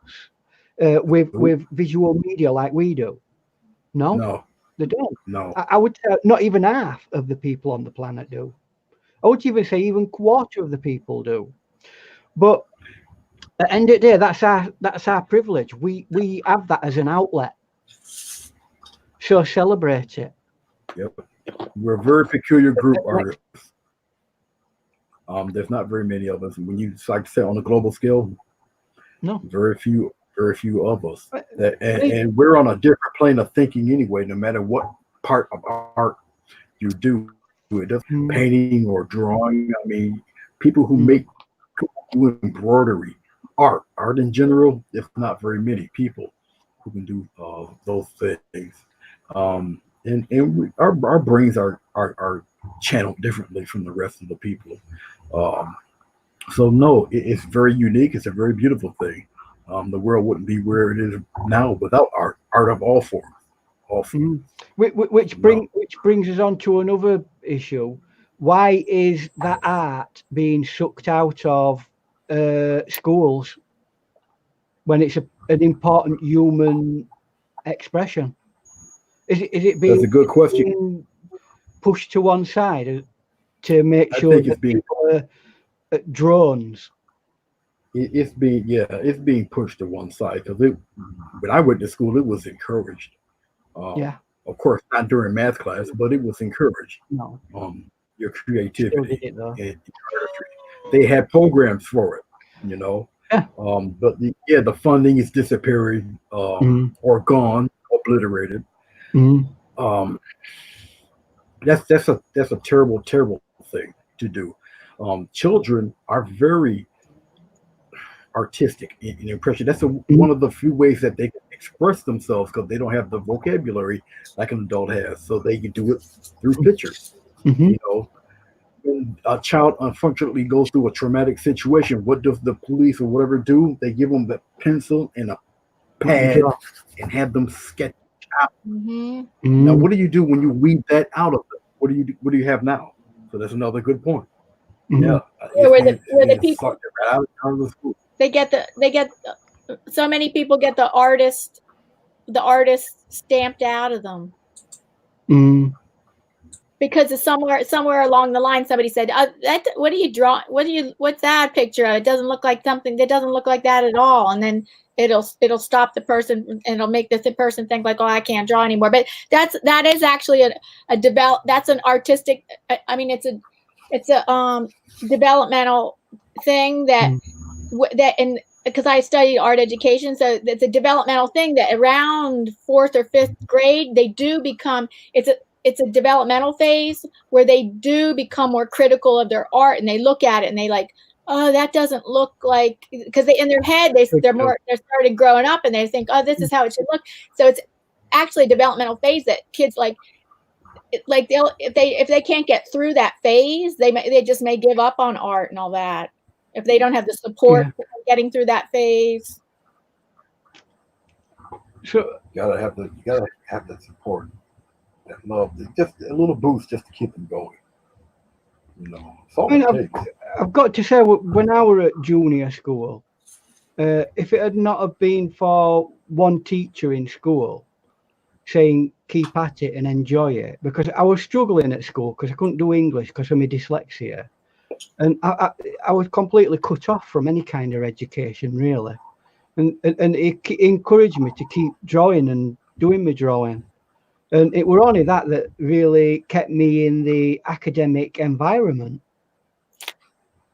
with visual media like we do? No, they don't. No, I would say not even half of the people on the planet do. I would even say even quarter of the people do. But at the end of the day, that's our privilege. We have that as an outlet. So celebrate it. Yep. We're a very peculiar group, artists. There's not very many of us. When you like to say on a global scale, no, very few of us. And we're on a different plane of thinking anyway, no matter what part of art you do. It doesn't painting or drawing. I mean, people who do embroidery, art in general, there's not very many people who can do those things. And our brains are channeled differently from the rest of the people. So no, it's very unique. It's a very beautiful thing. The world wouldn't be where it is now without art of all forms. Which brings us on to another issue. Why is that art being sucked out of schools when it's an important human expression? Is it being? That's a good question. Being pushed to one side to make sure that people are drones? It's being pushed to one side, because when I went to school, it was encouraged. Of course, not during math class, but it was encouraged. No. Your creativity and artistry. They had programs for it, you know. Yeah. But the funding is disappearing or gone, obliterated. That's a terrible thing to do. Children are very artistic in impression. That's one of the few ways that they can express themselves because they don't have the vocabulary like an adult has. So they can do it through pictures. You know, when a child unfortunately goes through a traumatic situation, what does the police or whatever do? They give them the pencil and a pad and have them sketch out. Now, what do you do when you weed that out of them? What do you have now? So that's another good point. Yeah, where the people right out of the school. They get so many people get the artist stamped out of them. Because it's somewhere along the line somebody said, what are you drawing? What's that picture of? It doesn't look like something that doesn't look like that at all. And then it'll stop the person and it'll make the person think like, oh, I can't draw anymore. But that is actually that's an artistic, I mean, it's a developmental thing and because I studied art education, so it's a developmental thing that around 4th or 5th grade, they do become, it's a developmental phase where they do become more critical of their art and they look at it and they like, oh, that doesn't look like, because in their head, they're started growing up and they think, oh, this is how it should look. So it's actually a developmental phase that kids if they can't get through that phase, they just may give up on art and all that if they don't have the support for getting through that phase. So you gotta have the support, that love, just a little boost just to keep them going. You know, I've got to say, when I were at junior school, if it had not have been for one teacher in school saying keep at it and enjoy it, because I was struggling at school because I couldn't do English because of my dyslexia, and I was completely cut off from any kind of education really, and it encouraged me to keep drawing and doing my drawing, and it were only that really kept me in the academic environment,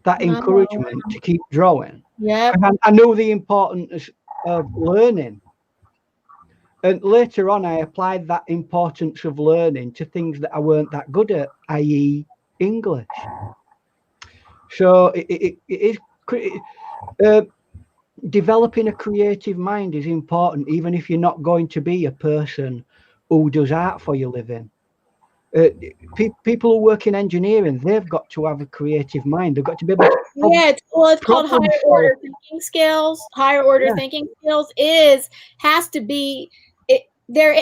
that encouragement to keep drawing. I know the importance of learning. And later on, I applied that importance of learning to things that I weren't that good at, i.e. English. So it is developing a creative mind is important, even if you're not going to be a person who does art for your living. People who work in engineering, they've got to have a creative mind. They've got to be able to it's called higher order thinking skills. Higher order thinking skills has to be. They're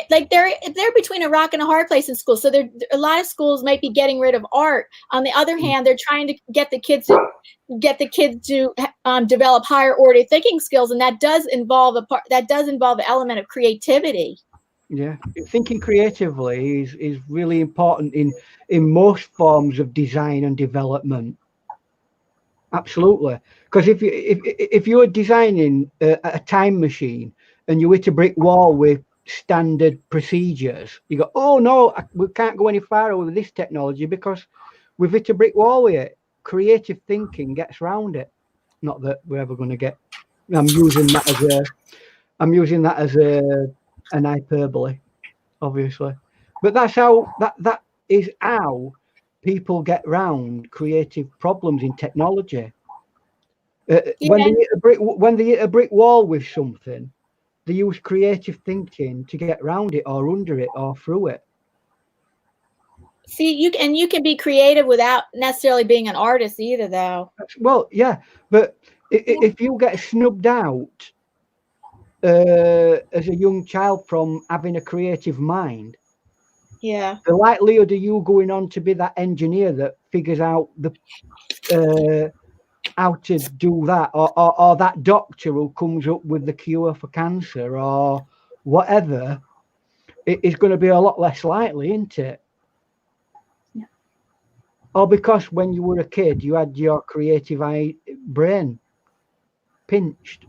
between a rock and a hard place in school. So a lot of schools might be getting rid of art. On the other hand, they're trying to get the kids to develop higher order thinking skills, and that does involve an element of creativity. Yeah, thinking creatively is really important in most forms of design and development. Absolutely, because if you're designing a time machine and you hit a brick wall with standard procedures, you go, oh no, we can't go any farther with this technology because we've hit a brick wall with it. Creative thinking gets around it. Not that we're ever going to get. I'm using that as an hyperbole, obviously, but that's how that is how people get around creative problems in technology. When they hit a brick wall with something, they use creative thinking to get around it or under it or through it. See, you can be creative without necessarily being an artist either, though. Well, yeah, but if you get snubbed out as a young child from having a creative mind, the likelihood of you going on to be that engineer that figures out how to do that, or that doctor who comes up with the cure for cancer or whatever, it is going to be a lot less likely, isn't it? Yeah. Or because when you were a kid, you had your creative brain pinched.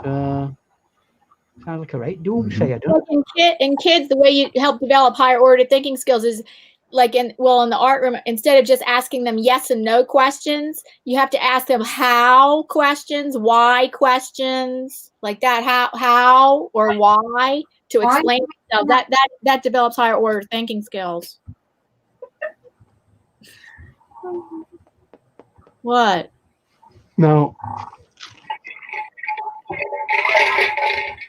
Sounds like a right doomsayer, doesn't it? In kids, the way you help develop higher order thinking skills is like in the art room, instead of just asking them yes and no questions, you have to ask them how questions, why questions, like that, how or why, to explain No, that develops higher order thinking skills. What? No.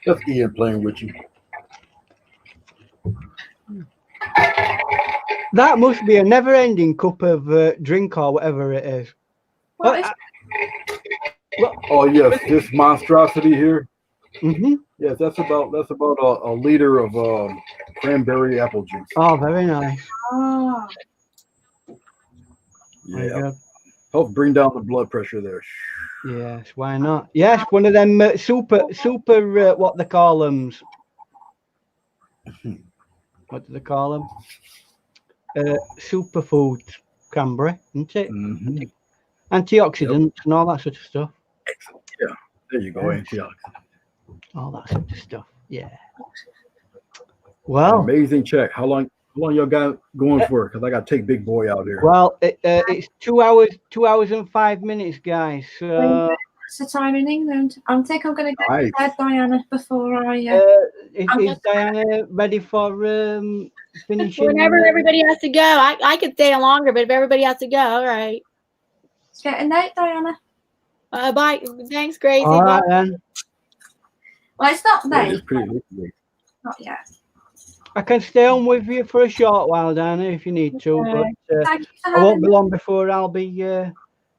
That's Ian playing with you. That must be a never-ending cup of drink or whatever it is. Oh yes, this monstrosity here. Mm-hmm. Yes, that's about a liter of cranberry apple juice. Oh, very nice. Oh, Yeah, help bring down the blood pressure there. Yes, why not? Yes, one of them super what they call them. What do they call them? Superfood cranberry, isn't it? Mm-hmm. Antioxidants and all that sort of stuff. Excellent. Yeah, there you go. Antioxidants. All that sort of stuff. Yeah. Well, amazing check. How long y'all got going for? Because I got to take big boy out here. Well, it's 2 hours and 5 minutes, guys. what's the time in England? I think I'm going to go to bed, Diana, before I. Is Diana ready for finishing? Whenever everybody has to go, I could stay longer, but if everybody has to go, all right. It's getting late, Diana. Bye. Thanks, Gracie. All right, then. Well, it's not late. It's pretty late. Not yet. I can stay on with you for a short while, Diana, if you need to. Okay. But Thank you for I won't be having long before I'll be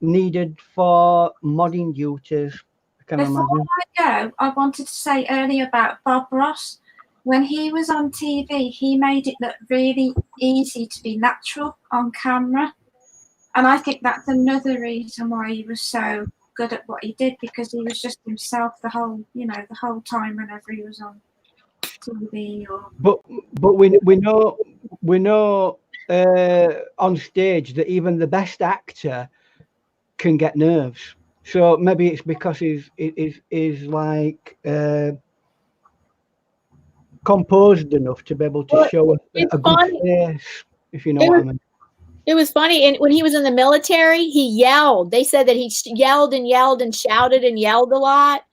needed for modding duties. I can Before imagine. I go, I wanted to say earlier about Bob Ross. When he was on TV, he made it look really easy to be natural on camera. And I think that's another reason why he was so good at what he did, because he was just himself the whole time whenever he was on TV. But we know on stage that even the best actor can get nerves. So maybe it's because he's like composed enough to be able to show a good face, if you know what I mean. It was funny, and when he was in the military, he yelled. They said that he yelled and shouted and yelled a lot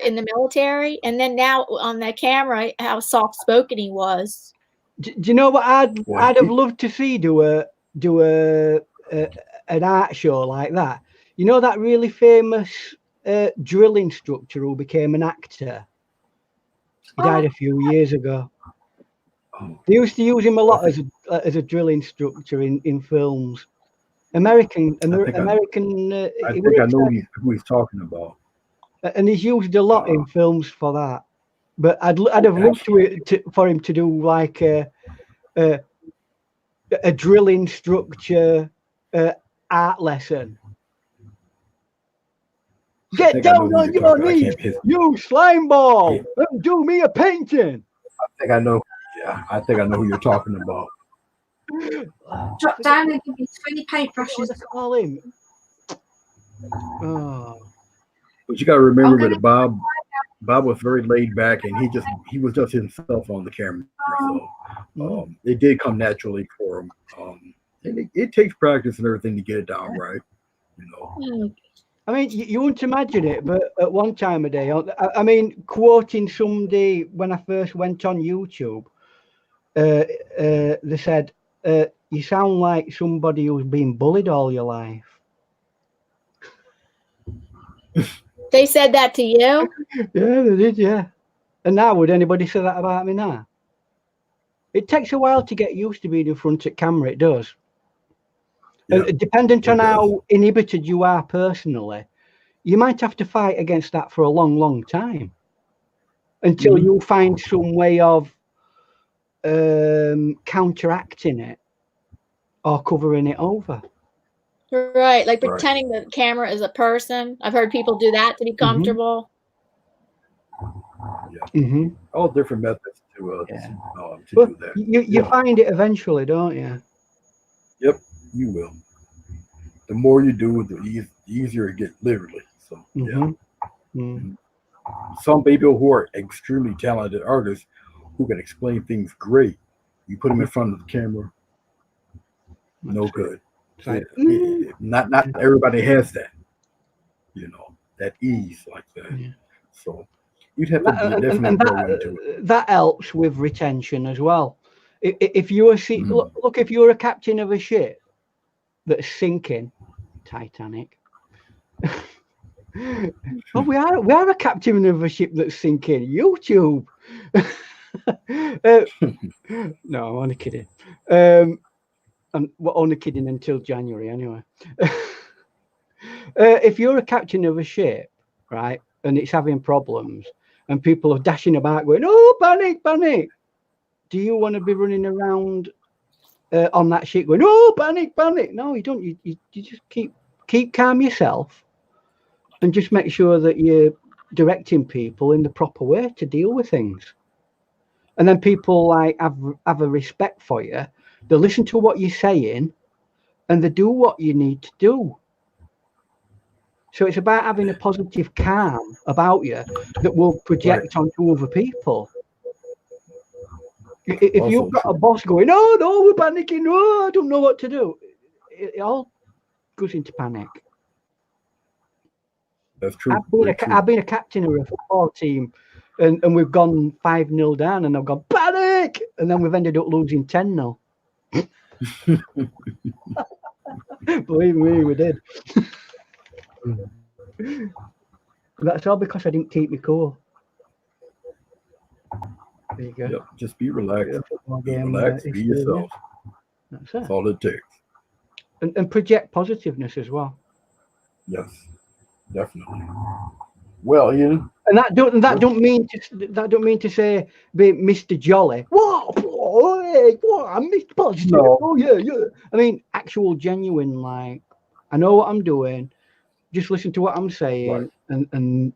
in the military, and then now on that camera, how soft-spoken he was. Do you know what I'd have loved to see do an art show like that? You know that really famous drill instructor who became an actor? He died a few years ago. They used to use him a lot as a drill instructor in films. American. I think I know who he's talking about. And he's used a lot in films for that. But I'd have loved for him to do like a drill instructor art lesson. Get down on your knees, you slime ball, and do me a painting. I think I know. Yeah, I think I know who you're talking about. Drop down and give me 20 paintbrushes. Call him. Oh. But you got to remember that Bob was very laid back, and he was just himself on the camera. So it did come naturally for him. And it takes practice and everything to get it down right. You know. I mean, you wouldn't imagine it, but at one time a day, I mean, quoting somebody when I first went on YouTube, they said, you sound like somebody who's been bullied all your life. They said that to you? Yeah, they did, yeah. And now, would anybody say that about me now? It takes a while to get used to being in front of camera, it does. Yeah, and dependent on how inhibited you are personally, you might have to fight against that for a long, long time until you find some way of counteracting it or covering it over. Right, like pretending the camera is a person. I've heard people do that to be comfortable. All different methods to do that. You find it eventually, don't you? Yep, you will. The more you do, the easier it gets, literally. So some people who are extremely talented artists who can explain things great, you put them in front of the camera, no good. So not everybody has that, that ease like that. So you'd have to definitely go into it. That helps with retention as well. If you are look, if you're a captain of a ship that's sinking, Titanic. Oh, we are a captain of a ship that's sinking. YouTube. No, I'm only kidding. We're only kidding until January anyway. If you're a captain of a ship, right, and it's having problems, and people are dashing about going, "Oh, panic, panic!" Do you want to be running around on that ship going, "Oh, panic, panic"? No, you don't. You just keep calm yourself, and just make sure that you're directing people in the proper way to deal with things. And then people like have a respect for you. They listen to what you're saying, and they do what you need to do. So it's about having a positive calm about you that will project onto other people. If Also you've got true. a boss going, "Oh no, we're panicking. Oh, I don't know what to do," it all goes into panic. That's true. I've been a captain of a football team, and we've gone 5-0 down, and I've gone panic, and then we've ended up losing 10-0. Believe me, we did. That's all because I didn't keep me cool. There you go. Yep. Just be relaxed. Be Game, relaxed. Be yourself. That's all it takes. And project positiveness as well. Yes, definitely. Well, Ian. And that don't mean to say be Mr. Jolly. What? I'm Mr. Positive. No. Oh yeah. I mean, actual genuine. Like, I know what I'm doing. Just listen to what I'm saying, and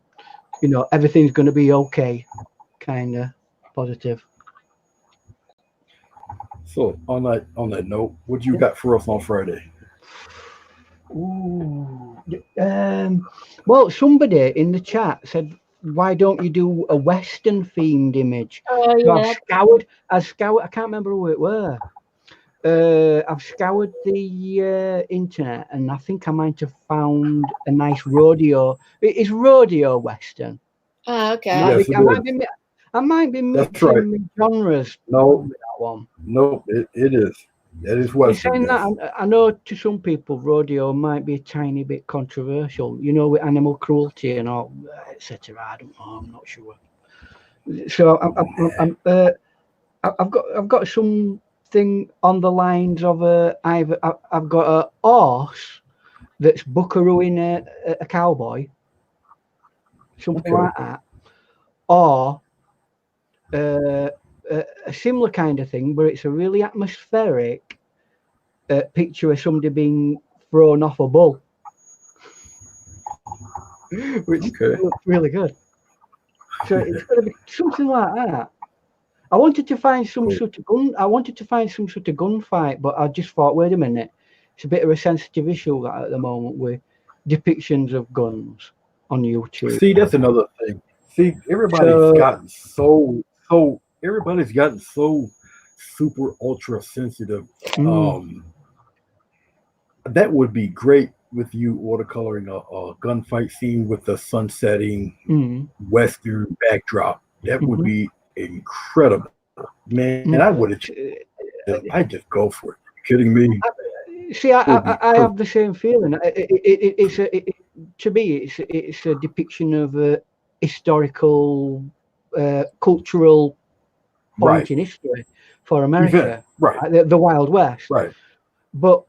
you know everything's going to be okay. Kind of positive. So on that note, what you got for us on Friday? Ooh. Well, somebody in the chat said, "Why don't you do a Western themed image?" Oh, So yeah. I've scoured. I can't remember who it were. I've scoured the internet, and I think I might have found a nice rodeo. It is rodeo Western. Oh, okay. I might be mixing genres. No, with that one. No, it is. That is Western. Saying that, I know to some people rodeo might be a tiny bit controversial, you know, with animal cruelty and all, etc. I don't know. I'm not sure. So I've got something on the lines of I've got a horse that's buckarooing a cowboy, something like that, or a similar kind of thing where it's a really atmospheric picture of somebody being thrown off a bull, which looks really good. So it's going to be something like that. I wanted to find some sort of gunfight, but I just thought, wait a minute, it's a bit of a sensitive issue at the moment with depictions of guns on YouTube. See, that's another thing. See, everybody's gotten so super ultra sensitive. That would be great with you watercoloring a gunfight scene with the sun setting Western backdrop. That would be incredible, man. I would have. I just go for it. Are you kidding me? See, I have the same feeling. To me, it's a depiction of a historical, cultural point in history for America, the Wild West, But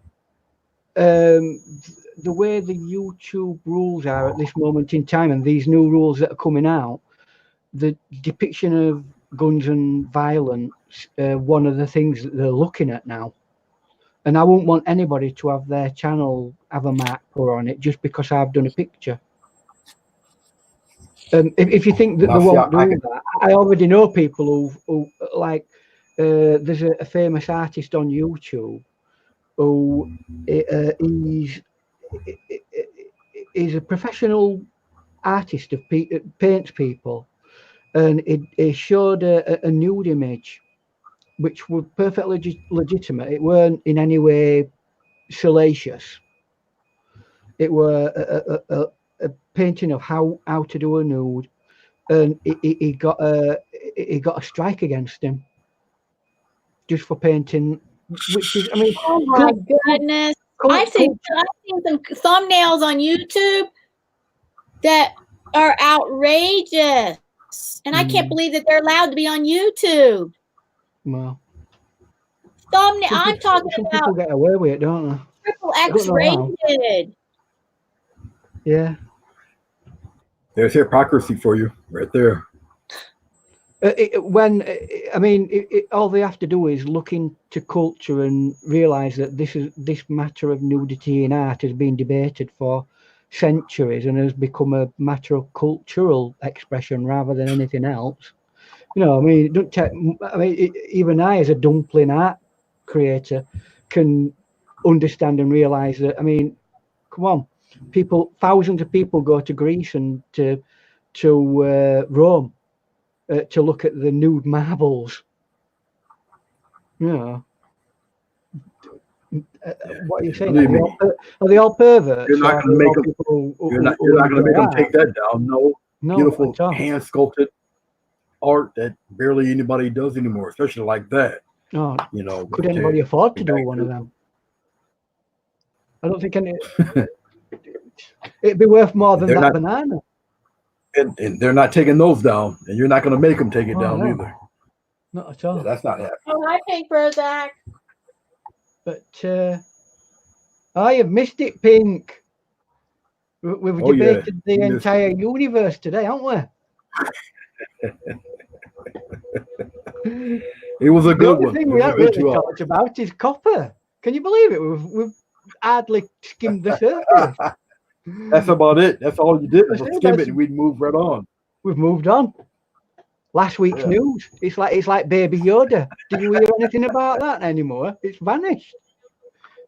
the way the YouTube rules are at this moment in time, and these new rules that are coming out, the depiction of guns and violence, one of the things that they're looking at now. And I wouldn't want anybody to have their channel have a marker on it just because I've done a picture. If you think that they won't do that, I already know people who like, there's a famous artist on YouTube who he's a professional artist of paints people, and he showed a nude image which was perfectly legitimate. It weren't in any way salacious. It were a painting of how to do a nude, and he got a strike against him just for painting, which is, I mean, oh my goodness. I've seen some thumbnails on YouTube that are outrageous, and I can't believe that they're allowed to be on YouTube. Well, Thumbnail. I'm talking some about people get away with it, don't they? triple X rated. Yeah. There's hypocrisy for you right there. All they have to do is look into culture and realize that this matter of nudity in art has been debated for centuries and has become a matter of cultural expression rather than anything else. You know, I mean, even I, as a dumpling art creator, can understand and realize that. I mean, come on, thousands of people go to Greece and to Rome to look at the nude marbles. Yeah. What are you saying? Are they all perverts? You're not going to make them. You're not going to make them take that down. No, beautiful hand sculpted art that barely anybody does anymore, especially like that. Oh, you know, could anybody afford to do one of them? I don't think it'd be worth more than that banana. And they're not taking those down, and you're not going to make them take it down either. Not at all. Yeah, that's not happening. Oh, hi, Pink Prozac. But you've missed it, Pink. We've debated the entire universe today, haven't we? It was a good one. The thing we haven't really talked about is copper. Can you believe it? We've hardly skimmed the surface. That's about it. That's all you did was skim it, and we'd move right on. We've moved on. Last week's news. It's like Baby Yoda. Did you hear anything about that anymore? It's vanished.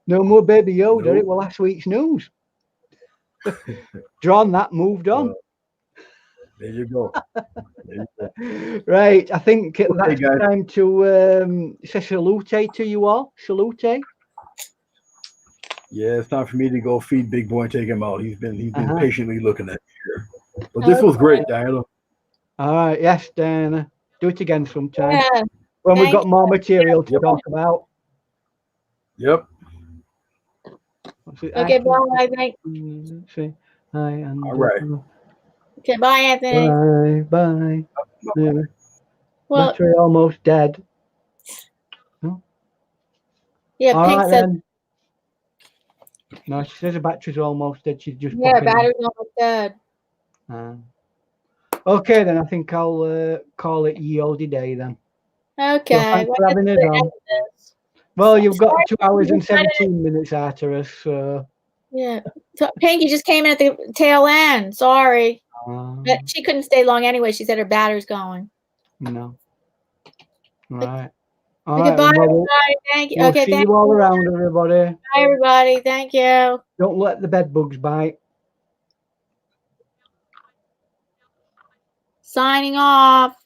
No more Baby Yoda. Nope. It was last week's news. Drawn that, moved on. There you go. Right. I think that's time to say salute to you all. Salute. Yeah, it's time for me to go feed Big Boy and take him out. He's been patiently looking at me here. But this was great, Diana. All right. Yes, Diana. Do it again sometime. Yeah. When we've got more material to talk about. Yep. Okay, bye. Thank you. Hi, and all right. Okay, bye, Anthony. Bye. Well, battery almost dead. No? Yeah, all Pink said. Then. No, she says the battery's almost dead. She's just battery's almost dead. Okay, then I think I'll call it ye olde day then. Okay. So thanks for having us on. Well, you've got 2 hours and 17 minutes after us, so. Yeah. So Pinky just came in at the tail end. Sorry. But she couldn't stay long anyway. She said her battery's going. No. All right. Okay, bye, everybody. Thank you. Okay, see you all around, everybody. Bye, everybody. Thank you. Don't let the bed bugs bite. Signing off.